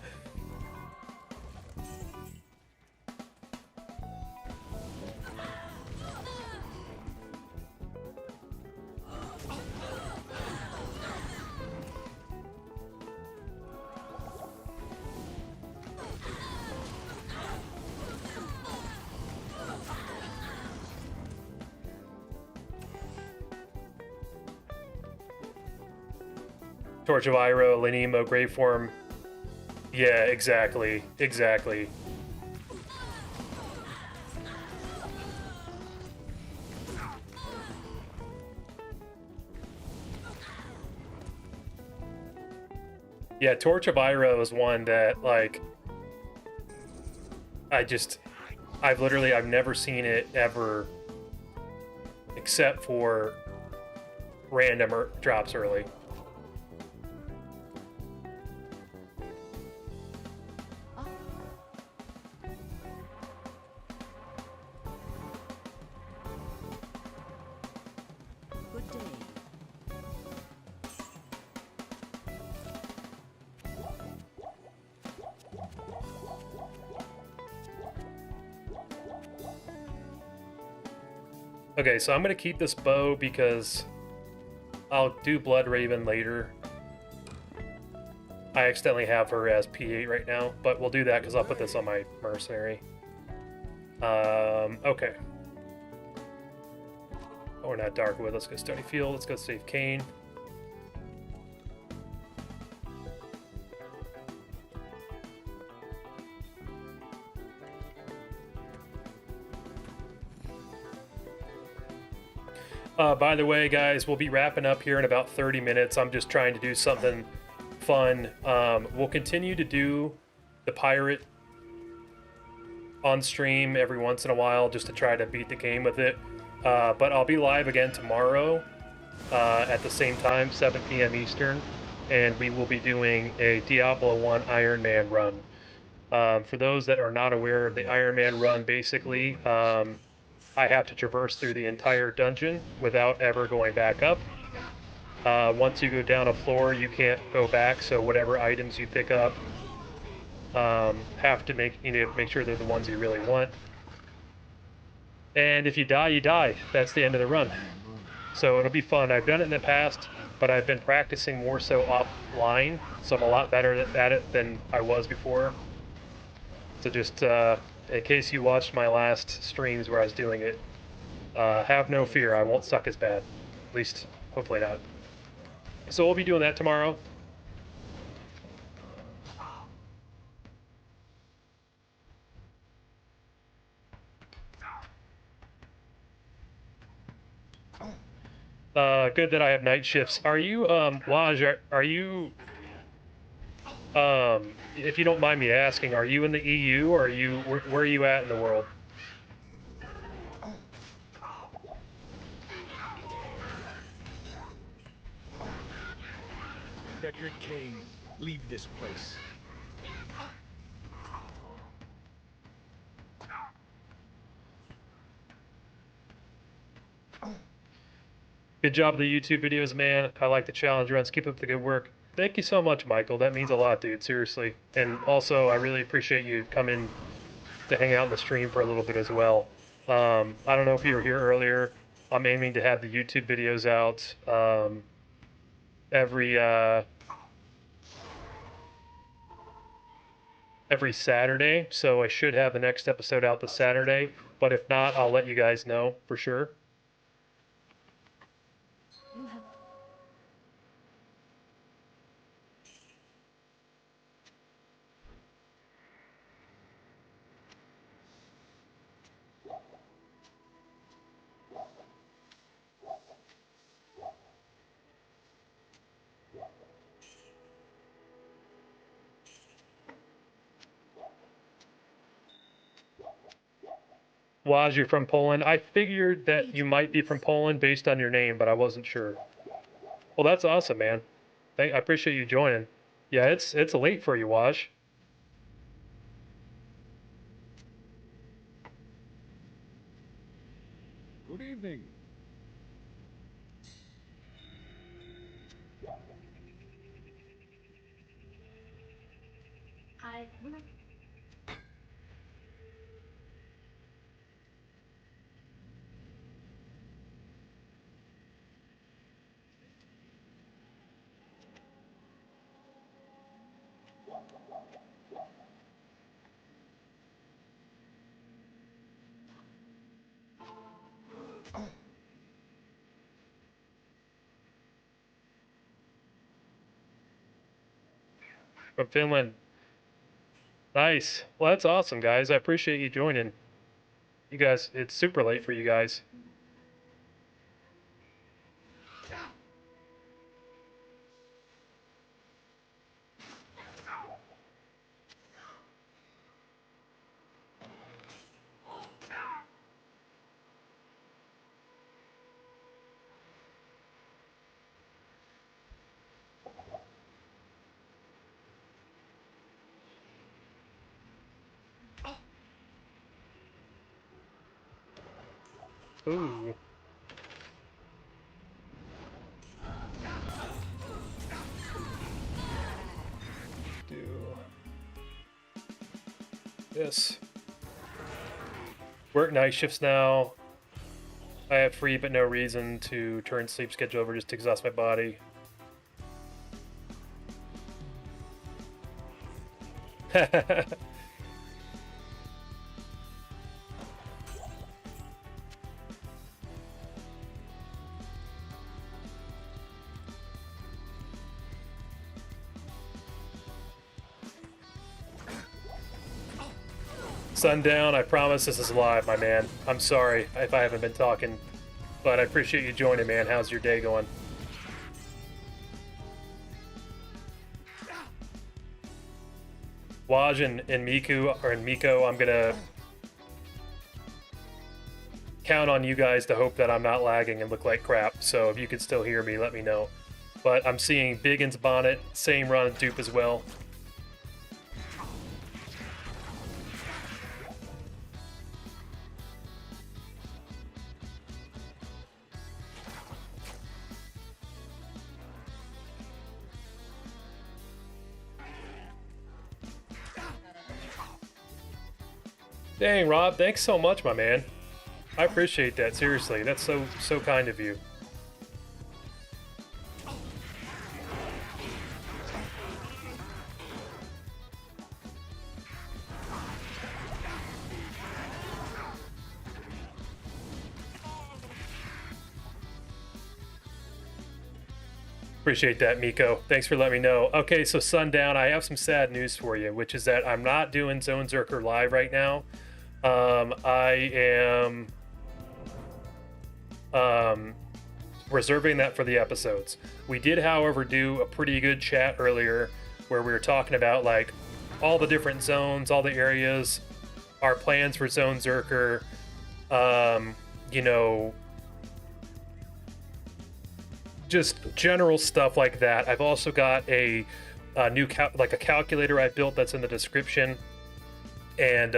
Torch of Iroh, Linimo, Graveform. Yeah, exactly. Exactly. Yeah, Torch of Iroh is one that, like, I've never seen it ever, except for random drops early. Good day. Okay, so I'm gonna keep this bow because I'll do Blood Raven later. I accidentally have her as P8 right now, but we'll do that because I'll put this on my Mercenary. Okay. Oh, we're not Darkwood. Let's go Stony Field. Let's go save Kane. By the way, guys, we'll be wrapping up here in about 30 minutes. I'm just trying to do something fun. We'll continue to do the pirate on stream every once in a while just to try to beat the game with it. But I'll be live again tomorrow at the same time, 7 p.m. Eastern, and we will be doing a Diablo 1 Iron Man run. For those that are not aware of the Iron Man run, basically, I have to traverse through the entire dungeon without ever going back up. Once you go down a floor, you can't go back, so whatever items you pick up have to make sure they're the ones you really want. And if you die, you die. That's the end of the run. So it'll be fun. I've done it in the past, but I've been practicing more so offline, so I'm a lot better at it than I was before. So just in case you watched my last streams where I was doing it, have no fear, I won't suck as bad. At least, hopefully not. So we'll be doing that tomorrow. Good that I have night shifts. Are you, Waj, are you, if you don't mind me asking, are you in the EU, or where are you at in the world? Deckard Cain, leave this place. Good job with the YouTube videos, man. I like the challenge runs. Keep up the good work. Thank you so much, Michael. That means a lot, dude. Seriously. And also, I really appreciate you coming to hang out in the stream for a little bit as well. I don't know if you were here earlier, I'm aiming to have the YouTube videos out every Saturday, so I should have the next episode out this Saturday. But if not, I'll let you guys know for sure. You have Waz, you're from Poland. I figured that you might be from Poland based on your name, but I wasn't sure. Well, that's awesome, man. I appreciate you joining. Yeah, it's late for you, Waj. Good evening. I From Finland. Nice. Well, that's awesome, guys. I appreciate you joining. You guys, it's super late for you guys. Ooh. Do this. Work night shifts now. I have free but no reason to turn sleep schedule over just to exhaust my body. Sundown, I promise this is live, my man. I'm sorry if I haven't been talking, but I appreciate you joining, man. How's your day going? Waj and Miko, I'm gonna count on you guys to hope that I'm not lagging and look like crap. So if you can still hear me, let me know. But I'm seeing Biggins Bonnet, same run dupe as well. Dang, Rob, thanks so much, my man. I appreciate that, seriously. That's so kind of you. Appreciate that, Miko. Thanks for letting me know. Okay, so Sundown, I have some sad news for you, which is that I'm not doing Zonezerker live right now. I am reserving that for the episodes. We did, however, do a pretty good chat earlier where we were talking about like all the different zones, all the areas, our plans for Zonezerker, you know, just general stuff like that. I've also got a new like a calculator I built that's in the description, and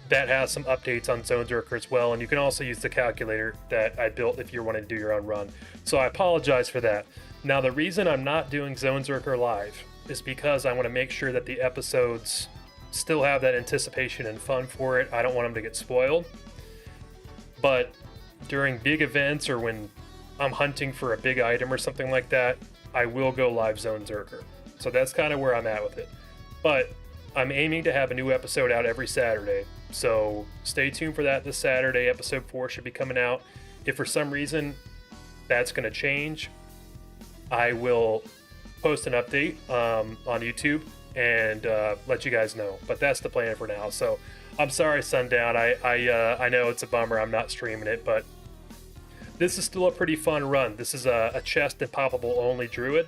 that has some updates on Zonezerker as well, and you can also use the calculator that I built if you want to do your own run. So I apologize for that. Now, the reason I'm not doing Zonezerker live is because I want to make sure that the episodes still have that anticipation and fun for it. I don't want them to get spoiled. But during big events or when I'm hunting for a big item or something like that, I will go live Zonezerker. So that's kind of where I'm at with it. But I'm aiming to have a new episode out every Saturday. So stay tuned for that this Saturday. Episode 4 should be coming out. If for some reason that's going to change, I will post an update on YouTube and let you guys know. But that's the plan for now. So I'm sorry, Sundown. I know it's a bummer I'm not streaming it, but this is still a pretty fun run. This is a chest and poppable only druid.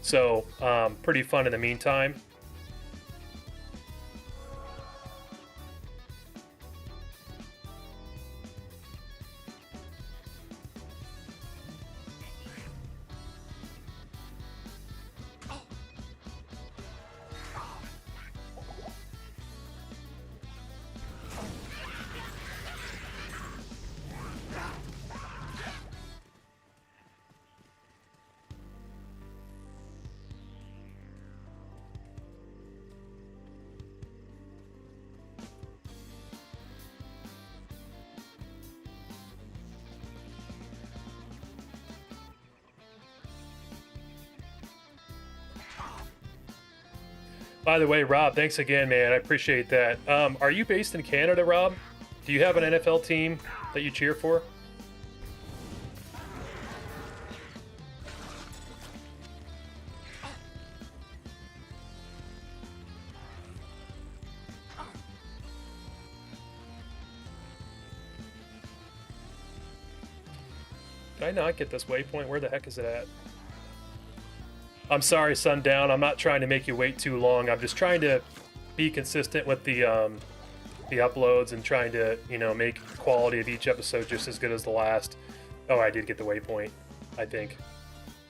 So pretty fun in the meantime. By the way, Rob, thanks again, man. I appreciate that. Are you based in Canada, Rob? Do you have an NFL team that you cheer for? Did I not get this waypoint? Where the heck is it at? I'm sorry, Sundown. I'm not trying to make you wait too long. I'm just trying to be consistent with the uploads and trying to, you know, make the quality of each episode just as good as the last. Oh, I did get the waypoint, I think.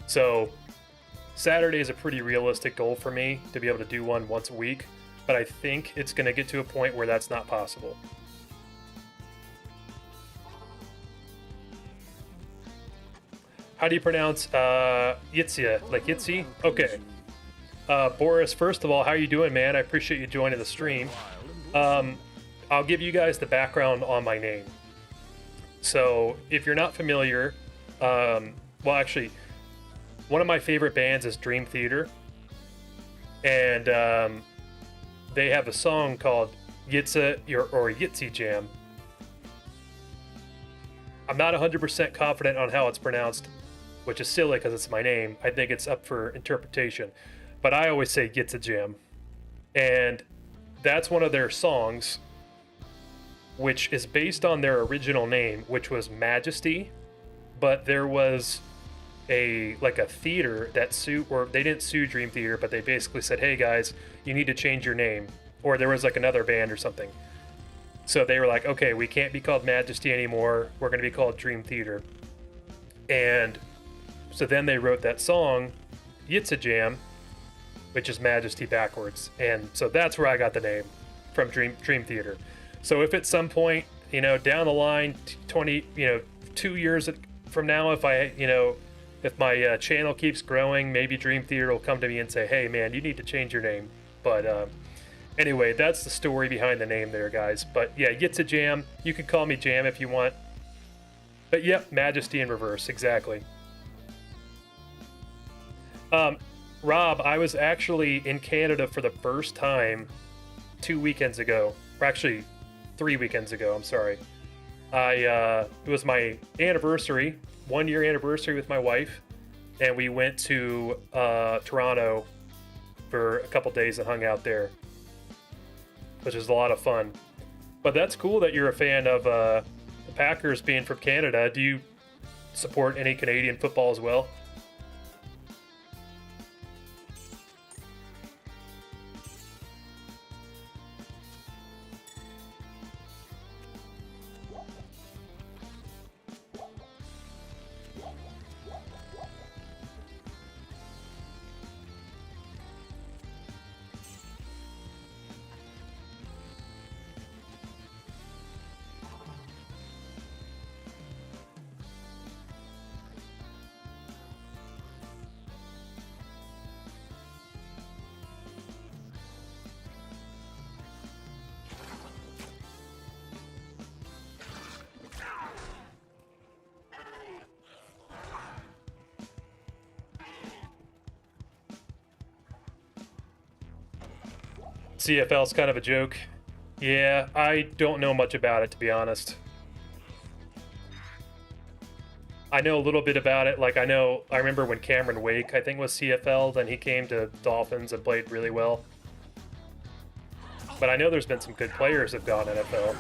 So Saturday is a pretty realistic goal for me to be able to do one once a week, but I think it's going to get to a point where that's not possible. How do you pronounce Yitzia? Like Yitzi? Okay. Boris, first of all, how are you doing, man? I appreciate you joining the stream. I'll give you guys the background on my name. So, if you're not familiar, well, actually, one of my favorite bands is Dream Theater. And they have a song called Yitza or Yitzi Jam. I'm not 100% confident on how it's pronounced, which is silly because it's my name. I think it's up for interpretation. But I always say Yitza Jam. And that's one of their songs, which is based on their original name, which was Majesty. But there was a theater that sued, or they didn't sue Dream Theater, but they basically said, hey guys, you need to change your name. Or there was like another band or something. So they were like, okay, we can't be called Majesty anymore. We're going to be called Dream Theater. And so then they wrote that song, Yitza Jam, which is Majesty backwards. And so that's where I got the name, from Dream Theater. So if at some point, you know, down the line, 2 years from now, if my channel keeps growing, maybe Dream Theater will come to me and say, hey man, you need to change your name. But anyway, that's the story behind the name there, guys. But yeah, Yitza Jam. You can call me Jam if you want. But yep, Majesty in reverse, exactly. Rob, I was actually in Canada for the first time 2 weekends ago. Or actually, 3 weekends ago, I'm sorry. It was my anniversary, 1 year anniversary with my wife. And we went to Toronto for a couple days and hung out there, which is a lot of fun. But that's cool that you're a fan of the Packers being from Canada. Do you support any Canadian football as well? CFL's kind of a joke. Yeah, I don't know much about it, to be honest. I know a little bit about it. Like, I remember when Cameron Wake, I think, was CFL, then he came to Dolphins and played really well. But I know there's been some good players that have gone NFL.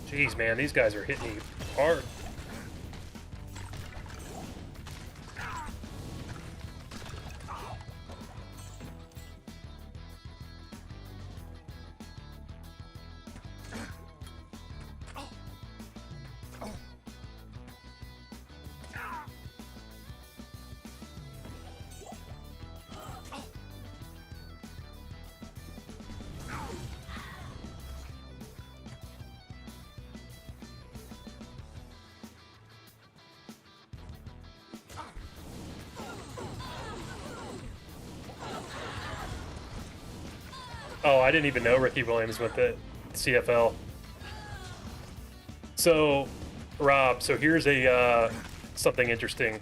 Jeez, man, these guys are hitting me hard. Oh, I didn't even know Ricky Williams went to CFL. So, Rob, so here's a something interesting.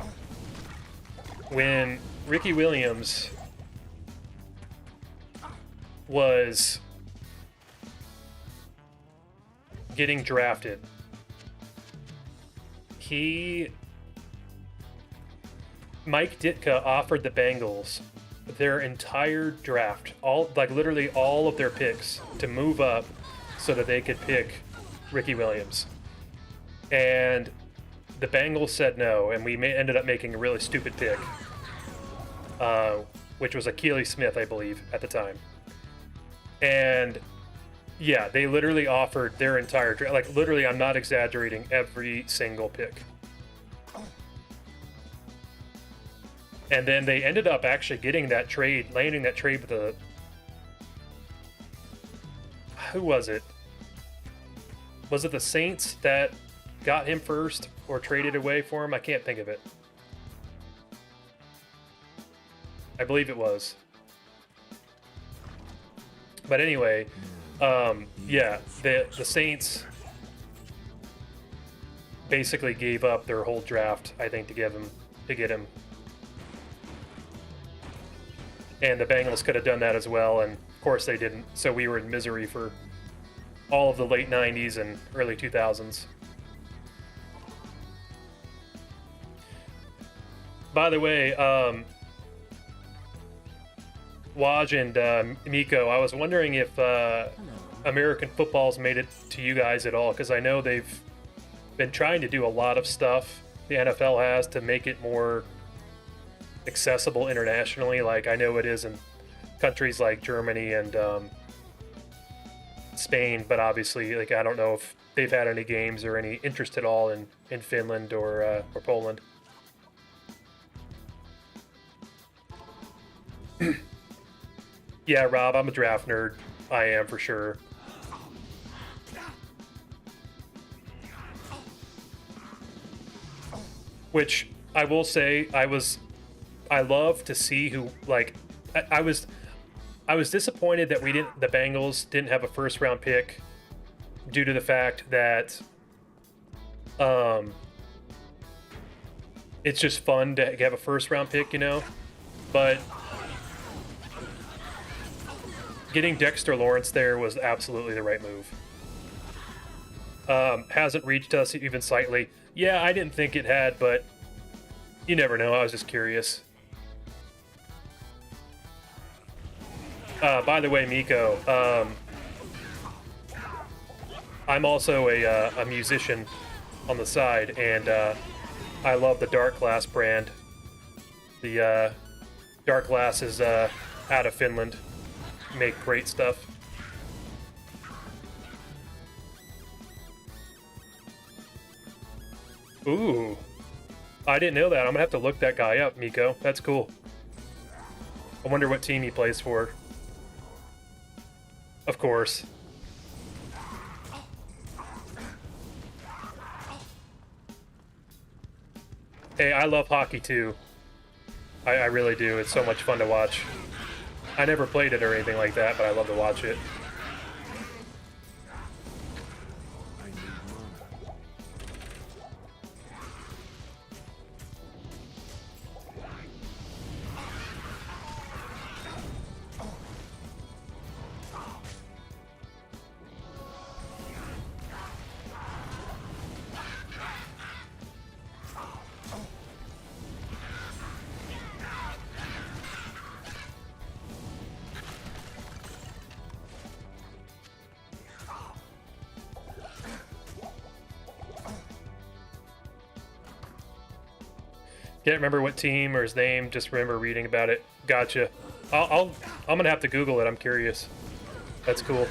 When Ricky Williams was getting drafted, Mike Ditka offered the Bengals their entire draft, literally all of their picks, to move up so that they could pick Ricky Williams. And the Bengals said no, and we ended up making a really stupid pick, which was Akili Smith, I believe, at the time. And yeah, they literally offered their entire draft. Like, literally, I'm not exaggerating, every single pick. And then they ended up actually getting that trade, landing that trade with the... Who was it? Was it the Saints that got him first or traded away for him? I can't think of it. I believe it was. But anyway, yeah, the Saints basically gave up their whole draft, I think, to get him. And the Bengals could have done that as well, and of course they didn't. So we were in misery for all of the late 90s and early 2000s. By the way, Waj and Miko, I was wondering if American football's made it to you guys at all, because I know they've been trying to do a lot of stuff, the NFL has, to make it more accessible internationally. Like, I know it is in countries like Germany and Spain, but obviously, like, I don't know if they've had any games or any interest at all in Finland or Poland. Yeah, Rob, I'm a draft nerd. I am, for sure. Which I will say, I love to see who, like, I was disappointed that the Bengals didn't have a first round pick, due to the fact that it's just fun to have a first round pick, you know, but getting Dexter Lawrence there was absolutely the right move. Hasn't reached us even slightly. Yeah, I didn't think it had, but you never know. I was just curious. By the way, Miko, I'm also a musician on the side, and I love the Dark Glass brand. The Dark Glass is out of Finland. Make great stuff. Ooh, I didn't know that. I'm gonna have to look that guy up, Miko. That's cool. I wonder what team he plays for. Of course. Hey, I love hockey too. I really do. It's so much fun to watch. I never played it or anything like that, but I love to watch it. Can't remember what team or his name. Just remember reading about it. Gotcha. I'm gonna have to Google it. I'm curious. That's cool.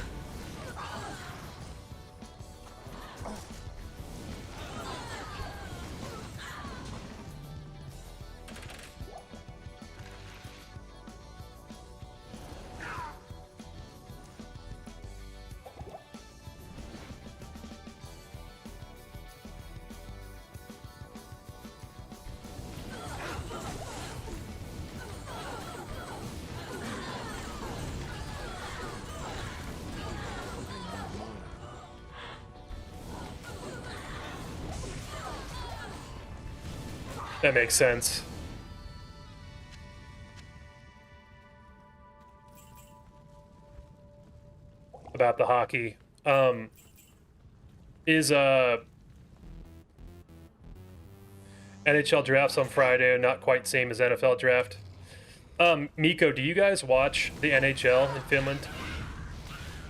That makes sense. About the hockey. Is NHL drafts on Friday not quite same as NFL draft? Miko, do you guys watch the NHL in Finland?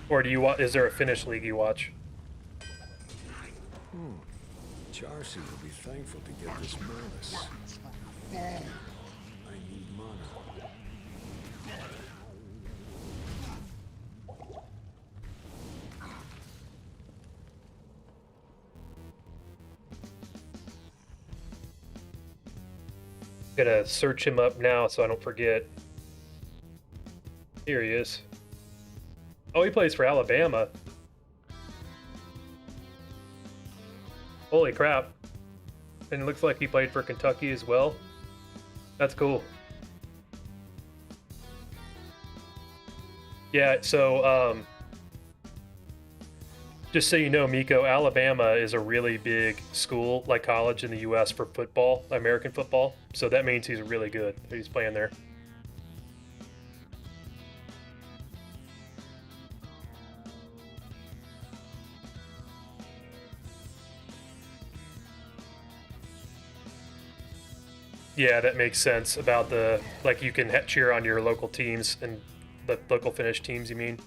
Or do you is there a Finnish league you watch? Charcy will be thankful to get this malice. I need mana. Gonna search him up now so I don't forget. Here he is. Oh, he plays for Alabama. Holy crap. And it looks like he played for Kentucky as well. That's cool. Yeah, so just so you know, Miko, Alabama is a really big school, like college in the US for football, American football. So that means he's really good. He's playing there. Yeah, that makes sense about the, like, you can cheer on your local teams and the local Finnish teams, you mean?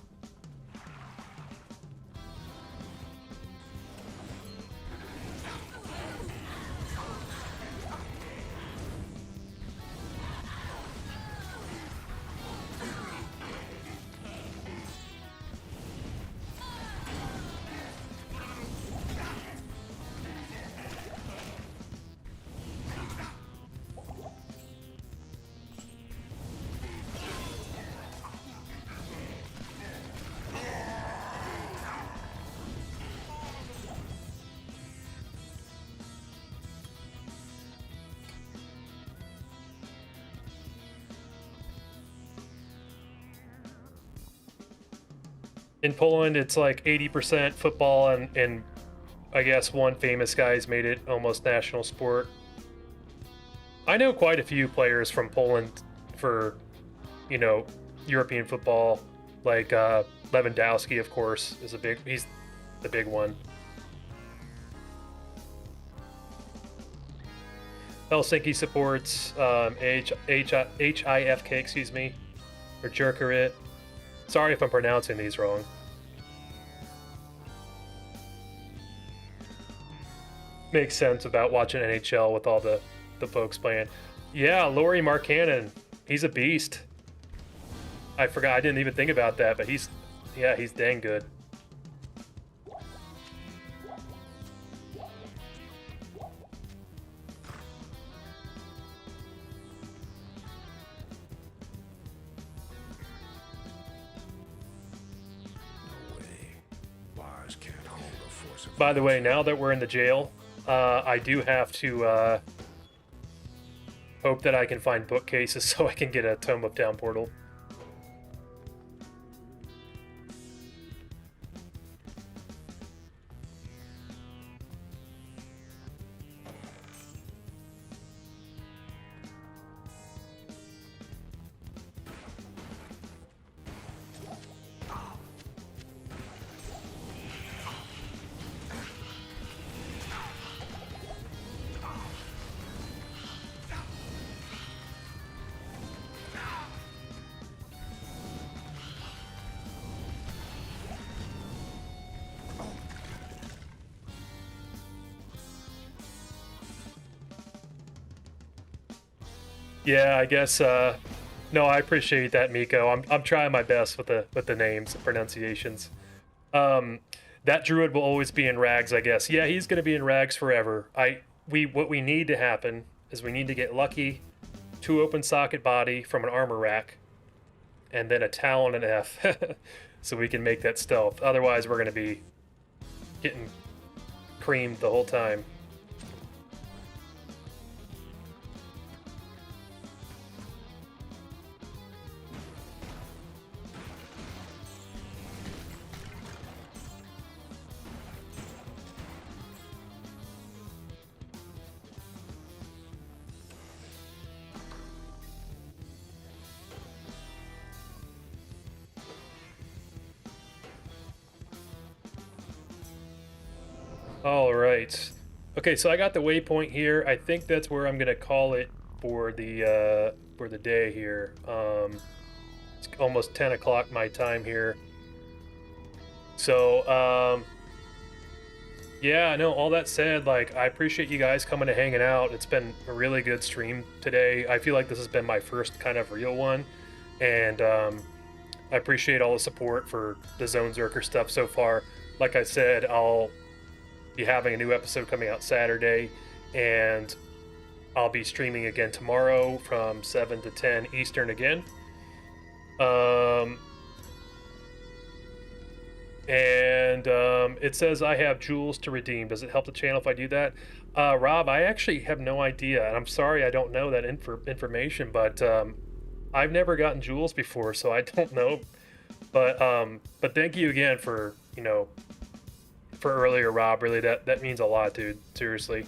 In Poland, it's like 80% football, and I guess one famous guy's made it almost national sport. I know quite a few players from Poland for, you know, European football. Like Lewandowski, of course, is he's the big one. Helsinki supports HIFK, excuse me, or Jerkerit. Sorry if I'm pronouncing these wrong. Makes sense about watching NHL with all the folks playing. Yeah, Laurie Markkanen, he's a beast. I forgot, I didn't even think about that, but he's dang good. By the way, now that we're in the jail, I do have to hope that I can find bookcases so I can get a Tome of Down portal. Yeah, I guess. No, I appreciate that, Miko. I'm trying my best with the names and pronunciations. That druid will always be in rags, I guess. Yeah, he's gonna be in rags forever. What we need to happen is we need to get lucky, 2 open socket body from an armor rack, and then a talon and F, so we can make that stealth. Otherwise, we're gonna be getting creamed the whole time. All right. Okay, so I got the waypoint here. I think that's where I'm gonna call it for the day here. It's almost 10 o'clock my time here. So yeah, no. All that said, like, I appreciate you guys coming and hanging out. It's been a really good stream today. I feel like this has been my first kind of real one, and I appreciate all the support for the Zonezerker stuff so far. Like I said, I'll be having a new episode coming out Saturday, and I'll be streaming again tomorrow from 7 to 10 Eastern again. It says I have jewels to redeem. Does it help the channel if I do that? Rob, I actually have no idea, and I'm sorry I don't know that information, but I've never gotten jewels before, so I don't know. But thank you again for, for earlier, Rob. Really, that means a lot, dude. Seriously.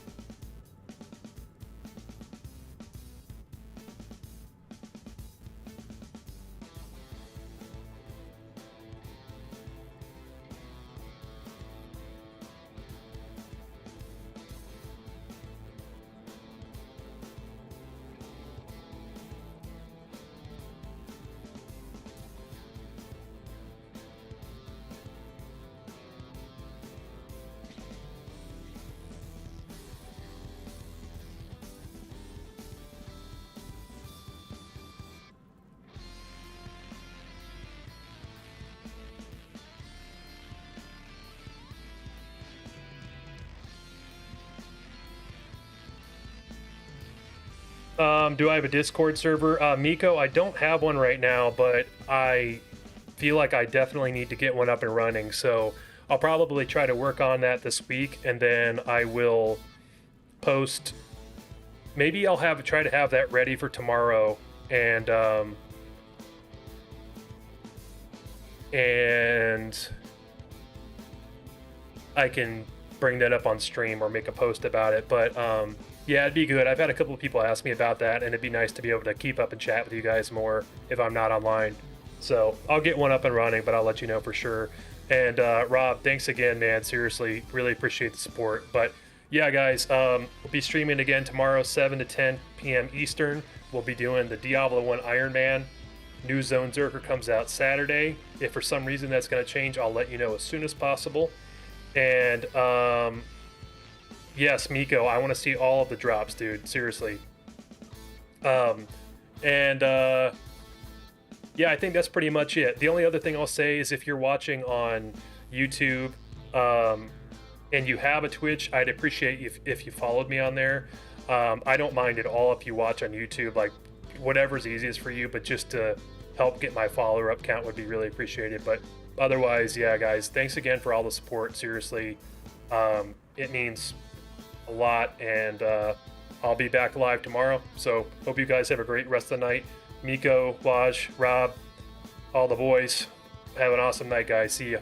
Do I have a Discord server? Miko, I don't have one right now, but I feel like I definitely need to get one up and running. So I'll probably try to work on that this week, and then I will post. Maybe I'll try to have that ready for tomorrow, and I can bring that up on stream or make a post about it. But yeah, it'd be good. I've had a couple of people ask me about that, and it'd be nice to be able to keep up and chat with you guys more if I'm not online. So I'll get one up and running, but I'll let you know for sure. And Rob, thanks again, man. Seriously, really appreciate the support. But yeah, guys, we'll be streaming again tomorrow, 7 to 10 p.m. Eastern. We'll be doing the Diablo 1 Iron Man. New Zonezerker comes out Saturday. If for some reason that's going to change, I'll let you know as soon as possible. And yes, Miko, I want to see all of the drops, dude. Seriously. Yeah, I think that's pretty much it. The only other thing I'll say is if you're watching on YouTube and you have a Twitch, I'd appreciate if you followed me on there. I don't mind at all if you watch on YouTube, like whatever's easiest for you, but just to help get my follower up count would be really appreciated. But otherwise, yeah, guys, thanks again for all the support. Seriously, it means a lot, and I'll be back live tomorrow. So hope you guys have a great rest of the night. Miko, Waj, Rob, all the boys, have an awesome night, guys. See ya.